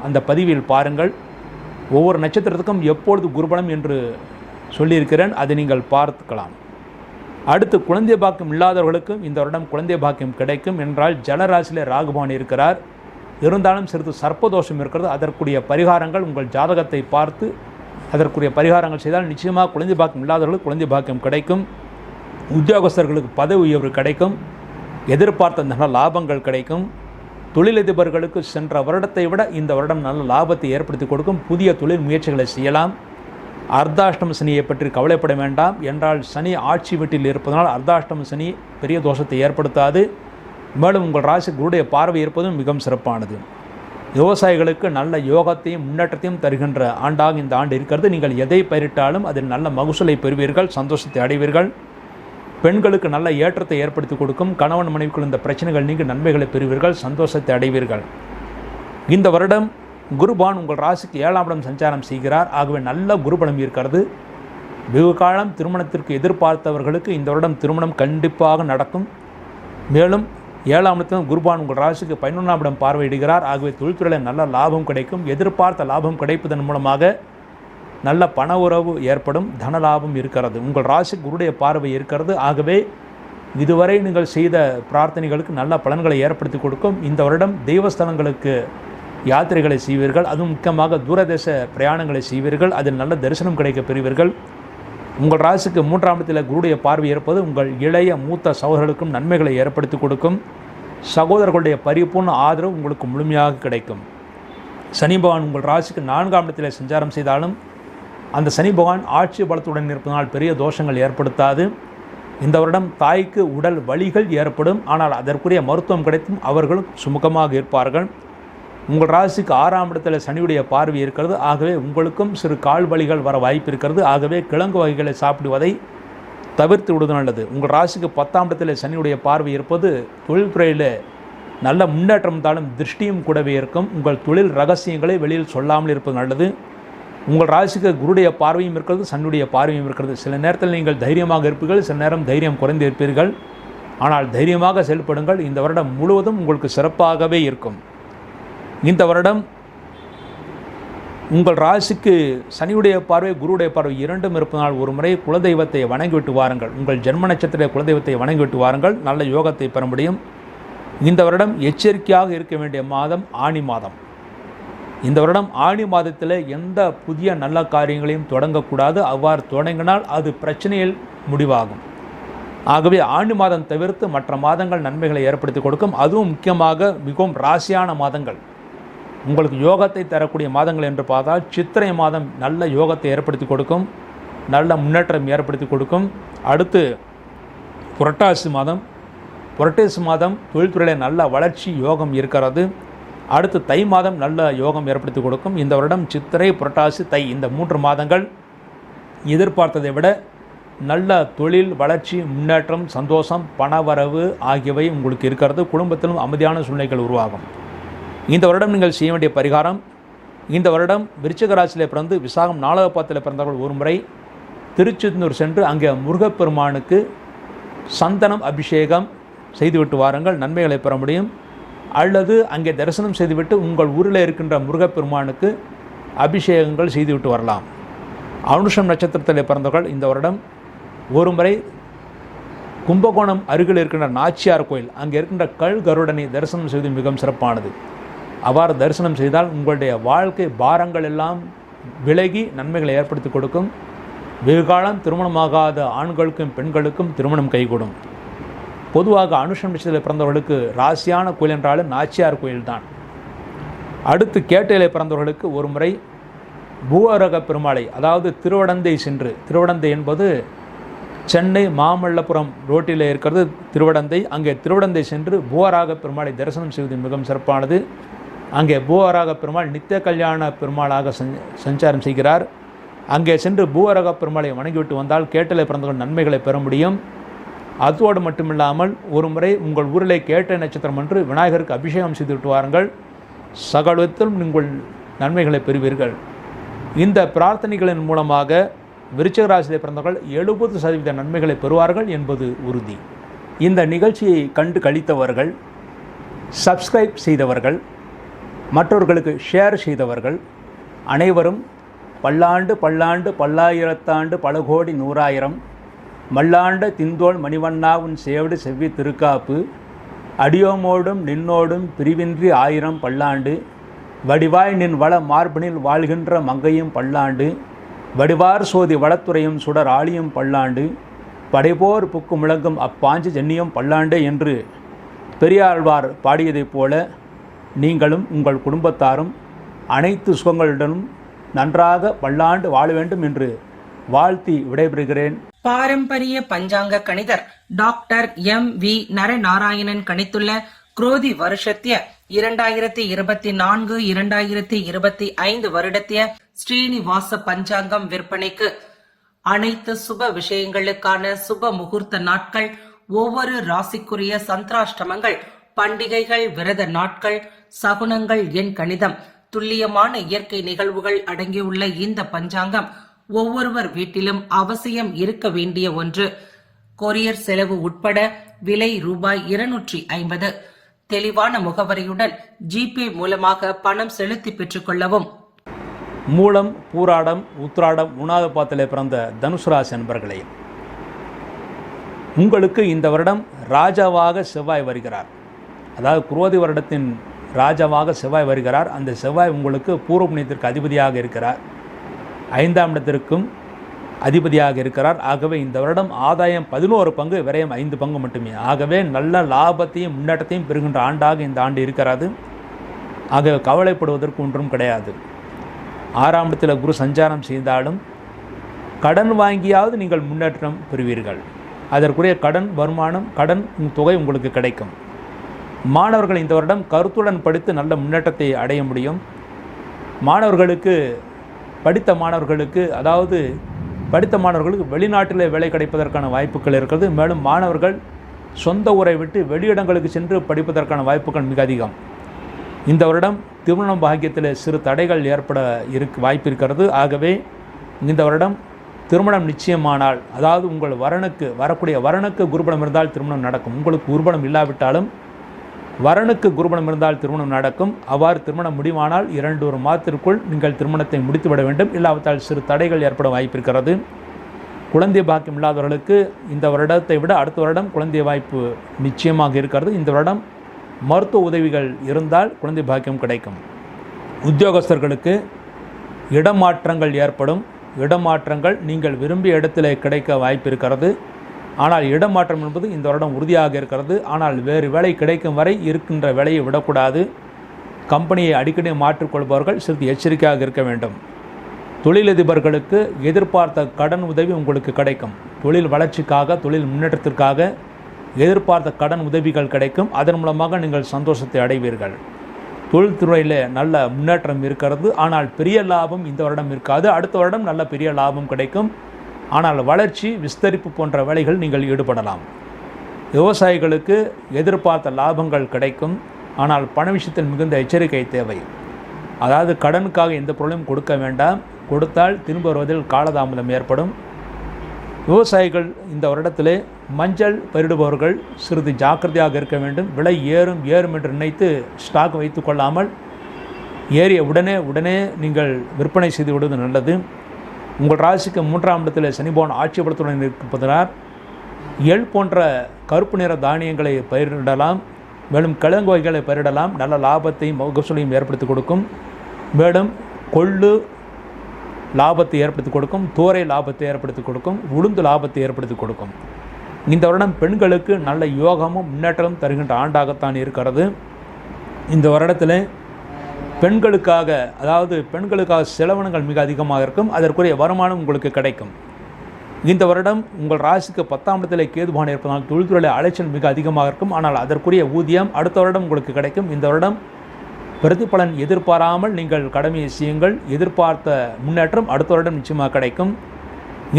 அந்த பதிவில் பாருங்கள். ஒவ்வொரு நட்சத்திரத்துக்கும் எப்பொழுது குருபலம் என்று சொல்லியிருக்கிறேன், அதை நீங்கள் பார்த்துக்கலாம். அடுத்து குழந்தை பாக்கியம் இல்லாதவர்களுக்கும் இந்த வருடம் குழந்தை பாக்கியம் கிடைக்கும். என்றால் ஜலராசியிலே ராகுபவன் இருக்கிறார். இருந்தாலும் சிறிது சர்ப்பதோஷம் இருக்கிறது. அதற்குரிய பரிகாரங்கள் உங்கள் ஜாதகத்தை பார்த்து அதற்குரிய பரிகாரங்கள் செய்தால் நிச்சயமாக குழந்தை பாக்கியம் இல்லாதவர்களுக்கு குழந்தை பாக்கியம் கிடைக்கும். உத்தியோகஸ்தர்களுக்கு பதவி உயர்வு கிடைக்கும். எதிர்பார்த்த நல்ல லாபங்கள் கிடைக்கும். தொழிலதிபர்களுக்கு சென்ற வருடத்தை விட இந்த வருடம் நல்ல லாபத்தை ஏற்படுத்தி கொடுக்கும். புதிய தொழில் முயற்சிகளை செய்யலாம். அர்த்தாஷ்டம சனியை பற்றி கவலைப்பட வேண்டாம். என்றால் சனி ஆட்சி வீட்டில் இருப்பதனால் அர்த்தாஷ்டம சனி பெரிய தோஷத்தை ஏற்படுத்தாது. மேலும் உங்கள் ராசி குருடைய பார்வை இருப்பதும் மிகவும் சிறப்பானது. விவசாயிகளுக்கு நல்ல யோகத்தையும் முன்னேற்றத்தையும் தருகின்ற ஆண்டாக இந்த ஆண்டு இருக்கிறது. நீங்கள் எதை பயிரிட்டாலும் அதில் நல்ல மகசூலை பெறுவீர்கள், சந்தோஷத்தை அடைவீர்கள். பெண்களுக்கு நல்ல ஏற்றத்தை ஏற்படுத்தி கொடுக்கும். கணவன் மனைவிக்குள் இந்த பிரச்சனைகள் நீங்கி நன்மைகளை பெறுவீர்கள், சந்தோஷத்தை அடைவீர்கள். இந்த வருடம் குருபான் உங்கள் ராசிக்கு 7ஆம் இடம் சஞ்சாரம் செய்கிறார். ஆகவே நல்ல குருபலம் இருக்கிறது. வெகு காலம் திருமணத்திற்கு எதிர்பார்த்தவர்களுக்கு இந்த வருடம் திருமணம் கண்டிப்பாக நடக்கும். மேலும் 7ஆம் இடத்தில் குருபான் உங்கள் ராசிக்கு 11ஆம் இடம் பார்வையிடுகிறார். ஆகவே தொழில்துறையில் நல்ல லாபம் கிடைக்கும். எதிர்பார்த்த லாபம் கிடைப்பதன் மூலமாக நல்ல பண உறவு ஏற்படும். தன லாபம் இருக்கிறது. உங்கள் ராசி குருடைய பார்வை இருக்கிறது. ஆகவே இதுவரை நீங்கள் செய்த பிரார்த்தனைகளுக்கு நல்ல பலன்களை ஏற்படுத்தி கொடுக்கும். இந்த வருடம் தெய்வஸ்தலங்களுக்கு யாத்திரைகளை செய்வீர்கள். அதுவும் முக்கியமாக தூரதேச பிரயாணங்களை செய்வீர்கள். அதில் நல்ல தரிசனம் கிடைக்க பெறுவீர்கள். உங்கள் ராசிக்கு 3ஆம் இடத்தில் குருடைய பார்வை இருப்பது உங்கள் இளைய மூத்த சகோதரர்களுக்கும் நன்மைகளை ஏற்படுத்தி கொடுக்கும். சகோதரர்களுடைய பரிபூர்ண ஆதரவு உங்களுக்கு முழுமையாக கிடைக்கும். சனி பகவான் உங்கள் ராசிக்கு 4ஆம் இடத்தில் சஞ்சாரம் செய்தாலும் அந்த சனி பகவான் ஆட்சி பலத்துடன் இருப்பதனால் பெரிய தோஷங்கள் ஏற்படுத்தாது. இந்த வருடம் தாய்க்கு உடல் வலிகள் ஏற்படும். ஆனால் அதற்குரிய மருத்துவம் கிடைத்தும் அவர்களும் சுமூகமாக இருப்பார்கள். உங்கள் ராசிக்கு 6ஆம் இடத்தில் சனியுடைய பார்வை இருக்கிறது. ஆகவே உங்களுக்கும் சிறு கால் வலிகள் வர வாய்ப்பு இருக்கிறது. ஆகவே கிழங்கு வகைகளை சாப்பிடுவதை தவிர்த்து விடுவது நல்லது. உங்கள் ராசிக்கு 10ஆம் இடத்தில் சனியுடைய பார்வை இருப்பது தொழில்துறையில் நல்ல முன்னேற்றம் இருந்தாலும் திருஷ்டியும் கூடவே இருக்கும். உங்கள் தொழில் ரகசியங்களை வெளியில் சொல்லாமல் இருப்பது நல்லது. உங்கள் ராசிக்கு குருடைய பார்வையும் இருக்கிறது, சனியுடைய பார்வையும் இருக்கிறது. சில நேரத்தில் நீங்கள் தைரியமாக இருப்பீர்கள், சில நேரம் தைரியம் குறைந்து இருப்பீர்கள். ஆனால் தைரியமாக செயல்படுங்கள். இந்த வருடம் முழுவதும் உங்களுக்கு சிறப்பாகவே இருக்கும். இந்த வருடம் உங்கள் ராசிக்கு சனியுடைய பார்வை குருடைய பார்வை இரண்டும் இருப்பதனால் ஒரு முறை குலதெய்வத்தை வணங்கிவிட்டு வாருங்கள். உங்கள் ஜென்ம நட்சத்திர குலதெய்வத்தை வணங்கிவிட்டு வாருங்கள், நல்ல யோகத்தை பெற முடியும். இந்த வருடம் எச்சரிக்கையாக இருக்க வேண்டிய மாதம் ஆனி மாதம். இந்த வருடம் ஆனி மாதத்தில் எந்த புதிய நல்ல காரியங்களையும் தொடங்கக்கூடாது. அவ்வாறு தொடங்கினால் அது பிரச்சனையில் முடிவாகும். ஆகவே ஆனி மாதம் தவிர்த்து மற்ற மாதங்கள் நன்மைகளை ஏற்படுத்தி கொடுக்கும். அதுவும் முக்கியமாக மிகவும் ராசியான மாதங்கள், உங்களுக்கு யோகத்தை தரக்கூடிய மாதங்கள் என்று பார்த்தால் சித்திரை மாதம் நல்ல யோகத்தை ஏற்படுத்தி கொடுக்கும், நல்ல முன்னேற்றம் ஏற்படுத்தி கொடுக்கும். அடுத்து புரட்டாசி மாதம் தொழில்துறையில் நல்ல வளர்ச்சி யோகம் இருக்கிறது. அடுத்து தை மாதம் நல்ல யோகம் ஏற்படுத்தி கொடுக்கும். இந்த வருடம் சித்திரை, புரட்டாசி, தை இந்த 3 மாதங்கள் எதிர்பார்த்ததை விட நல்ல தொழில் வளர்ச்சி, முன்னேற்றம், சந்தோஷம், பணவரவு ஆகியவை உங்களுக்கு இருக்கிறது. குடும்பத்திலும் அமைதியான சூழ்நிலைகள் உருவாகும். இந்த வருடம் நீங்கள் செய்ய வேண்டிய பரிகாரம், இந்த வருடம் விருச்சிக ராசியில் பிறந்து விசாகம் 4வது பாதத்தில் பிறந்தவர்கள் ஒரு முறை திருச்செந்தூர் சென்று அங்கே முருகப்பெருமானுக்கு சந்தனம் அபிஷேகம் செய்துவிட்டு வாருங்கள், நன்மைகளை பெற முடியும். அல்லது அங்கே தரிசனம் செய்துவிட்டு உங்கள் ஊரில் இருக்கின்ற முருகப்பெருமானுக்கு அபிஷேகங்கள் செய்துவிட்டு வரலாம். அனுஷம் நட்சத்திரத்தில் பிறந்தவர்கள் இந்த வருடம் ஒரு முறை கும்பகோணம் அருகில் இருக்கின்ற நாச்சியார் கோயில் அங்கே இருக்கின்ற கருடனை தரிசனம் செய்வது மிகவும் சிறப்பானது. அவ்வாறு தரிசனம் செய்தால் உங்களுடைய வாழ்க்கை பாரங்கள் எல்லாம் விலகி நன்மைகளை ஏற்படுத்தி கொடுக்கும். வெகுகாலம் திருமணமாகாத ஆண்களுக்கும் பெண்களுக்கும் திருமணம் கைகூடும். பொதுவாக அனுஷம் நட்சத்திரத்தில் பிறந்தவர்களுக்கு ராசியான கோயில் என்றாலும் நாச்சியார் கோயில்தான். அடுத்து கேட்டையில் பிறந்தவர்களுக்கு ஒரு முறை பூவரக பெருமாளை, அதாவது திருவடந்தை சென்று, திருவடந்தை என்பது சென்னை மாமல்லபுரம் ரோட்டில் இருக்கிறது திருவடந்தை. அங்கே திருவடந்தை சென்று பூவராக பெருமாளை தரிசனம் செய்வது மிகவும் சிறப்பானது. அங்கே பூவராக பெருமாள் நித்திய கல்யாண பெருமாளாக சஞ்சாரம் செய்கிறார். அங்கே சென்று பூவராக பெருமாளை வணங்கிவிட்டு வந்தால் கேட்டலை பிறந்தவர்கள் நன்மைகளை பெற முடியும். அதோடு மட்டுமில்லாமல் ஒரு முறை உங்கள் ஊரிலே கேட்டை நட்சத்திரம் என்று விநாயகருக்கு அபிஷேகம் செய்துவிட்டு வாருங்கள், சகலத்திலும் நீங்கள் நன்மைகளை பெறுவீர்கள். இந்த பிரார்த்தனைகளின் மூலமாக விருச்சிக ராசியில் பிறந்தவர்கள் 70% நன்மைகளை பெறுவார்கள் என்பது உறுதி. இந்த நிகழ்ச்சியை கண்டு கழித்தவர்கள், சப்ஸ்கிரைப் செய்தவர்கள், மற்றவர்களுக்கு ஷேர் செய்தவர்கள் அனைவரும் பல்லாண்டு பல்லாண்டு பல்லாயிரத்தாண்டு பல கோடி நூறாயிரம் மல்லாண்ட திந்தோள் மணிவண்ணா உன் சேவடு செவ்வி திருக்காப்பு அடியோமோடும் நின்னோடும் பிரிவின்றி 1000 பல்லாண்டு வடிவாய் நின் வள மார்பினில் வாழ்கின்ற மங்கையும் பல்லாண்டு வடிவார் சோதி வளத்துறையும் சுடர் ஆழியும் பல்லாண்டு படைபோர் புக்கு முழங்கும் அப்பாஞ்சு ஜன்னியும் பல்லாண்டு என்று பெரியாழ்வார் பாடியதைப் போல நீங்களும் உங்கள் குடும்பத்தாரும் அனைத்து சுகங்களுடனும் நன்றாக பல்லாண்டு வாழ வேண்டும் என்று வாழ்த்தி விடைபெறுகிறேன். பாரம்பரிய பஞ்சாங்க கணிதர் டாக்டர் MV நரநாராயணன் கணித்துள்ள குரோதி வருஷத்திய 2024-2025 வருடத்திய ஸ்ரீனிவாச பஞ்சாங்கம் விற்பனைக்கு அனைத்து சுப விஷயங்களுக்கான சுப முகூர்த்த நாட்கள், ஒவ்வொரு ராசிக்குரிய சந்திராஷ்டமங்கள், பண்டிகைகள், விரத நாட்கள், சகுனங்கள், எண் கணிதம், துல்லியமான இயற்கை நிகழ்வுகள் அடங்கியுள்ள இந்த பஞ்சாங்கம் ஒவ்வொருவர் வீட்டிலும் அவசியம் இருக்க வேண்டிய ஒன்று. கொரியர் செலவு உட்பட விலை ரூபாய் 250. தெளிவான முகவரியுடன் ஜிபே மூலமாக பணம் செலுத்தி பெற்றுக் கொள்ளவும். மூலம், பூராடம், உத்திராடம் 3வது பாதத்திலே பிறந்த தனுசு ராசி அன்பர்களே, உங்களுக்கு இந்த வருடம் ராஜாவாக செவ்வாய் வருகிறார். அதாவது குரோதி வருடத்தின் ராஜாவாக செவ்வாய் வருகிறார். அந்த செவ்வாய் உங்களுக்கு பூர்வ புண்ணியத்திற்கு அதிபதியாக இருக்கிறார், 5ஆம் இடத்திற்கும் அதிபதியாக இருக்கிறார். ஆகவே இந்த வருடம் ஆதாயம் 11 பங்கு, விரயம் 5 பங்கு மட்டுமே. ஆகவே நல்ல லாபத்தையும் முன்னேற்றத்தையும் பெறுகின்ற ஆண்டாக இந்த ஆண்டு இருக்கிறது. ஆகவே கவலைப்படுவதற்கு ஒன்றும் கிடையாது. 6ஆம் இடத்தில் குரு சஞ்சாரம் செய்தாலும் கடன் வாங்கியாவது நீங்கள் முன்னேற்றம் பெறுவீர்கள். அதற்குரிய கடன் வருமானம், கடன் தொகை உங்களுக்கு கிடைக்கும். மாணவர்கள் இந்த வருடம் கருத்துடன் படித்து நல்ல முன்னேற்றத்தை அடைய முடியும். படித்த மாணவர்களுக்கு, அதாவது படித்த மாணவர்களுக்கு வெளிநாட்டில் வேலை கிடைப்பதற்கான வாய்ப்புகள் இருக்கிறது. மேலும் மாணவர்கள் சொந்த ஊரை விட்டு வெளியிடங்களுக்கு சென்று படிப்பதற்கான வாய்ப்புகள் மிக அதிகம். இந்த வருடம் திருமணம் பாக்கியத்தில் சிறு தடைகள் ஏற்பட வாய்ப்பு இருக்கிறது. ஆகவே இந்த வருடம் திருமணம் நிச்சயமானால், அதாவது உங்கள் வரக்கூடிய வரனுக்கு குருபலம் இருந்தால் திருமணம் நடக்கும். உங்களுக்கு குருபலம் இல்லாவிட்டாலும் வரனுக்கு குருபலம் இருந்தால் திருமணம் நடக்கும். அவ்வாறு திருமணம் முடிவானால் 2 மாதத்திற்குள் நீங்கள் திருமணத்தை முடித்துவிட வேண்டும். இல்லாவிட்டால் சிறு தடைகள் ஏற்பட வாய்ப்பு இருக்கிறது. குழந்தை பாக்கியம் இல்லாதவர்களுக்கு இந்த வருடத்தை விட அடுத்த வருடம் குழந்தை வாய்ப்பு நிச்சயமாக இருக்கிறது. இந்த வருடம் மருத்துவ உதவிகள் இருந்தால் குழந்தை பாக்கியம் கிடைக்கும். உத்தியோகஸ்தர்களுக்கு இடமாற்றங்கள் ஏற்படும். இடமாற்றங்கள் நீங்கள் விரும்பிய இடத்துல கிடைக்க வாய்ப்பு இருக்கிறது. ஆனால் இடமாற்றம் என்பது இந்த வருடம் உறுதியாக இருக்கிறது. ஆனால் வேறு வேலை கிடைக்கும் வரை இருக்கின்ற வேலையை விடக்கூடாது. கம்பெனியை அடிக்கடி மாற்றிக்கொள்பவர்கள் சிறிது எச்சரிக்கையாக இருக்க வேண்டும். தொழிலதிபர்களுக்கு எதிர்பார்த்த கடன் உதவி உங்களுக்கு கிடைக்கும். தொழில் வளர்ச்சிக்காக, தொழில் முன்னேற்றத்திற்காக எதிர்பார்த்த கடன் உதவிகள் கிடைக்கும். அதன் மூலமாக நீங்கள் சந்தோஷத்தை அடைவீர்கள். தொழில்துறையில் நல்ல முன்னேற்றம் இருக்கிறது. ஆனால் பெரிய லாபம் இந்த வருடம் இருக்காது. அடுத்த வருடம் நல்ல பெரிய லாபம் கிடைக்கும். ஆனால் வளர்ச்சி, விஸ்தரிப்பு போன்ற வேலைகள் நீங்கள் ஈடுபடலாம். விவசாயிகளுக்கு எதிர்பார்த்த லாபங்கள் கிடைக்கும். ஆனால் பண விஷயத்தில் மிகுந்த எச்சரிக்கை தேவை. அதாவது கடனுக்காக எந்த பொருளையும் கொடுக்க வேண்டாம். கொடுத்தால் திரும்ப வருவதில் காலதாமதம் ஏற்படும். விவசாயிகள் இந்த வருடத்திலே மஞ்சள் பயிரிடுபவர்கள் சிறிது ஜாக்கிரதையாக இருக்க வேண்டும். விலை ஏறும் என்று நினைத்து ஸ்டாக் வைத்து கொள்ளாமல் ஏறிய உடனே நீங்கள் விற்பனை செய்து விடுவது நல்லது. உங்கள் ராசிக்கு 3ஆம் இடத்தில் சனி பகவான் ஆட்சி பலத்துடன் இருப்பதனால் எள் போன்ற கருப்பு நிற தானியங்களை பயிரிடலாம். மேலும் கிழங்கு வகைகளை பயிரிடலாம். நல்ல லாபத்தையும் மகசூலையும் ஏற்படுத்தி கொடுக்கும். மேலும் கொள்ளு லாபத்தை ஏற்படுத்தி கொடுக்கும். தோரை லாபத்தை ஏற்படுத்தி கொடுக்கும். உளுந்து லாபத்தை ஏற்படுத்தி கொடுக்கும். இந்த வருடம் பெண்களுக்கு நல்ல யோகமும் முன்னேற்றமும் தருகின்ற ஆண்டாகத்தான் இருக்கிறது. இந்த வருடத்தில் பெண்களுக்காக செலவினங்கள் மிக அதிகமாக இருக்கும். அதற்குரிய வருமானம் உங்களுக்கு கிடைக்கும். இந்த வருடம் உங்கள் ராசிக்கு 10ஆம் இடத்தில் கேது பகவான் இருப்பதனால் தொழில்துறையில் அலைச்சல் மிக அதிகமாக இருக்கும். ஆனால் அதற்குரிய ஊதியம் அடுத்த வருடம் உங்களுக்கு கிடைக்கும். இந்த வருடம் பிரதிபலன் எதிர்பாராமல் நீங்கள் கடமையை செய்யுங்கள். எதிர்பார்த்த முன்னேற்றம் அடுத்த வருடம் நிச்சயமாக கிடைக்கும்.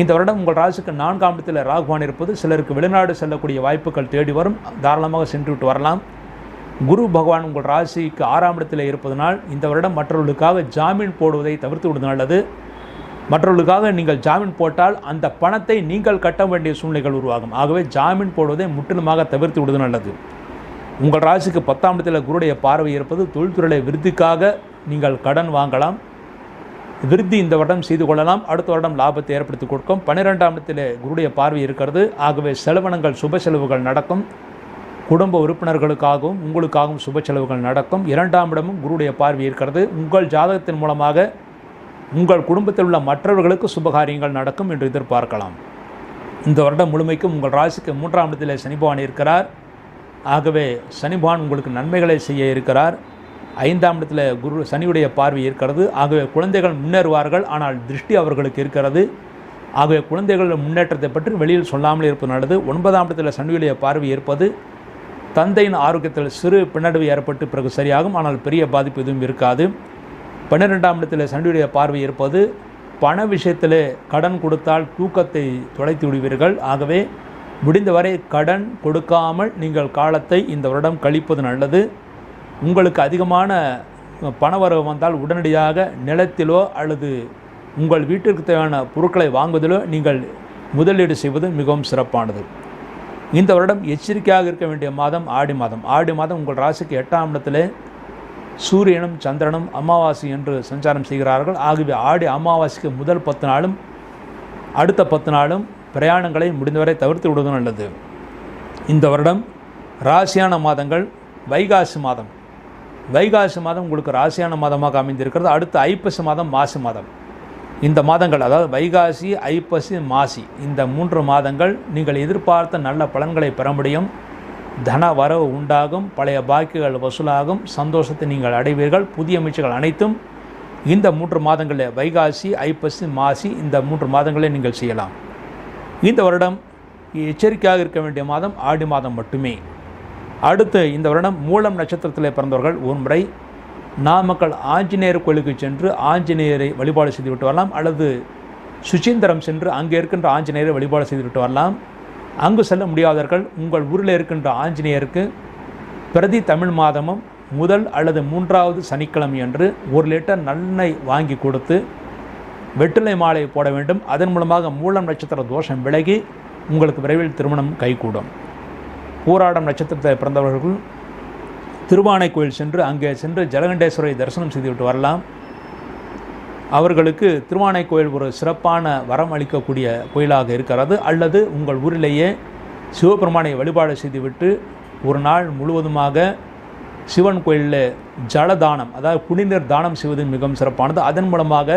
இந்த வருடம் உங்கள் ராசிக்கு 4ஆம் இடத்தில் ராகு பகவான் இருப்பது சிலருக்கு வெளிநாடு செல்லக்கூடிய வாய்ப்புகள் தேடி வரும். தாராளமாக சென்று விட்டு வரலாம். குரு பகவான் உங்கள் ராசிக்கு 6ஆம் இடத்தில் இருப்பதனால் இந்த வருடம் மற்றவர்களுக்காக ஜாமீன் போடுவதை தவிர்த்து விடுவது நல்லது. மற்றவர்களுக்காக நீங்கள் ஜாமீன் போட்டால் அந்த பணத்தை நீங்கள் கட்ட வேண்டிய சூழ்நிலைகள் உருவாகும். ஆகவே ஜாமீன் போடுவதை முற்றிலுமாக தவிர்த்து விடுவது நல்லது. உங்கள் ராசிக்கு 10ஆம் இடத்தில் குருடைய பார்வை இருப்பது தொழில்துறையில் விருத்திக்காக நீங்கள் கடன் வாங்கலாம். விருத்தி இந்த வருடம் செய்து கொள்ளலாம். அடுத்த வருடம் லாபத்தை ஏற்படுத்தி கொடுக்கும். 12ஆம் இடத்தில் குருடைய பார்வை இருக்கிறது. ஆகவே செலவினங்கள், சுப செலவுகள் நடக்கும். குடும்ப உறுப்பினர்களுக்காகவும் உங்களுக்காகவும் சுப செலவுகள் நடக்கும். 2ஆம் இடமும் குருடைய பார்வை இருக்கிறது. உங்கள் ஜாதகத்தின் மூலமாக உங்கள் குடும்பத்தில் உள்ள மற்றவர்களுக்கு சுபகாரியங்கள் நடக்கும் என்று எதிர்பார்க்கலாம். இந்த வருடம் முழுமைக்கும் உங்கள் ராசிக்கு 3ஆம் இடத்தில் சனி பகவான் இருக்கிறார். ஆகவே சனி பகவான் உங்களுக்கு நன்மைகளை செய்ய இருக்கிறார். 5ஆம் இடத்தில் சனியுடைய பார்வை இருக்கிறது. ஆகவே குழந்தைகள் முன்னேறுவார்கள். ஆனால் திருஷ்டி அவர்களுக்கு இருக்கிறது. ஆகவே குழந்தைகள் முன்னேற்றத்தை பற்றி வெளியில் சொல்லாமல் இருப்பது நல்லது. 9ஆம் இடத்தில் சனியுடைய பார்வை இருப்பது தந்தையின் ஆரோக்கியத்தில் சிறு பின்னடைவு ஏற்பட்டு பிறகு சரியாகும். ஆனால் பெரிய பாதிப்பு எதுவும் இருக்காது. 12ஆம் இடத்தில் சனியுடைய பார்வை இருப்பது பண விஷயத்தில் கடன் கொடுத்தால் தூக்கத்தை தொலைத்து விடுவீர்கள். ஆகவே முடிந்தவரை கடன் கொடுக்காமல் நீங்கள் காலத்தை இந்த வருடம் கழிப்பது நல்லது. உங்களுக்கு அதிகமான பணவரவு வந்தால் உடனடியாக நிலத்திலோ அல்லது உங்கள் வீட்டிற்கு தேவையான பொருட்களை வாங்குவதிலோ நீங்கள் முதலீடு செய்வது மிகவும் சிறப்பானது. இந்த வருடம் எச்சரிக்கையாக இருக்க வேண்டிய மாதம் ஆடி மாதம். ஆடி மாதம் உங்கள் ராசிக்கு 8ஆம் இடத்தில் சூரியனும் சந்திரனும் அமாவாசை என்று சஞ்சாரம் செய்கிறார்கள். ஆகவே ஆடி அமாவாசைக்கு முதல் 10 நாளும் அடுத்த 10 நாளும் பிரயாணங்களை முடிந்தவரை தவிர்த்து விடுவது நல்லது. இந்த வருடம் ராசியான மாதங்கள் வைகாசி மாதம். வைகாசி மாதம் உங்களுக்கு ராசியான மாதமாக அமைந்திருக்கிறது. அடுத்து ஐப்பசி மாதம், மாசி மாதம். இந்த மாதங்கள், அதாவது வைகாசி, ஐப்பசி, மாசி, இந்த 3 மாதங்கள் நீங்கள் எதிர்பார்த்த நல்ல பலன்களை பெற முடியும். தன வரவு உண்டாகும். பழைய பாக்கிகள் வசூலாகும். சந்தோஷத்தை நீங்கள் அடைவீர்கள். புதிய முயற்சிகள் அனைத்தும் இந்த 3 மாதங்களில் வைகாசி, ஐப்பசி, மாசி, இந்த 3 மாதங்களே நீங்கள் செய்யலாம். இந்த வருடம் எச்சரிக்கையாக இருக்க வேண்டிய மாதம் ஆடி மாதம் மட்டுமே. அடுத்து இந்த வருடம் மூலம் நட்சத்திரத்தில் பிறந்தவர்கள் ஒரு முறை நாமக்கல் ஆஞ்சநேயர் கோயிலுக்கு சென்று ஆஞ்சநேயரை வழிபாடு செய்துவிட்டு வரலாம். அல்லது சுசீந்திரம் சென்று அங்கே இருக்கின்ற ஆஞ்சநேயரை வழிபாடு செய்துவிட்டு வரலாம். அங்கு செல்ல முடியாதவர்கள் உங்கள் ஊரில் இருக்கின்ற ஆஞ்சநேயருக்கு பிரதி தமிழ் மாதமும் முதல் அல்லது 3வது சனிக்கிழமை அன்று 1 லிட்டர் நல்லெண்ணெய் வாங்கி கொடுத்து வெற்றிலை மாலை போட வேண்டும். அதன் மூலமாக மூலம் நட்சத்திர தோஷம் விலகி உங்களுக்கு விரைவில் திருமணம் கைகூடும். பூராடம் நட்சத்திரத்தை பிறந்தவர்கள் திருவானை கோயில் சென்று அங்கே சென்று ஜலகண்டேஸ்வரை தரிசனம் செய்துவிட்டு வரலாம். அவர்களுக்கு திருவானை கோயில் ஒரு சிறப்பான வரம் அளிக்கக்கூடிய கோயிலாக இருக்கிறது. அல்லது உங்கள் ஊரிலேயே சிவபெருமானை வழிபாடு செய்துவிட்டு ஒரு நாள் முழுவதுமாக சிவன் கோயிலில் ஜலதானம், அதாவது குடிநீர் தானம் செய்வது மிகவும் சிறப்பானது. அதன் மூலமாக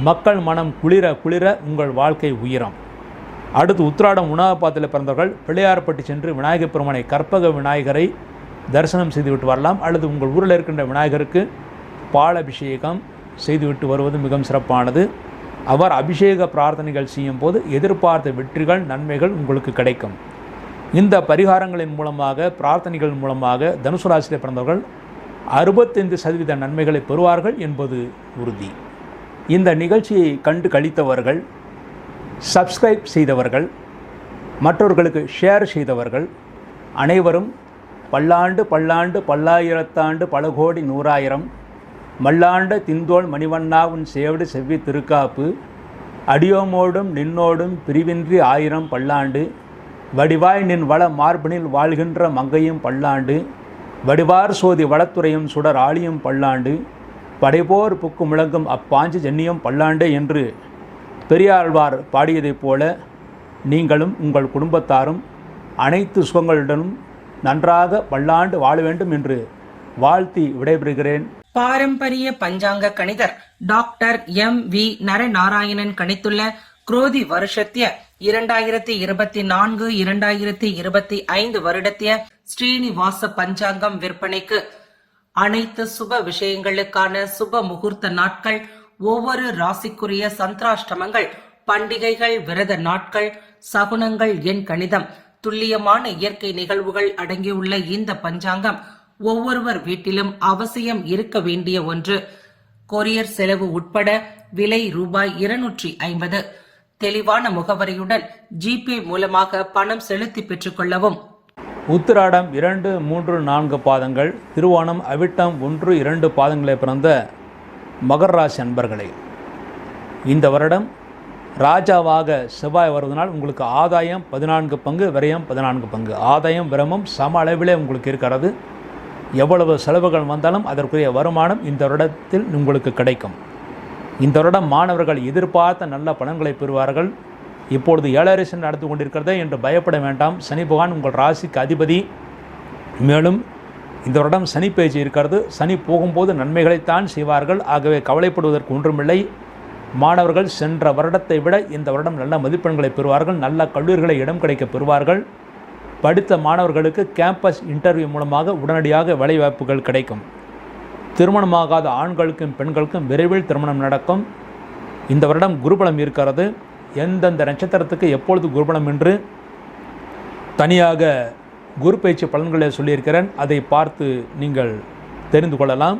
மக்கள் மனம் குளிர குளிர உங்கள் வாழ்க்கை உயரும். அடுத்து உத்திராடம் உணவப்பாத்தில் பிறந்தவர்கள் பிள்ளையார்பட்டி சென்று விநாயகர் பெருமானை கற்பக விநாயகரை தரிசனம் செய்துவிட்டு வரலாம். அல்லது உங்கள் ஊரில் இருக்கின்ற விநாயகருக்கு பால் அபிஷேகம் செய்துவிட்டு வருவது மிகவும் சிறப்பானது. அவர் அபிஷேக பிரார்த்தனைகள் செய்யும் போது எதிர்பார்த்த வெற்றிகள் நன்மைகள் உங்களுக்கு கிடைக்கும். இந்த பரிகாரங்களின் மூலமாக பிரார்த்தனைகள் மூலமாக தனுசு ராசியில் பிறந்தவர்கள் 65% நன்மைகளை பெறுவார்கள் என்பது உறுதி. இந்த நிகழ்ச்சியை கண்டு கழித்தவர்கள், சப்ஸ்கிரைப் செய்தவர்கள், மற்றவர்களுக்கு ஷேர் செய்தவர்கள் அனைவரும் பல்லாண்டு பல்லாண்டு பல்லாயிரத்தாண்டு பல கோடி நூறாயிரம் மல்லாண்ட திந்தோள் மணிவண்ணாவின் சேவடு செவ்வி திருக்காப்பு அடியோமோடும் நின்னோடும் பிரிவின்றி 1000 பல்லாண்டு வடிவாய் நின் வள மார்பினில் வாழ்கின்ற மங்கையும் பல்லாண்டு வடிவார் சோதி வளத்துறையும் சுடர் ஆழியும் பல்லாண்டு படைபோர் புக்கு முழங்கும் அப்பாஞ்சு ஜன்னியும் பல்லாண்டு என்று பெரியாழ்வார் பாடியதைப் போல நீங்களும் உங்கள் குடும்பத்தாரும் அனைத்து சுகங்களுடனும் நன்றாக பல்லாண்டு வாழ வேண்டும் என்று வாழ்த்தி விடைபெறுகிறேன். பாரம்பரிய பஞ்சாங்க கணிதர் டாக்டர் M.V. நரநாராயணன் கணித்துள்ள குரோதி வருஷத்திய 2024-2025 வருடத்திய ஸ்ரீனிவாச பஞ்சாங்கம் விற்பனைக்கு அனைத்து சுப விஷயங்களுக்கான சுப முகூர்த்த நாட்கள், ஒவ்வொரு ராசிக்குரிய சந்திராஷ்டமங்கள், பண்டிகைகள், விரத நாட்கள், சகுனங்கள், எண் கணிதம், துல்லியமான இயற்கை நிகழ்வுகள் அடங்கியுள்ள இந்த பஞ்சாங்கம் ஒவ்வொருவர் வீட்டிலும் அவசியம் இருக்க வேண்டிய ஒன்று. கொரியர் செலவு உட்பட விலை ரூபாய் 250. தெளிவான முகவரியுடன் ஜிபே மூலமாக பணம் செலுத்தி பெற்றுக் கொள்ளவும். உத்திராடம் 2, 3, 4 பாதங்கள், திருவோணம், அவிட்டம் 1, 2 பாதங்களை பிறந்த மகர ராசி அன்பர்களே, இந்த வருடம் ராஜாவாக செவ்வாய் வருவதனால் உங்களுக்கு ஆதாயம் 14 பங்கு, விரயம் 14 பங்கு. ஆதாயம் விரயமும் சம அளவிலே உங்களுக்கு இருக்கிறது. எவ்வளவு செலவுகள் வந்தாலும் அதற்குரிய வருமானம் இந்த வருடத்தில் உங்களுக்கு கிடைக்கும். இந்த வருடம் மாணவர்கள் எதிர்பார்த்த நல்ல பலன்களை பெறுவார்கள். இப்பொழுது 7 சனி நடந்து கொண்டிருக்கிறதே என்று பயப்பட வேண்டாம். சனி பகவான் உங்கள் ராசிக்கு அதிபதி. மேலும் இந்த வருடம் சனி பேச்சு இருக்கிறது. சனி போகும்போது நன்மைகளைத்தான் செய்வார்கள். ஆகவே கவலைப்படுவதற்கு ஒன்றுமில்லை. மாணவர்கள் சென்ற வருடத்தை விட இந்த வருடம் நல்ல மதிப்பெண்களை பெறுவார்கள். நல்ல கல்லூரிகளை இடம் கிடைக்க பெறுவார்கள். படித்த மாணவர்களுக்கு கேம்பஸ் இன்டர்வியூ மூலமாக உடனடியாக வேலைவாய்ப்புகள் கிடைக்கும். திருமணமாகாத ஆண்களுக்கும் பெண்களுக்கும் விரைவில் திருமணம் நடக்கும். இந்த வருடம் குருபலம் இருக்கிறது. எந்தெந்த நட்சத்திரத்துக்கு எப்பொழுது குருபலம் என்று தனியாக குரு பயிற்சி பலன்களை சொல்லியிருக்கிறேன். அதை பார்த்து நீங்கள் தெரிந்து கொள்ளலாம்.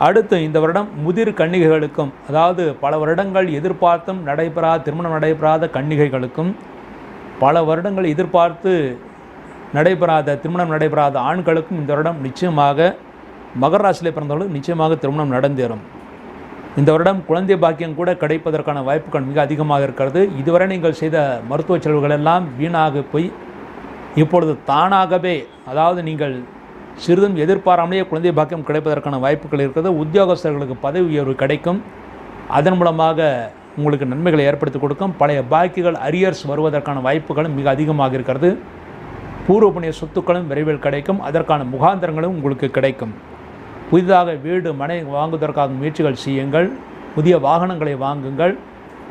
அடுத்து இந்த வருடம் முதிர் கன்னிகைகளுக்கும், அதாவது பல வருடங்கள் எதிர்பார்த்தும் திருமணம் நடைபெறாத கன்னிகைகளுக்கும், பல வருடங்கள் எதிர்பார்த்து திருமணம் நடைபெறாத ஆண்களுக்கும் இந்த வருடம் நிச்சயமாக மகர ராசியிலே பிறந்தவர்களுக்கு நிச்சயமாக திருமணம் நடந்தேறும். இந்த வருடம் குழந்தை பாக்கியம் கூட கிடைப்பதற்கான வாய்ப்புகள் மிக அதிகமாக இருக்கிறது. இதுவரை நீங்கள் செய்த மருத்துவ செலவுகள் எல்லாம் வீணாக போய் இப்பொழுது தானாகவே, அதாவது நீங்கள் சிறிதும் எதிர்பாராமலேயே குழந்தை பாக்கியம் கிடைப்பதற்கான வாய்ப்புகள் இருக்கிறது. உத்தியோகஸ்தர்களுக்கு பதவி உயர்வு கிடைக்கும். அதன் மூலமாக உங்களுக்கு நன்மைகளை ஏற்படுத்தி கொடுக்கும். பழைய பாக்கிகள் அரியர்ஸ் வருவதற்கான வாய்ப்புகளும் மிக அதிகமாக இருக்கிறது. பூர்வ புண்ணிய சொத்துக்களும் விரைவில் கிடைக்கும். அதற்கான முகாந்திரங்களும் உங்களுக்கு கிடைக்கும். புதிதாக வீடு மனை வாங்குவதற்காக முயற்சிகள் செய்யுங்கள். புதிய வாகனங்களை வாங்குங்கள்.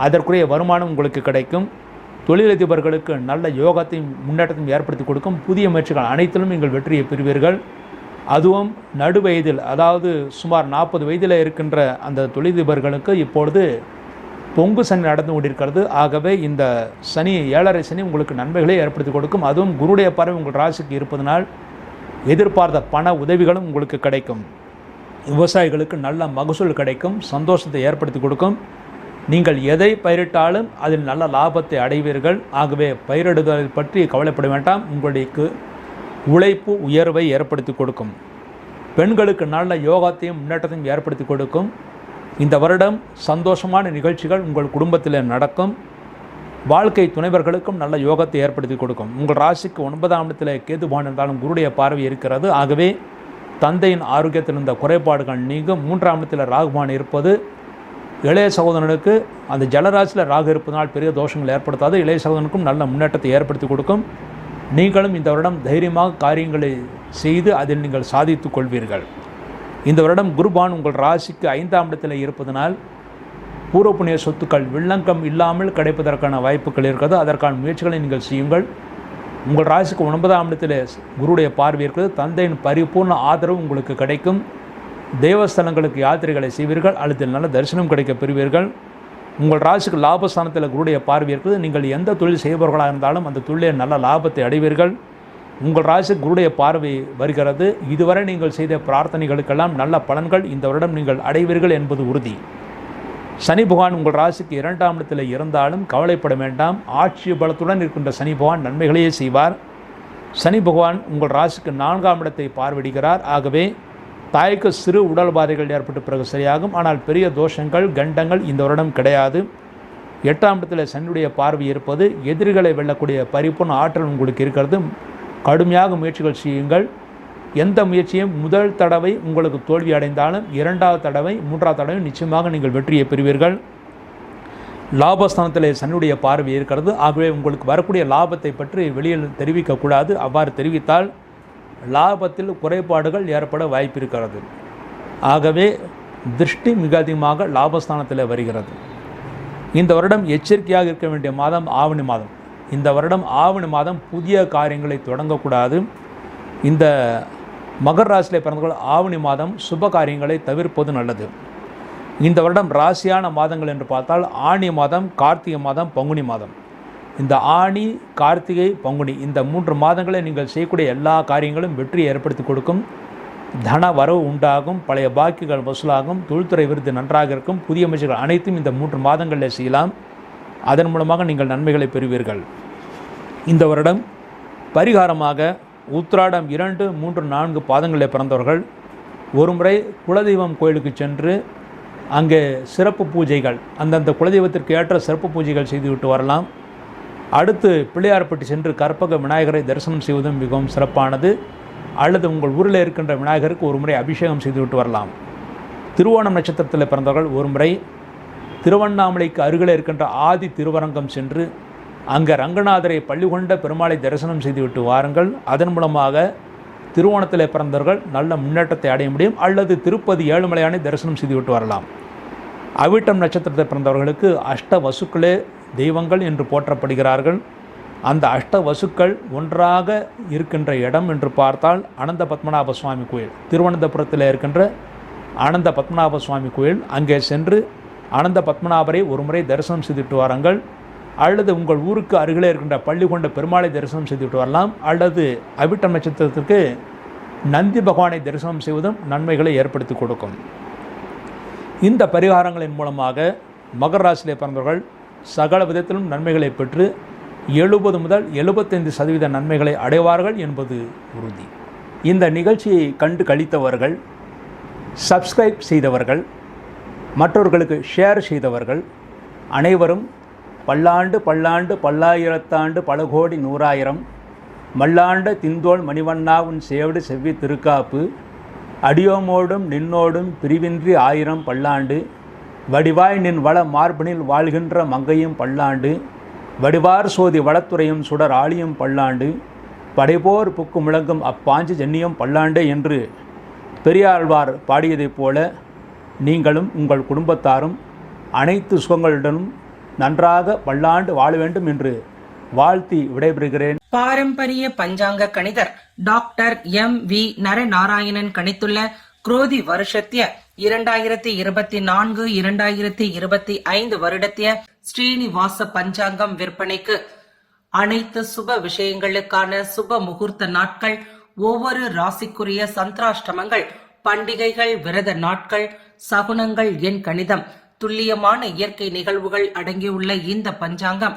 அதற்குரிய வருமானம் உங்களுக்கு கிடைக்கும். தொழிலதிபர்களுக்கு நல்ல யோகத்தையும் முன்னேற்றத்தையும் ஏற்படுத்தி கொடுக்கும். புதிய முயற்சிகள் அனைத்திலும் நீங்கள் வெற்றியை பெறுவீர்கள். அதுவும் நடுவயதில், அதாவது சுமார் 40 வயதில் இருக்கின்ற அந்த தொழிலதிபர்களுக்கு இப்பொழுது பொங்கு சனி நடந்து கொண்டிருக்கிறது. ஆகவே இந்த சனி 7.5 சனி உங்களுக்கு நன்மைகளை ஏற்படுத்தி கொடுக்கும். அதுவும் குருடைய பார்வை உங்கள் ராசிக்கு இருப்பதனால் எதிர்பார்த்த பண உதவிகளும் உங்களுக்கு கிடைக்கும். விவசாயிகளுக்கு நல்ல மகசூல் கிடைக்கும். சந்தோஷத்தை ஏற்படுத்தி கொடுக்கும். நீங்கள் எதை பயிரிட்டாலும் அதில் நல்ல லாபத்தை அடைவீர்கள். ஆகவே பயிரிடுதலை பற்றி கவலைப்பட வேண்டாம். உங்களுக்கு உழைப்பு உயர்வை ஏற்படுத்தி கொடுக்கும். பெண்களுக்கு நல்ல யோகத்தையும் முன்னேற்றத்தையும் ஏற்படுத்தி கொடுக்கும். இந்த வருடம் சந்தோஷமான நிகழ்ச்சிகள் உங்கள் குடும்பத்தில் நடக்கும். வாழ்க்கை துணைவர்களுக்கும் நல்ல யோகத்தை ஏற்படுத்தி கொடுக்கும். உங்கள் ராசிக்கு 9ஆம் இடத்தில் கேது பகவான் இருந்தாலும் குருடைய பார்வை இருக்கிறது. ஆகவே தந்தையின் ஆரோக்கியத்தில் இருந்த குறைபாடுகள் நீங்கும். 3ஆம் இடத்தில் ராகு பகவான் இருப்பது இளைய சகோதரனுக்கு அந்த ஜலராசியில் ராகு இருப்பதனால் பெரிய தோஷங்கள் ஏற்படுத்தாது. இளைய சகோதரனுக்கும் நல்ல முன்னேற்றத்தை ஏற்படுத்தி கொடுக்கும். நீங்களும் இந்த வருடம் தைரியமாக காரியங்களை செய்து அதில் நீங்கள் சாதித்துக் கொள்வீர்கள். இந்த வருடம் குருபான் உங்கள் ராசிக்கு 5ஆம் இடத்தில் இருப்பதனால் பூர்வ புண்ணிய சொத்துக்கள் வில்லங்கம் இல்லாமல் கிடைப்பதற்கான வாய்ப்புகள் இருக்கிறது. அதற்கான முயற்சிகளை நீங்கள் செய்யுங்கள். உங்கள் ராசிக்கு 9ஆம் இடத்தில் குருடைய பார்வை இருக்கிறது. தந்தையின் பரிபூர்ண ஆதரவு உங்களுக்கு கிடைக்கும். தேவஸ்தலங்களுக்கு யாத்திரைகளை செய்வீர்கள். அல்லது நல்ல தரிசனம் கிடைக்க பெறுவீர்கள். உங்கள் ராசிக்கு லாபஸ்தானத்தில் குருடைய பார்வை இருக்கிறது. நீங்கள் எந்த தொழில் செய்பவர்களாக இருந்தாலும் அந்த தொழிலில் நல்ல லாபத்தை அடைவீர்கள். உங்கள் ராசிக்கு குருடைய பார்வை வருகிறது. இதுவரை நீங்கள் செய்த பிரார்த்தனைகளுக்கெல்லாம் நல்ல பலன்கள் இந்த வருடம் நீங்கள் அடைவீர்கள் என்பது உறுதி. சனி பகவான் உங்கள் ராசிக்கு 2ஆம் இடத்தில் இருந்தாலும் கவலைப்பட வேண்டாம். ஆட்சி பலத்துடன் இருக்கின்ற சனி பகவான் நன்மைகளையே செய்வார். சனி பகவான் உங்கள் ராசிக்கு 4ஆம் இடத்தை பார்வையிடுகிறார். ஆகவே தாய்க்கு சிறு உடல் பாதைகள் ஏற்பட்டு பிறகு சரியாகும். ஆனால் பெரிய தோஷங்கள் கண்டங்கள் இந்த வருடம் கிடையாது. 8ஆம் இடத்தில் சனியுடைய பார்வை இருப்பது எதிரிகளை வெல்லக்கூடிய பரிபூர்ண ஆற்றல் உங்களுக்கு இருக்கிறது. கடுமையாக முயற்சிகள் செய்யுங்கள். எந்த முயற்சியும் முதல் தடவை உங்களுக்கு தோல்வி அடைந்தாலும் 2வது தடவை 3வது தடவை நிச்சயமாக நீங்கள் வெற்றியை பெறுவீர்கள். லாபஸ்தானத்தில் சனியுடைய பார்வை இருக்கிறது. ஆகவே உங்களுக்கு வரக்கூடிய லாபத்தை பற்றி வெளியில் தெரிவிக்கக்கூடாது. அவ்வாறு தெரிவித்தால் லாபத்தில் குறைபாடுகள் ஏற்பட வாய்ப்பு இருக்கிறது. ஆகவே திருஷ்டி மிக அதிகமாக லாபஸ்தானத்தில் வருகிறது. இந்த வருடம் எச்சரிக்கையாக இருக்க வேண்டிய மாதம் ஆவணி மாதம். இந்த வருடம் ஆவணி மாதம் புதிய காரியங்களை தொடங்கக்கூடாது. இந்த மகர ராசியில் பிறந்தவர்கள் ஆவணி மாதம் சுப காரியங்களை தவிர்ப்பது நல்லது. இந்த வருடம் ராசியான மாதங்கள் என்று பார்த்தால் ஆனி மாதம், கார்த்திகை மாதம், பங்குனி மாதம். இந்த ஆனி, கார்த்திகை, பங்குனி இந்த 3 மாதங்களை நீங்கள் செய்யக்கூடிய எல்லா காரியங்களும் வெற்றியை ஏற்படுத்தி கொடுக்கும். தன வரவு உண்டாகும். பழைய பாக்கிகள் வசூலாகும். தொழில்துறை விருது நன்றாக இருக்கும். புதிய முயற்சிகள் அனைத்தும் இந்த 3 மாதங்களில் செய்யலாம். அதன் மூலமாக நீங்கள் நன்மைகளை பெறுவீர்கள். இந்த வருடம் பரிகாரமாக உத்திராடம் 2, 3, 4 பாதங்களில் பிறந்தவர்கள் ஒருமுறை குலதெய்வம் கோயிலுக்கு சென்று அங்கே சிறப்பு பூஜைகள் அந்தந்த குலதெய்வத்திற்கு ஏற்ற சிறப்பு பூஜைகள் செய்துவிட்டு வரலாம். அடுத்து பிள்ளையார்பட்டி சென்று கற்பக விநாயகரை தரிசனம் செய்வதும் மிகவும் சிறப்பானது. அல்லது உங்கள் ஊரில் இருக்கின்ற விநாயகருக்கு ஒரு முறை அபிஷேகம் செய்துவிட்டு வரலாம். திருவோணம் நட்சத்திரத்தில் பிறந்தவர்கள் ஒருமுறை திருவண்ணாமலைக்கு அருகில் இருக்கின்ற ஆதி திருவரங்கம் சென்று அங்கே ரங்கநாதரை பள்ளி கொண்ட பெருமாளை தரிசனம் செய்துவிட்டு வாருங்கள். அதன் மூலமாக திருவோணத்தில் பிறந்தவர்கள் நல்ல முன்னேற்றத்தை அடைய முடியும். அல்லது திருப்பதி ஏழுமலையானை தரிசனம் செய்துவிட்டு வரலாம். அவிட்டம் நட்சத்திரத்தில் பிறந்தவர்களுக்கு அஷ்ட வசுக்களே தெய்வங்கள் என்று போற்றப்படுகிறார்கள். அந்த அஷ்ட வசுக்கள் ஒன்றாக இருக்கின்ற இடம் என்று பார்த்தால் அனந்த பத்மநாப சுவாமி கோயில், திருவனந்தபுரத்தில் இருக்கின்ற அனந்த பத்மநாப சுவாமி கோயில். அங்கே சென்று அனந்த பத்மநாபரை ஒரு முறை தரிசனம் செய்துவிட்டு வாருங்கள். அல்லது உங்கள் ஊருக்கு அருகிலே இருக்கின்ற பள்ளி கொண்ட பெருமாளை தரிசனம் செய்துவிட்டு வரலாம். அல்லது அவிட்டம் நட்சத்திரத்திற்கு நந்தி பகவானை தரிசனம் செய்வதும் நன்மைகளை ஏற்படுத்தி கொடுக்கும். இந்த பரிகாரங்களின் மூலமாக மகர ராசியிலே பிறந்தவர்கள் சகல விதத்திலும் நன்மைகளை பெற்று 70 முதல் 75% நன்மைகளை அடைவார்கள் என்பது உறுதி. இந்த நிகழ்ச்சியை கண்டு கழித்தவர்கள், சப்ஸ்கிரைப் செய்தவர்கள், மற்றவர்களுக்கு ஷேர் செய்தவர்கள் அனைவரும் பல்லாண்டு பல்லாண்டு பல்லாயிரத்தாண்டு பல கோடி நூறாயிரம் மல்லாண்ட திந்தோள் மணிவண்ணா உன் சேவடு செவ்வி திருக்காப்பு அடியோமோடும் நின்னோடும் பிரிவின்றி 1000 பல்லாண்டு வடிவாய் நின் வள மார்பினில் வாழ்கின்ற மங்கையும் பல்லாண்டு வடிவார் சோதி வளத்துறையும் சுடர் ஆழியும் பல்லாண்டு படைபோர் புக்கு முழங்கும் அப்பாஞ்சு ஜன்னியம் பல்லாண்டு என்று பெரியாழ்வார் பாடியதைப் போல நீங்களும் உங்கள் குடும்பத்தாரும் அனைத்து சுகங்களுடனும் நன்றாக பல்லாண்டு வாழ வேண்டும் என்று வாழ்த்தி விடைபெறுகிறேன். பாரம்பரிய பஞ்சாங்க கணிதர் டாக்டர் M.V. நரநாராயணன் கணித்துள்ள குரோதி வருஷத்திய 2024-2025 வருடத்திய ஸ்ரீனிவாச பஞ்சாங்கம் விற்பனைக்கு அனைத்து சுப விஷயங்களுக்கான சுப முகூர்த்த நாட்கள், ஒவ்வொரு ராசிக்குரிய சந்திராஷ்டமங்கள், பண்டிகைகள், விரத நாட்கள், சகுனங்கள், எண் கணிதம், துல்லியமான இயற்கை நிகழ்வுகள் அடங்கியுள்ள இந்த பஞ்சாங்கம்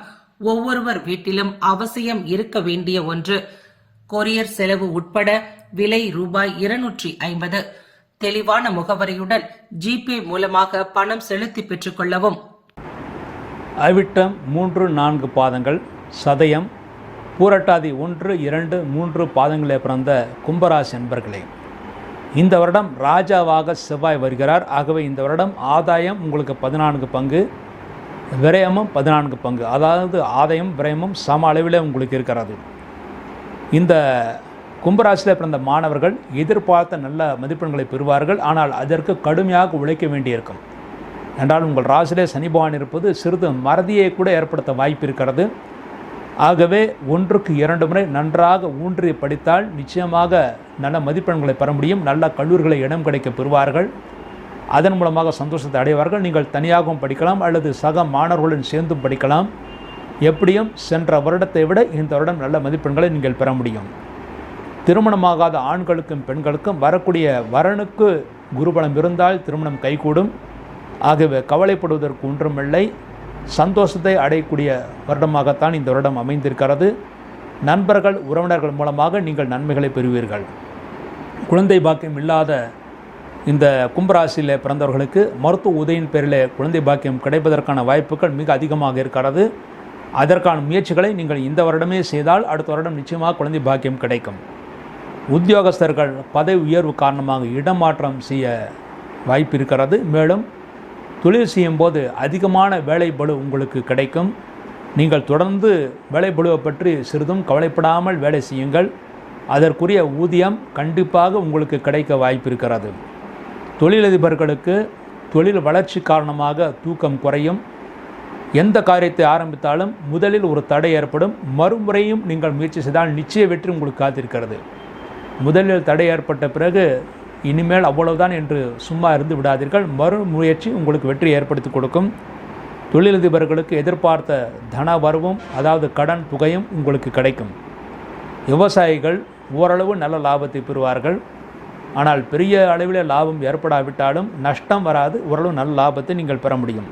ஒவ்வொருவர் வீட்டிலும் அவசியம் இருக்க வேண்டிய ஒன்று. கொரியர் செலவு உட்பட விலை ரூபாய் 250. தெளிவான முகவரியுடன் ஜிபே மூலமாக பணம் செலுத்தி பெற்றுக் கொள்ளவும். அவிட்டம் 3-4 பாதங்கள், சதயம், பூரட்டாதி 1-2-3 பாதங்களே பிறந்த கும்பராசி என்பர்களே, இந்த வருடம் ராஜாவாக செவ்வாய் வருகிறார். ஆகவே இந்த வருடம் ஆதாயம் உங்களுக்கு 14 பங்கு, விரயமும் 14 பங்கு. அதாவது ஆதாயம் விரயமும் சம அளவில் உங்களுக்கு இருக்கிறது. இந்த கும்பராசியில் பிறந்த மாணவர்கள் எதிர்பார்த்த நல்ல மதிப்பெண்களை பெறுவார்கள். ஆனால் அதற்கு கடுமையாக உழைக்க வேண்டியிருக்கும். என்றால் உங்கள் ராசியிலே சனி பகவான் இருப்பது சிறிது மறதியை கூட ஏற்படுத்த வாய்ப்பு இருக்கிறது. ஆகவே 1-2 முறை நன்றாக ஊன்றி படித்தால் நிச்சயமாக நல்ல மதிப்பெண்களை பெற முடியும். நல்ல கல்லூரிகளை இடம் கிடைக்க பெறுவார்கள். அதன் மூலமாக சந்தோஷத்தை அடைவார்கள். நீங்கள் தனியாகவும் படிக்கலாம் அல்லது சக மாணவர்களுடன் சேர்ந்தும் படிக்கலாம். எப்படியும் சென்ற வருடத்தை விட இந்த வருடம் நல்ல மதிப்பெண்களை நீங்கள் பெற முடியும். திருமணமாகாத ஆண்களுக்கும் பெண்களுக்கும் வரக்கூடிய வரனுக்கு குருபலம் இருந்தால் திருமணம் கைகூடும். ஆகவே கவலைப்படுவதற்கு ஒன்றுமில்லை. சந்தோஷத்தை அடையக்கூடிய வருடமாகத்தான் இந்த வருடம் அமைந்திருக்கிறது. நண்பர்கள் உறவினர்கள் மூலமாக நீங்கள் நன்மைகளை பெறுவீர்கள். குழந்தை பாக்கியம் இல்லாத இந்த கும்பராசியில் பிறந்தவர்களுக்கு மருத்துவ உதவியின் பேரில் குழந்தை பாக்கியம் கிடைப்பதற்கான வாய்ப்புகள் மிக அதிகமாக இருக்கிறது. அதற்கான முயற்சிகளை நீங்கள் இந்த வருடமே செய்தால் அடுத்த வருடம் நிச்சயமாக குழந்தை பாக்கியம் கிடைக்கும். உத்தியோகஸ்தர்கள் பதவி உயர்வு காரணமாக இடமாற்றம் செய்ய வாய்ப்பு இருக்கிறது. மேலும் தொழில் செய்யும்போது அதிகமான வேலை பளு உங்களுக்கு கிடைக்கும். நீங்கள் தொடர்ந்து வேலை பளுவை பற்றி சிறிதும் கவலைப்படாமல் வேலை செய்யுங்கள். அதற்குரிய ஊதியம் கண்டிப்பாக உங்களுக்கு கிடைக்க வாய்ப்பு இருக்கிறது. தொழிலதிபர்களுக்கு தொழில் வளர்ச்சி காரணமாக தூக்கம் குறையும். எந்த காரியத்தை ஆரம்பித்தாலும் முதலில் ஒரு தடை ஏற்படும். மறுமுறையும் நீங்கள் முயற்சி செய்தால் நிச்சய வெற்றி உங்களுக்கு காத்திருக்கிறது. முதலில் தடை ஏற்பட்ட பிறகு இனிமேல் அவ்வளவுதான் என்று சும்மா இருந்து விடாதீர்கள். மறுமுயற்சி உங்களுக்கு வெற்றி ஏற்படுத்தி கொடுக்கும். தொழிலதிபர்களுக்கு எதிர்பார்த்த தன வரவும் அதாவது கடன் தொகையும் உங்களுக்கு கிடைக்கும். விவசாயிகள் ஓரளவு நல்ல லாபத்தை பெறுவார்கள். ஆனால் பெரிய அளவில் லாபம் ஏற்படாவிட்டாலும் நஷ்டம் வராது. ஓரளவு நல்ல லாபத்தை நீங்கள் பெற முடியும்.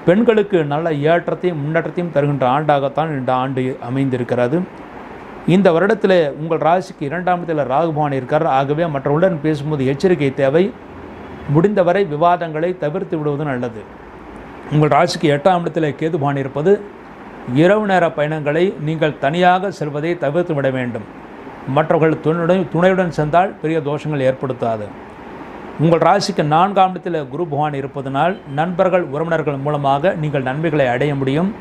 பெண்களுக்கு நல்ல ஏற்றத்தையும் முன்னேற்றத்தையும் தருகின்ற ஆண்டாகத்தான் இந்த ஆண்டு அமைந்திருக்கிறது. இந்த வருடத்தில் உங்கள் ராசிக்கு 2ஆம் இடத்தில் ராகு பகவான் இருக்கார். ஆகவே மற்றவர்களுடன் பேசும்போது எச்சரிக்கை தேவை. முடிந்தவரை விவாதங்களை தவிர்த்து விடுவது நல்லது. உங்கள் ராசிக்கு 8ஆம் இடத்தில் கேது பகவான் இருப்பது இரவு நேர பயணங்களை நீங்கள் தனியாக செல்வதை தவிர்த்து விட வேண்டும். மற்றவர்கள் துணையுடன் சென்றால் பெரிய தோஷங்கள் ஏற்படுத்தாது. உங்கள் ராசிக்கு 4ஆம் இடத்தில் குரு பகவான் இருப்பதனால் நண்பர்கள் உறவினர்கள் மூலமாக நீங்கள் நன்மைகளை அடைய முடியும்.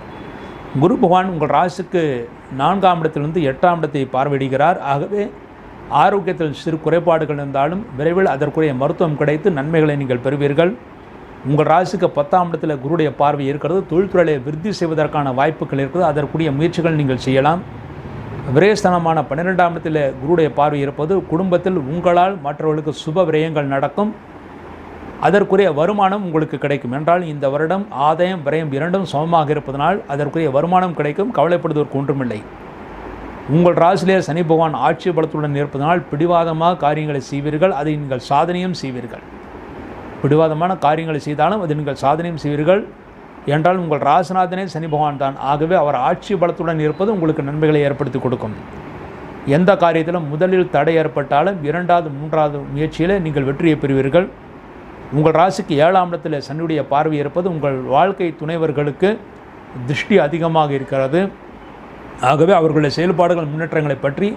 குரு பகவான் உங்கள் ராசிக்கு 4ஆம் இடத்திலிருந்து 8ஆம் இடத்தை பார்வையிடுகிறார். ஆகவே ஆரோக்கியத்தில் சிறு குறைபாடுகள் இருந்தாலும் விரைவில் அதற்குரிய மருத்துவம் கிடைத்து நன்மைகளை நீங்கள் பெறுவீர்கள். உங்கள் ராசிக்கு 10ஆம் இடத்தில் குருடைய பார்வை இருக்கிறது. தொழில்துறையை விருத்தி செய்வதற்கான வாய்ப்புகள் இருக்கிறது. அதற்குரிய முயற்சிகள் நீங்கள் செய்யலாம். விரயஸ்தானமான 12ஆம் இடத்தில் குருடைய பார்வை இருப்பது குடும்பத்தில் உங்களால் மற்றவர்களுக்கு சுப விரயங்கள் நடக்கும். அதற்குரிய வருமானம் உங்களுக்கு கிடைக்கும். என்றால் இந்த வருடம் ஆதாயம் விரயம் இரண்டும் சமமாக இருப்பதனால் அதற்குரிய வருமானம் கிடைக்கும். கவலைப்படுவதற்கு ஒன்றுமில்லை. உங்கள் ராசியிலே சனி பகவான் ஆட்சி பலத்துடன் இருப்பதனால் பிடிவாதமாக காரியங்களை செய்வீர்கள். அதை நீங்கள் சாதனையும் செய்வீர்கள். பிடிவாதமான காரியங்களை செய்தாலும் அதை நீங்கள் சாதனையும் செய்வீர்கள். என்றால் உங்கள் ராசிநாதனே சனி பகவான் தான். ஆகவே அவர் ஆட்சி பலத்துடன் இருப்பது உங்களுக்கு நன்மைகளை ஏற்படுத்தி கொடுக்கும். எந்த காரியத்திலும் முதலில் தடை ஏற்பட்டாலும் 2வது 3வது முயற்சியில் நீங்கள் வெற்றியை பெறுவீர்கள். உங்கள் ராசிக்கு 7ஆம் இடத்தில் சனியுடைய பார்வை இருப்பது உங்கள் வாழ்க்கை துணைவர்களுக்கு திருஷ்டி அதிகமாக இருக்கிறது. ஆகவே அவர்களுடைய செயல்பாடுகள் முன்னேற்றங்களை பற்றி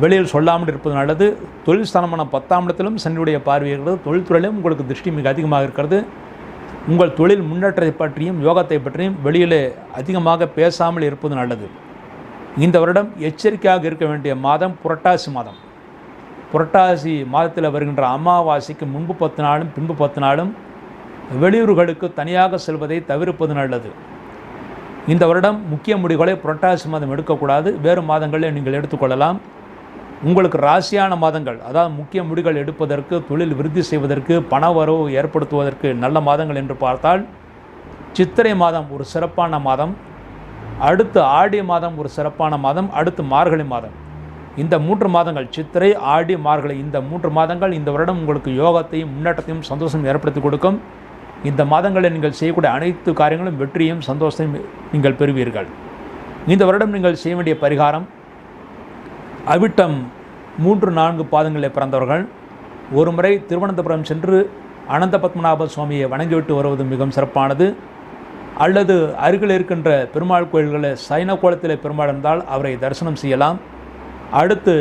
வெளியில் சொல்லாமல் இருப்பது நல்லது. தொழில் ஸ்தானமான 10ஆம் இடத்திலும் சனியுடைய பார்வை இருக்கிறது. தொழில்துறையிலும் உங்களுக்கு திருஷ்டி மிக அதிகமாக இருக்கிறது. உங்கள் தொழில் முன்னேற்றத்தை பற்றியும் யோகத்தை பற்றியும் வெளியிலே அதிகமாக பேசாமல் இருப்பது நல்லது. இந்த வருடம் எச்சரிக்கையாக இருக்க வேண்டிய மாதம் புரட்டாசி மாதம். புரட்டாசி மாதத்தில் வருகின்ற அமாவாசைக்கு முன்பு 10 நாளும் பின்பு 10 நாளும் வெளியூர்களுக்கு தனியாக செல்வதை தவிர்ப்பது நல்லது. இந்த வருடம் முக்கிய முடிவுகளை புரட்டாசி மாதம் எடுக்கக்கூடாது. வேறு மாதங்களில் நீங்கள் எடுத்துக்கொள்ளலாம். உங்களுக்கு ராசியான மாதங்கள், அதாவது முக்கிய முடிவுகள் எடுப்பதற்கு, தொழில் விருத்தி செய்வதற்கு, பண வரவு ஏற்படுத்துவதற்கு நல்ல மாதங்கள் என்று பார்த்தால் சித்திரை மாதம் ஒரு சிறப்பான மாதம், அடுத்து ஆடி மாதம் ஒரு சிறப்பான மாதம், அடுத்து மார்கழி மாதம். இந்த 3 மாதங்கள் சித்திரை, ஆடி, மார்கழி, இந்த 3 மாதங்கள் இந்த வருடம் உங்களுக்கு யோகத்தையும் முன்னேற்றத்தையும் சந்தோஷம் ஏற்படுத்தி கொடுக்கும். இந்த மாதங்களில் நீங்கள் செய்யக்கூடிய அனைத்து காரியங்களும் வெற்றியும் சந்தோஷத்தையும் நீங்கள் பெறுவீர்கள். இந்த வருடம் நீங்கள் செய்ய வேண்டிய பரிகாரம், அவிட்டம் 3-4 பாதங்களில் பிறந்தவர்கள் ஒரு முறை திருவனந்தபுரம் சென்று அனந்த பத்மநாப சுவாமியை வணங்கிவிட்டு வருவது மிகவும் சிறப்பானது. அல்லது அருகில் இருக்கின்ற பெருமாள் கோயில்களில் சைன கோலத்தில் பெருமாள் இருந்தால் அவரை தரிசனம் செய்யலாம். அடுத்து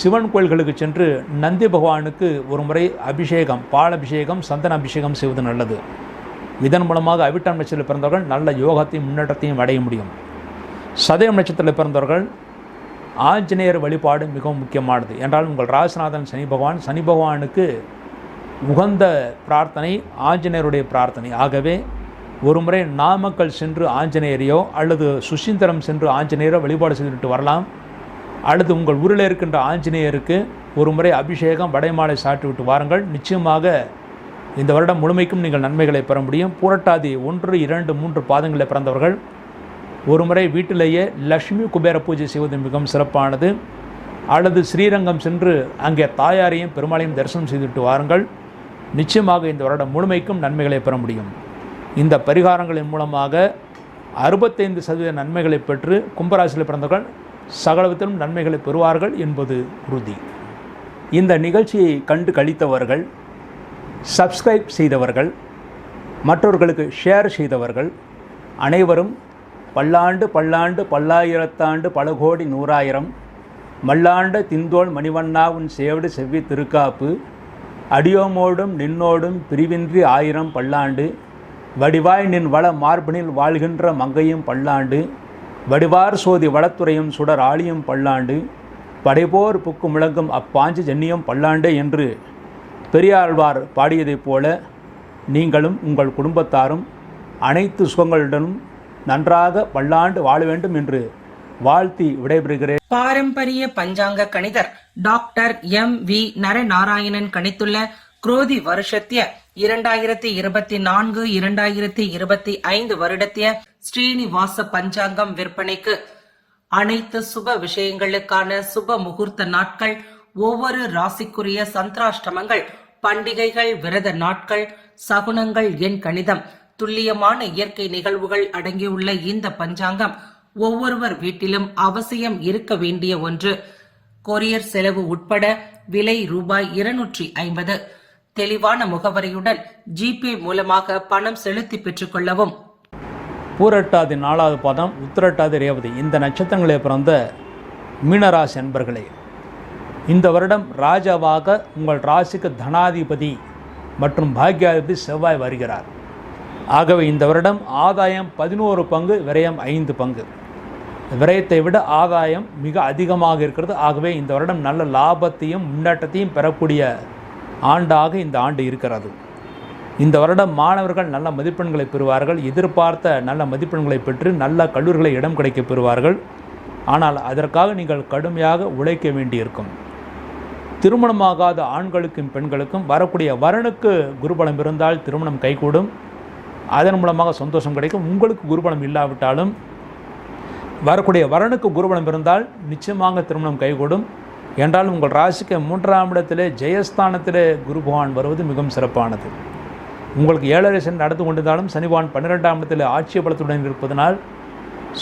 சிவன் கோயில்களுக்கு சென்று நந்தி பகவானுக்கு ஒரு முறை அபிஷேகம், பால் அபிஷேகம், சந்தன அபிஷேகம் செய்வது நல்லது. இதன் மூலமாக அவிட்டம் நட்சத்திரத்தில் பிறந்தவர்கள் நல்ல யோகத்தையும் முன்னேற்றத்தையும் அடைய முடியும். சதயம் நட்சத்திரத்தில் பிறந்தவர்கள் ஆஞ்சநேயர் வழிபாடு மிகவும் முக்கியமானது. என்றால் உங்கள் ராசிநாதன் சனி பகவானுக்கு உகந்த பிரார்த்தனை ஆஞ்சநேயருடைய பிரார்த்தனை. ஆகவே ஒரு முறை நாமக்கல் சென்று ஆஞ்சநேயரையோ அல்லது சுசீந்திரம் சென்று ஆஞ்சநேயரோ வழிபாடு செய்துவிட்டு வரலாம். அல்லது உங்கள் ஊரில் இருக்கின்ற ஆஞ்சநேயருக்கு ஒரு முறை அபிஷேகம் வடைமாலை சாட்டி விட்டு வாருங்கள். நிச்சயமாக இந்த வருடம் முழுமைக்கும் நீங்கள் நன்மைகளை பெற முடியும். பூரட்டாதி 1, 2, 3 பாதங்களில் பிறந்தவர்கள் ஒரு முறை வீட்டிலேயே லக்ஷ்மி குபேர பூஜை செய்வது மிகவும் சிறப்பானது. அல்லது ஸ்ரீரங்கம் சென்று அங்கே தாயாரையும் பெருமாளையும் தரிசனம் செய்துவிட்டு வாருங்கள். நிச்சயமாக இந்த வருடம் முழுமைக்கும் நன்மைகளை பெற முடியும். இந்த பரிகாரங்களின் மூலமாக 65% நன்மைகளை பெற்று கும்பராசியில் பிறந்தவர்கள் சகலவிதத்திலும் நன்மைகளை பெறுவார்கள் என்பது உறுதி. இந்த நிகழ்ச்சியை கண்டு கழித்தவர்கள், சப்ஸ்கிரைப் செய்தவர்கள், மற்றவர்களுக்கு ஷேர் செய்தவர்கள் அனைவரும் பல்லாண்டு பல்லாண்டு பல்லாயிரத்தாண்டு பல கோடி நூறாயிரம் மல்லாண்ட திந்தோள் மணிவண்ணா உன் சேவடு செவ்வி திருக்காப்பு அடியோமோடும் நின்னோடும் பிரிவின்றி 1000 பல்லாண்டு வடிவாய் நின் வள மார்பினில் வாழ்கின்ற மங்கையும் பல்லாண்டு வடிவார் சோதி வளத்துறையும் சுடர் ஆழியும் பல்லாண்டு படைபோர் புக்கு முழங்கும் அப்பாஞ்சு ஜன்னியும் பல்லாண்டு என்று பெரியாழ்வார் பாடியதைப் போல நீங்களும் உங்கள் குடும்பத்தாரும் அனைத்து சுகங்களுடனும் நன்றாக பல்லாண்டு வாழ வேண்டும் என்று வாழ்த்தி விடைபெறுகிறேன். பாரம்பரிய பஞ்சாங்க கணிதர் டாக்டர் M.V. நரநாராயணன் கணித்துள்ள குரோதி வருஷத்திய 2024-2025 வருடத்திய ஸ்ரீனிவாச பஞ்சாங்கம் விற்பனைக்கு. அனைத்து சுப விஷயங்களுக்கான சுப முகூர்த்த நாட்கள், ஒவ்வொரு ராசிக்குரிய சந்திராஷ்டமங்கள், பண்டிகைகள், விரத நாட்கள், சகுனங்கள், எண் கணிதம், துல்லியமான இயற்கை நிகழ்வுகள் அடங்கியுள்ள இந்த பஞ்சாங்கம் ஒவ்வொருவர் வீட்டிலும் அவசியம் இருக்க வேண்டிய ஒன்று. கொரியர் செலவு உட்பட விலை ரூபாய் 250. தெளிவான முகவரியுடன் ஜிபே மூலமாக பணம் செலுத்தி பெற்றுக் கொள்ளவும். பூரட்டாதி 4வது பாதம், உத்திரட்டாதி ரேவதி இந்த நட்சத்திரங்களில் பிறந்த மீனராசி அன்பர்களே, இந்த வருடம் ராஜாவாக உங்கள் ராசிக்கு தனாதிபதி மற்றும் பாக்யாதிபதி செவ்வாய் வருகிறார். ஆகவே இந்த வருடம் ஆதாயம் 11 பங்கு, விரயம் 5 பங்கு. விரயத்தை விட ஆதாயம் மிக அதிகமாக இருக்கிறது. ஆகவே இந்த வருடம் நல்ல லாபத்தையும் முன்னேற்றத்தையும் பெறக்கூடிய ஆண்டாக இந்த ஆண்டு இருக்கிறது. இந்த வருடம் மாணவர்கள் நல்ல மதிப்பெண்களை பெறுவார்கள். எதிர்பார்த்த நல்ல மதிப்பெண்களை பெற்று நல்ல கல்லூரிகளை இடம் கிடைக்க பெறுவார்கள். ஆனால் அதற்காக நீங்கள் கடுமையாக உழைக்க வேண்டியிருக்கும். திருமணமாகாத ஆண்களுக்கும் பெண்களுக்கும் வரக்கூடிய வரனுக்கு குருபலம் இருந்தால் திருமணம் கைகூடும். அதன் மூலமாக சந்தோஷம் கிடைக்கும். உங்களுக்கு குருபலம் இல்லாவிட்டாலும் வரக்கூடிய வரனுக்கு குருபலம் இருந்தால் நிச்சயமாக திருமணம் கைகூடும். என்றால் உங்கள் ராசிக்கு 3ஆம் இடத்திலே ஜெயஸ்தானத்திலே குரு பகவான் வருவது மிகவும் சிறப்பானது. உங்களுக்கு 7.5 சனி நடந்து கொண்டிருந்தாலும் சனி பகவான் 12ஆம் இடத்தில் ஆட்சி பலத்துடன் இருப்பதனால்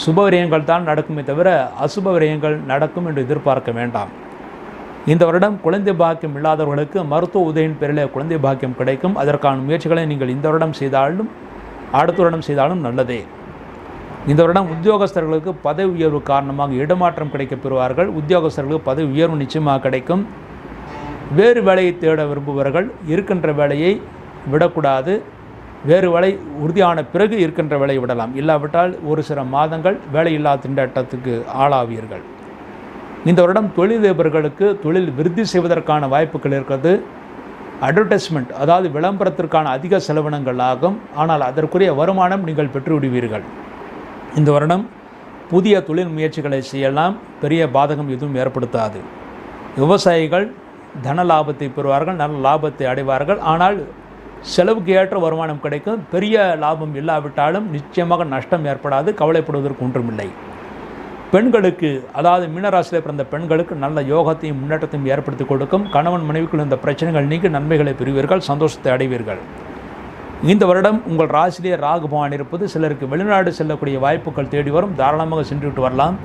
சுப விரயங்கள் தான் நடக்குமே தவிர அசுப விரயங்கள் நடக்கும் என்று எதிர்பார்க்க வேண்டாம். இந்த வருடம் குழந்தை பாக்கியம் இல்லாதவர்களுக்கு மருத்துவ உதவியின் பேரில் குழந்தை பாக்கியம் கிடைக்கும். அதற்கான முயற்சிகளை நீங்கள் இந்த வருடம் செய்தாலும் அடுத்த வருடம் செய்தாலும் நல்லதே. இந்த வருடம் உத்தியோகஸ்தர்களுக்கு பதவி உயர்வு காரணமாக இடமாற்றம் கிடைக்கப் பெறுவார்கள். உத்தியோகஸ்தர்களுக்கு பதவி உயர்வு நிச்சயமாக கிடைக்கும். வேறு வேலையை தேட விரும்புபவர்கள் இருக்கின்ற வேலையை விடக்கூடாது. வேறு வேலை உறுதியான பிறகு இருக்கின்ற வேலையை விடலாம். இல்லாவிட்டால் ஒரு சில மாதங்கள் வேலையில்லா திண்டாட்டத்துக்கு ஆளாவீர்கள். இந்த வருடம் தொழிலதிபர்களுக்கு தொழில் விருத்தி செய்வதற்கான வாய்ப்புகள் இருக்கிறது. அட்வர்டைஸ்மெண்ட், அதாவது விளம்பரத்திற்கான அதிக செலவினங்கள் ஆகும். ஆனால் அதற்குரிய வருமானம் நீங்கள் பெற்றுவிடுவீர்கள். இந்த வருடம் புதிய தொழில் முயற்சிகளை செய்யலாம். பெரிய பாதகம் எதுவும் ஏற்படுத்தாது. விவசாயிகள் தன லாபத்தை பெறுவார்கள், நல்ல லாபத்தை அடைவார்கள். ஆனால் செலவுக்கு ஏற்ற வருமானம் கிடைக்கும். பெரிய லாபம் இல்லாவிட்டாலும் நிச்சயமாக நஷ்டம் ஏற்படாது. கவலைப்படுவதற்கு ஒன்றுமில்லை. பெண்களுக்கு, அதாவது மீனராசியில் பிறந்த பெண்களுக்கு நல்ல யோகத்தையும் முன்னேற்றத்தையும் ஏற்படுத்தி கொடுக்கும். கணவன் மனைவிக்குள் இந்த பிரச்சனைகள் நீக்கி நன்மைகளை பெறுவீர்கள், சந்தோஷத்தை அடைவீர்கள். இந்த வருடம் உங்கள் ராசியிலே ராகு பகவான் இருப்பது சிலருக்கு வெளிநாடு செல்லக்கூடிய வாய்ப்புகள் தேடி வரும். தாராளமாக சென்றுவிட்டு வரலாம்.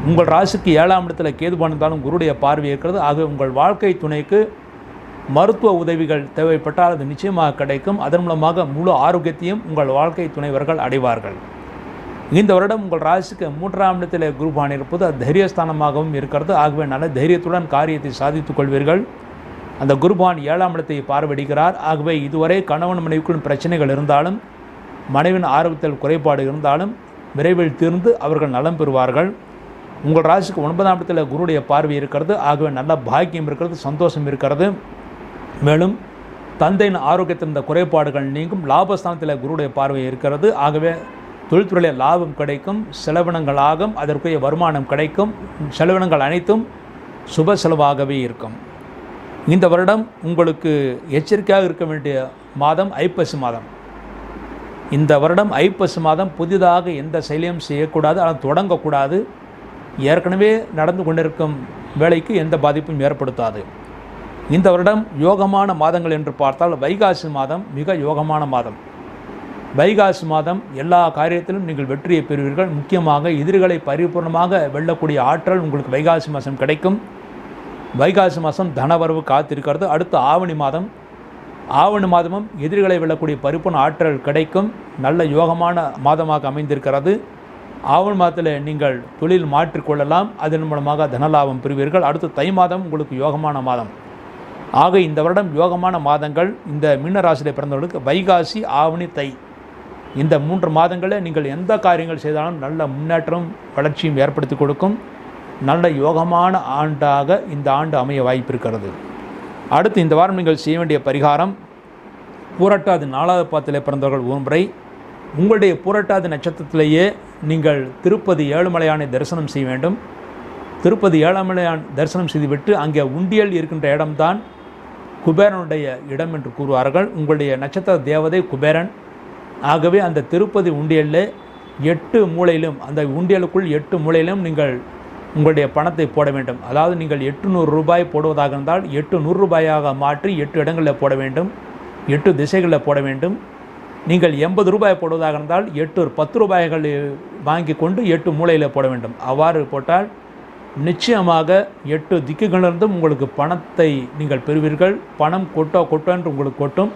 உங்கள் ராசிக்கு 7ஆம் இடத்துல கேது பகவான் இருந்தாலும் குருடைய பார்வை இருக்கிறது. ஆக உங்கள் வாழ்க்கை துணைக்கு மருத்துவ உதவிகள் தேவைப்பட்டால் அது நிச்சயமாக கிடைக்கும். அதன் மூலமாக முழு ஆரோக்கியத்தையும் உங்கள் வாழ்க்கை துணைவர்கள் அடைவார்கள். இந்த வருடம் உங்கள் ராசிக்கு 3ஆம் இடத்தில் குரு பகவான் இருப்பது அது தைரியஸ்தானமாகவும் இருக்கிறது. ஆகவே நல்ல தைரியத்துடன் காரியத்தை சாதித்துக் கொள்வீர்கள். அந்த குரு பகவான் 7ஆம் இடத்தை பார்வையிடுகிறார். ஆகவே இதுவரை கணவன் மனைவிக்குள் பிரச்சனைகள் இருந்தாலும் மனைவின் ஆரோக்கியத்தில் குறைபாடு இருந்தாலும் விரைவில் தீர்ந்து அவர்கள் நலம் பெறுவார்கள். உங்கள் ராசிக்கு 9ஆம் இடத்தில் குருடைய பார்வை இருக்கிறது. ஆகவே நல்ல பாக்கியம் இருக்கிறது, சந்தோஷம் இருக்கிறது. மேலும் தந்தையின் ஆரோக்கியத்தில் இருந்த குறைபாடுகள் நீங்கும். லாபஸ்தானத்தில் குருடைய பார்வை இருக்கிறது. ஆகவே தொழில்துறையில் லாபம் கிடைக்கும், செலவினங்களாகும், அதற்குரிய வருமானம் கிடைக்கும். செலவினங்கள் அனைத்தும் சுப செலவாகவே இருக்கும். இந்த வருடம் உங்களுக்கு எச்சரிக்கையாக இருக்க வேண்டிய மாதம் ஐப்பசி மாதம். இந்த வருடம் ஐப்பசி மாதம் புதிதாக எந்த செயலையும் செய்யக்கூடாது, ஆனால் தொடங்கக்கூடாது. ஏற்கனவே நடந்து கொண்டிருக்கும் வேலைக்கு எந்த பாதிப்பும் ஏற்படுத்தாது. இந்த வருடம் யோகமான மாதங்கள் என்று பார்த்தால் வைகாசி மாதம் மிக யோகமான மாதம். வைகாசி மாதம் எல்லா காரியத்திலும் நீங்கள் வெற்றியை பெறுவீர்கள். முக்கியமாக எதிரிகளை பரிபூர்ணமாக வெல்லக்கூடிய ஆற்றல் உங்களுக்கு வைகாசி மாதம் கிடைக்கும். வைகாசி மாதம் தனவரவு காத்திருக்கிறது. அடுத்து ஆவணி மாதம். ஆவணி மாதமும் எதிரிகளை வெல்லக்கூடிய பரிபூர்ண ஆற்றல் கிடைக்கும். நல்ல யோகமான மாதமாக அமைந்திருக்கிறது. ஆவணி மாதத்தில் நீங்கள் தொழில் மாற்றிக்கொள்ளலாம். அதன் மூலமாக தனலாபம் பெறுவீர்கள். அடுத்து தை மாதம் உங்களுக்கு யோகமான மாதம். ஆக இந்த வருடம் யோகமான மாதங்கள் இந்த மீன ராசியில் பிறந்தவர்களுக்கு வைகாசி, ஆவணி, தை இந்த 3 மாதங்களில் நீங்கள் எந்த காரியங்கள் செய்தாலும் நல்ல முன்னேற்றம் வளர்ச்சியும் ஏற்படுத்தி கொடுக்கும். நல்ல யோகமான ஆண்டாக இந்த ஆண்டு அமைய வாய்ப்பு இருக்கிறது. அடுத்து இந்த வாரம் நீங்கள் செய்ய வேண்டிய பரிகாரம், பூரட்டாதி 4வது பாதத்தில் பிறந்தவர்கள் ஒரு முறை உங்களுடைய பூரட்டாதி நட்சத்திரத்திலேயே நீங்கள் திருப்பதி ஏழுமலையானை தரிசனம் செய்ய வேண்டும். திருப்பதி ஏழுமலையான் தரிசனம் செய்துவிட்டு அங்கே உண்டியல் இருக்கின்ற இடம்தான் குபேரனுடைய இடம் என்று கூறுவார்கள். உங்களுடைய நட்சத்திர தேவதை குபேரன். ஆகவே அந்த திருப்பதி உண்டியலில் 8 மூலையிலும், அந்த உண்டியலுக்குள் 8 மூலையிலும் நீங்கள் உங்களுடைய பணத்தை போட வேண்டும். அதாவது நீங்கள் 800 ரூபாய் போடுவதாக இருந்தால் 800 ரூபாயாக மாற்றி 8 இடங்களில் போட வேண்டும், 8 திசைகளில் போட வேண்டும். நீங்கள் 80 ரூபாய் போடுவதாக இருந்தால் 10 ரூபாய்கள் வாங்கி கொண்டு 8 மூலையில் போட வேண்டும். அவ்வாறு போட்டால் நிச்சயமாக 8 திக்குகளிலிருந்தும் உங்களுக்கு பணத்தை நீங்கள் பெறுவீர்கள். பணம் கொட்டோ என்று உங்களுக்கு கொட்டும்.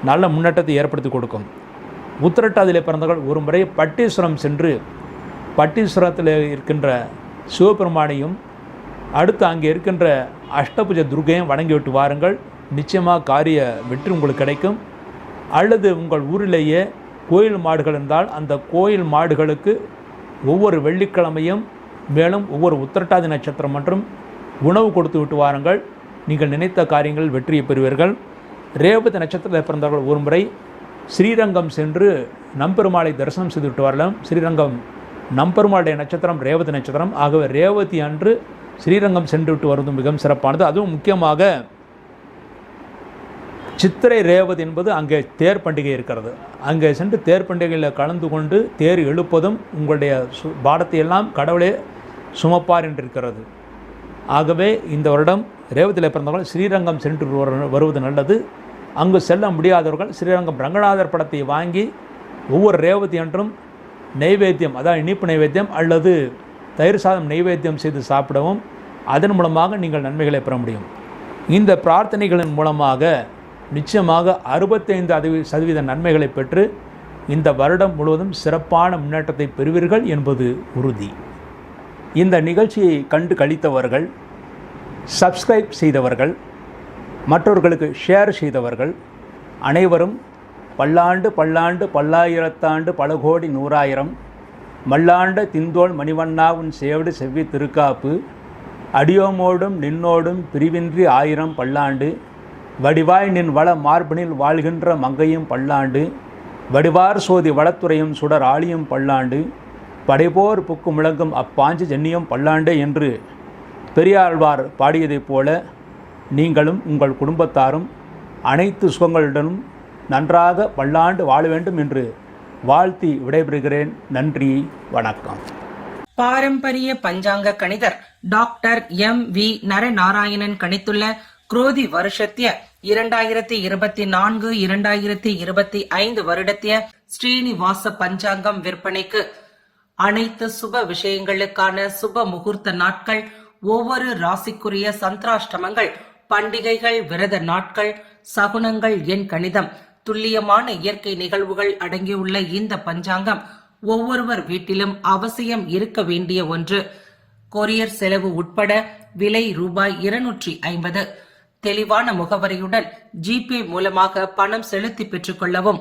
நல்ல முன்னேற்றத்தை ஏற்படுத்தி கொடுக்கும். உத்திரட்டாதியில் பிறந்தவர்கள் ஒரு முறை பட்டீஸ்வரம் சென்று பட்டீஸ்வரத்தில் இருக்கின்ற சிவபெருமானையும் அடுத்து அங்கே இருக்கின்ற அஷ்டபுஜ துர்க்கையும் வணங்கிவிட்டு வாருங்கள். நிச்சயமாக காரிய வெற்றி உங்களுக்கு கிடைக்கும். அல்லது உங்கள் ஊரிலேயே கோயில் மாடுகள் இருந்தால் அந்த கோயில் மாடுகளுக்கு ஒவ்வொரு வெள்ளிக்கிழமையும் மேலும் ஒவ்வொரு உத்திரட்டாதி நட்சத்திரம் மற்றும் உணவு கொடுத்து விட்டு வாருங்கள். நீங்கள் நினைத்த காரியங்கள் வெற்றியை பெறுவீர்கள். ரேவதி நட்சத்திரத்தில் பிறந்தவர்கள் ஒரு முறை ஸ்ரீரங்கம் சென்று நம்பெருமாளை தரிசனம் செய்துவிட்டு வரலாம். ஸ்ரீரங்கம் நம்பெருமாளுடைய நட்சத்திரம் ரேவதி நட்சத்திரம். ஆகவே ரேவதி அன்று ஸ்ரீரங்கம் சென்று விட்டு வருவது மிகவும் சிறப்பானது. அதுவும் முக்கியமாக சித்திரை ரேவதி என்பது அங்கே தேர் பண்டிகை இருக்கிறது. அங்கே சென்று தேர் பண்டிகையில் கலந்து கொண்டு தேர் எழுப்பதும் உங்களுடைய பாடத்தை எல்லாம் கடவுளே சுமப்பார் என்றிருக்கிறது. ஆகவே இந்த வருடம் ரேவதியில் பிறந்தவர்கள் ஸ்ரீரங்கம் சென்று வருவது நல்லது. அங்கு செல்ல முடியாதவர்கள் ஸ்ரீரங்கம் ரங்கநாதர் படத்தை வாங்கி ஒவ்வொரு ரேவதி என்றும் நைவேத்தியம், அதாவது இனிப்பு நைவேத்தியம் அல்லது தயிர் சாதம் நைவேத்தியம் செய்து சாப்பிடவும் அதன் மூலமாக நீங்கள் நன்மைகளை பெற முடியும். இந்த பிரார்த்தனைகளின் மூலமாக நிச்சயமாக 65% நன்மைகளை பெற்று இந்த வருடம் முழுவதும் சிறப்பான முன்னேற்றத்தை பெறுவீர்கள் என்பது உறுதி. இந்த நிகழ்ச்சியை கண்டு களித்தவர்கள், சப்ஸ்கிரைப் செய்தவர்கள், மற்றவர்களுக்கு ஷேர் செய்தவர்கள் அனைவரும் பல்லாண்டு பல்லாண்டு பல்லாயிரத்தாண்டு பல கோடி நூறாயிரம் மல்லாண்ட திந்தோள் மணிவண்ணா உன் சேவடு செவ்வி திருக்காப்பு அடியோமோடும் நின்னோடும் பிரிவின்றி 1000 பல்லாண்டு வடிவாய் நின் வள மார்பனில் வாழ்கின்ற மங்கையும் பல்லாண்டு வடிவார் சோதி வளத்துறையும் சுடர் ஆழியும் பல்லாண்டு படைபோர் புக்கு முழங்கும் அப்பாஞ்சு ஜன்னியும் பல்லாண்டு என்று பெரியாழ்வார் பாடியதைப் போல நீங்களும் உங்கள் குடும்பத்தாரும் அனைத்து சுகங்களுடனும் நன்றாக பல்லாண்டு வாழ வேண்டும் என்று வாழ்த்தி விடைபெறுகிறேன். நன்றி, வணக்கம். பாரம்பரிய பஞ்சாங்க கணிதர் டாக்டர் M.V. நரநாராயணன் கணித்துள்ள குரோதி வருஷத்திய 2024-2025 வருடத்திய ஸ்ரீனிவாச பஞ்சாங்கம் விற்பனைக்கு அனைத்து சுப விஷயங்களுக்கான சுப முகூர்த்த நாட்கள், ஒவ்வொரு ராசிக்குரிய சந்திராஷ்டமங்கள், பண்டிகைகள், விரத நாட்கள், சகுனங்கள், எண் கணிதம், துல்லியமான இயற்கை நிகழ்வுகள் அடங்கியுள்ள இந்த பஞ்சாங்கம் ஒவ்வொருவர் வீட்டிலும் அவசியம் இருக்க வேண்டிய ஒன்று. கொரியர் செலவு உட்பட விலை ரூபாய் 250. தெளிவான முகவரியுடன் ஜிபே மூலமாக பணம் செலுத்தி பெற்றுக் கொள்ளவும்.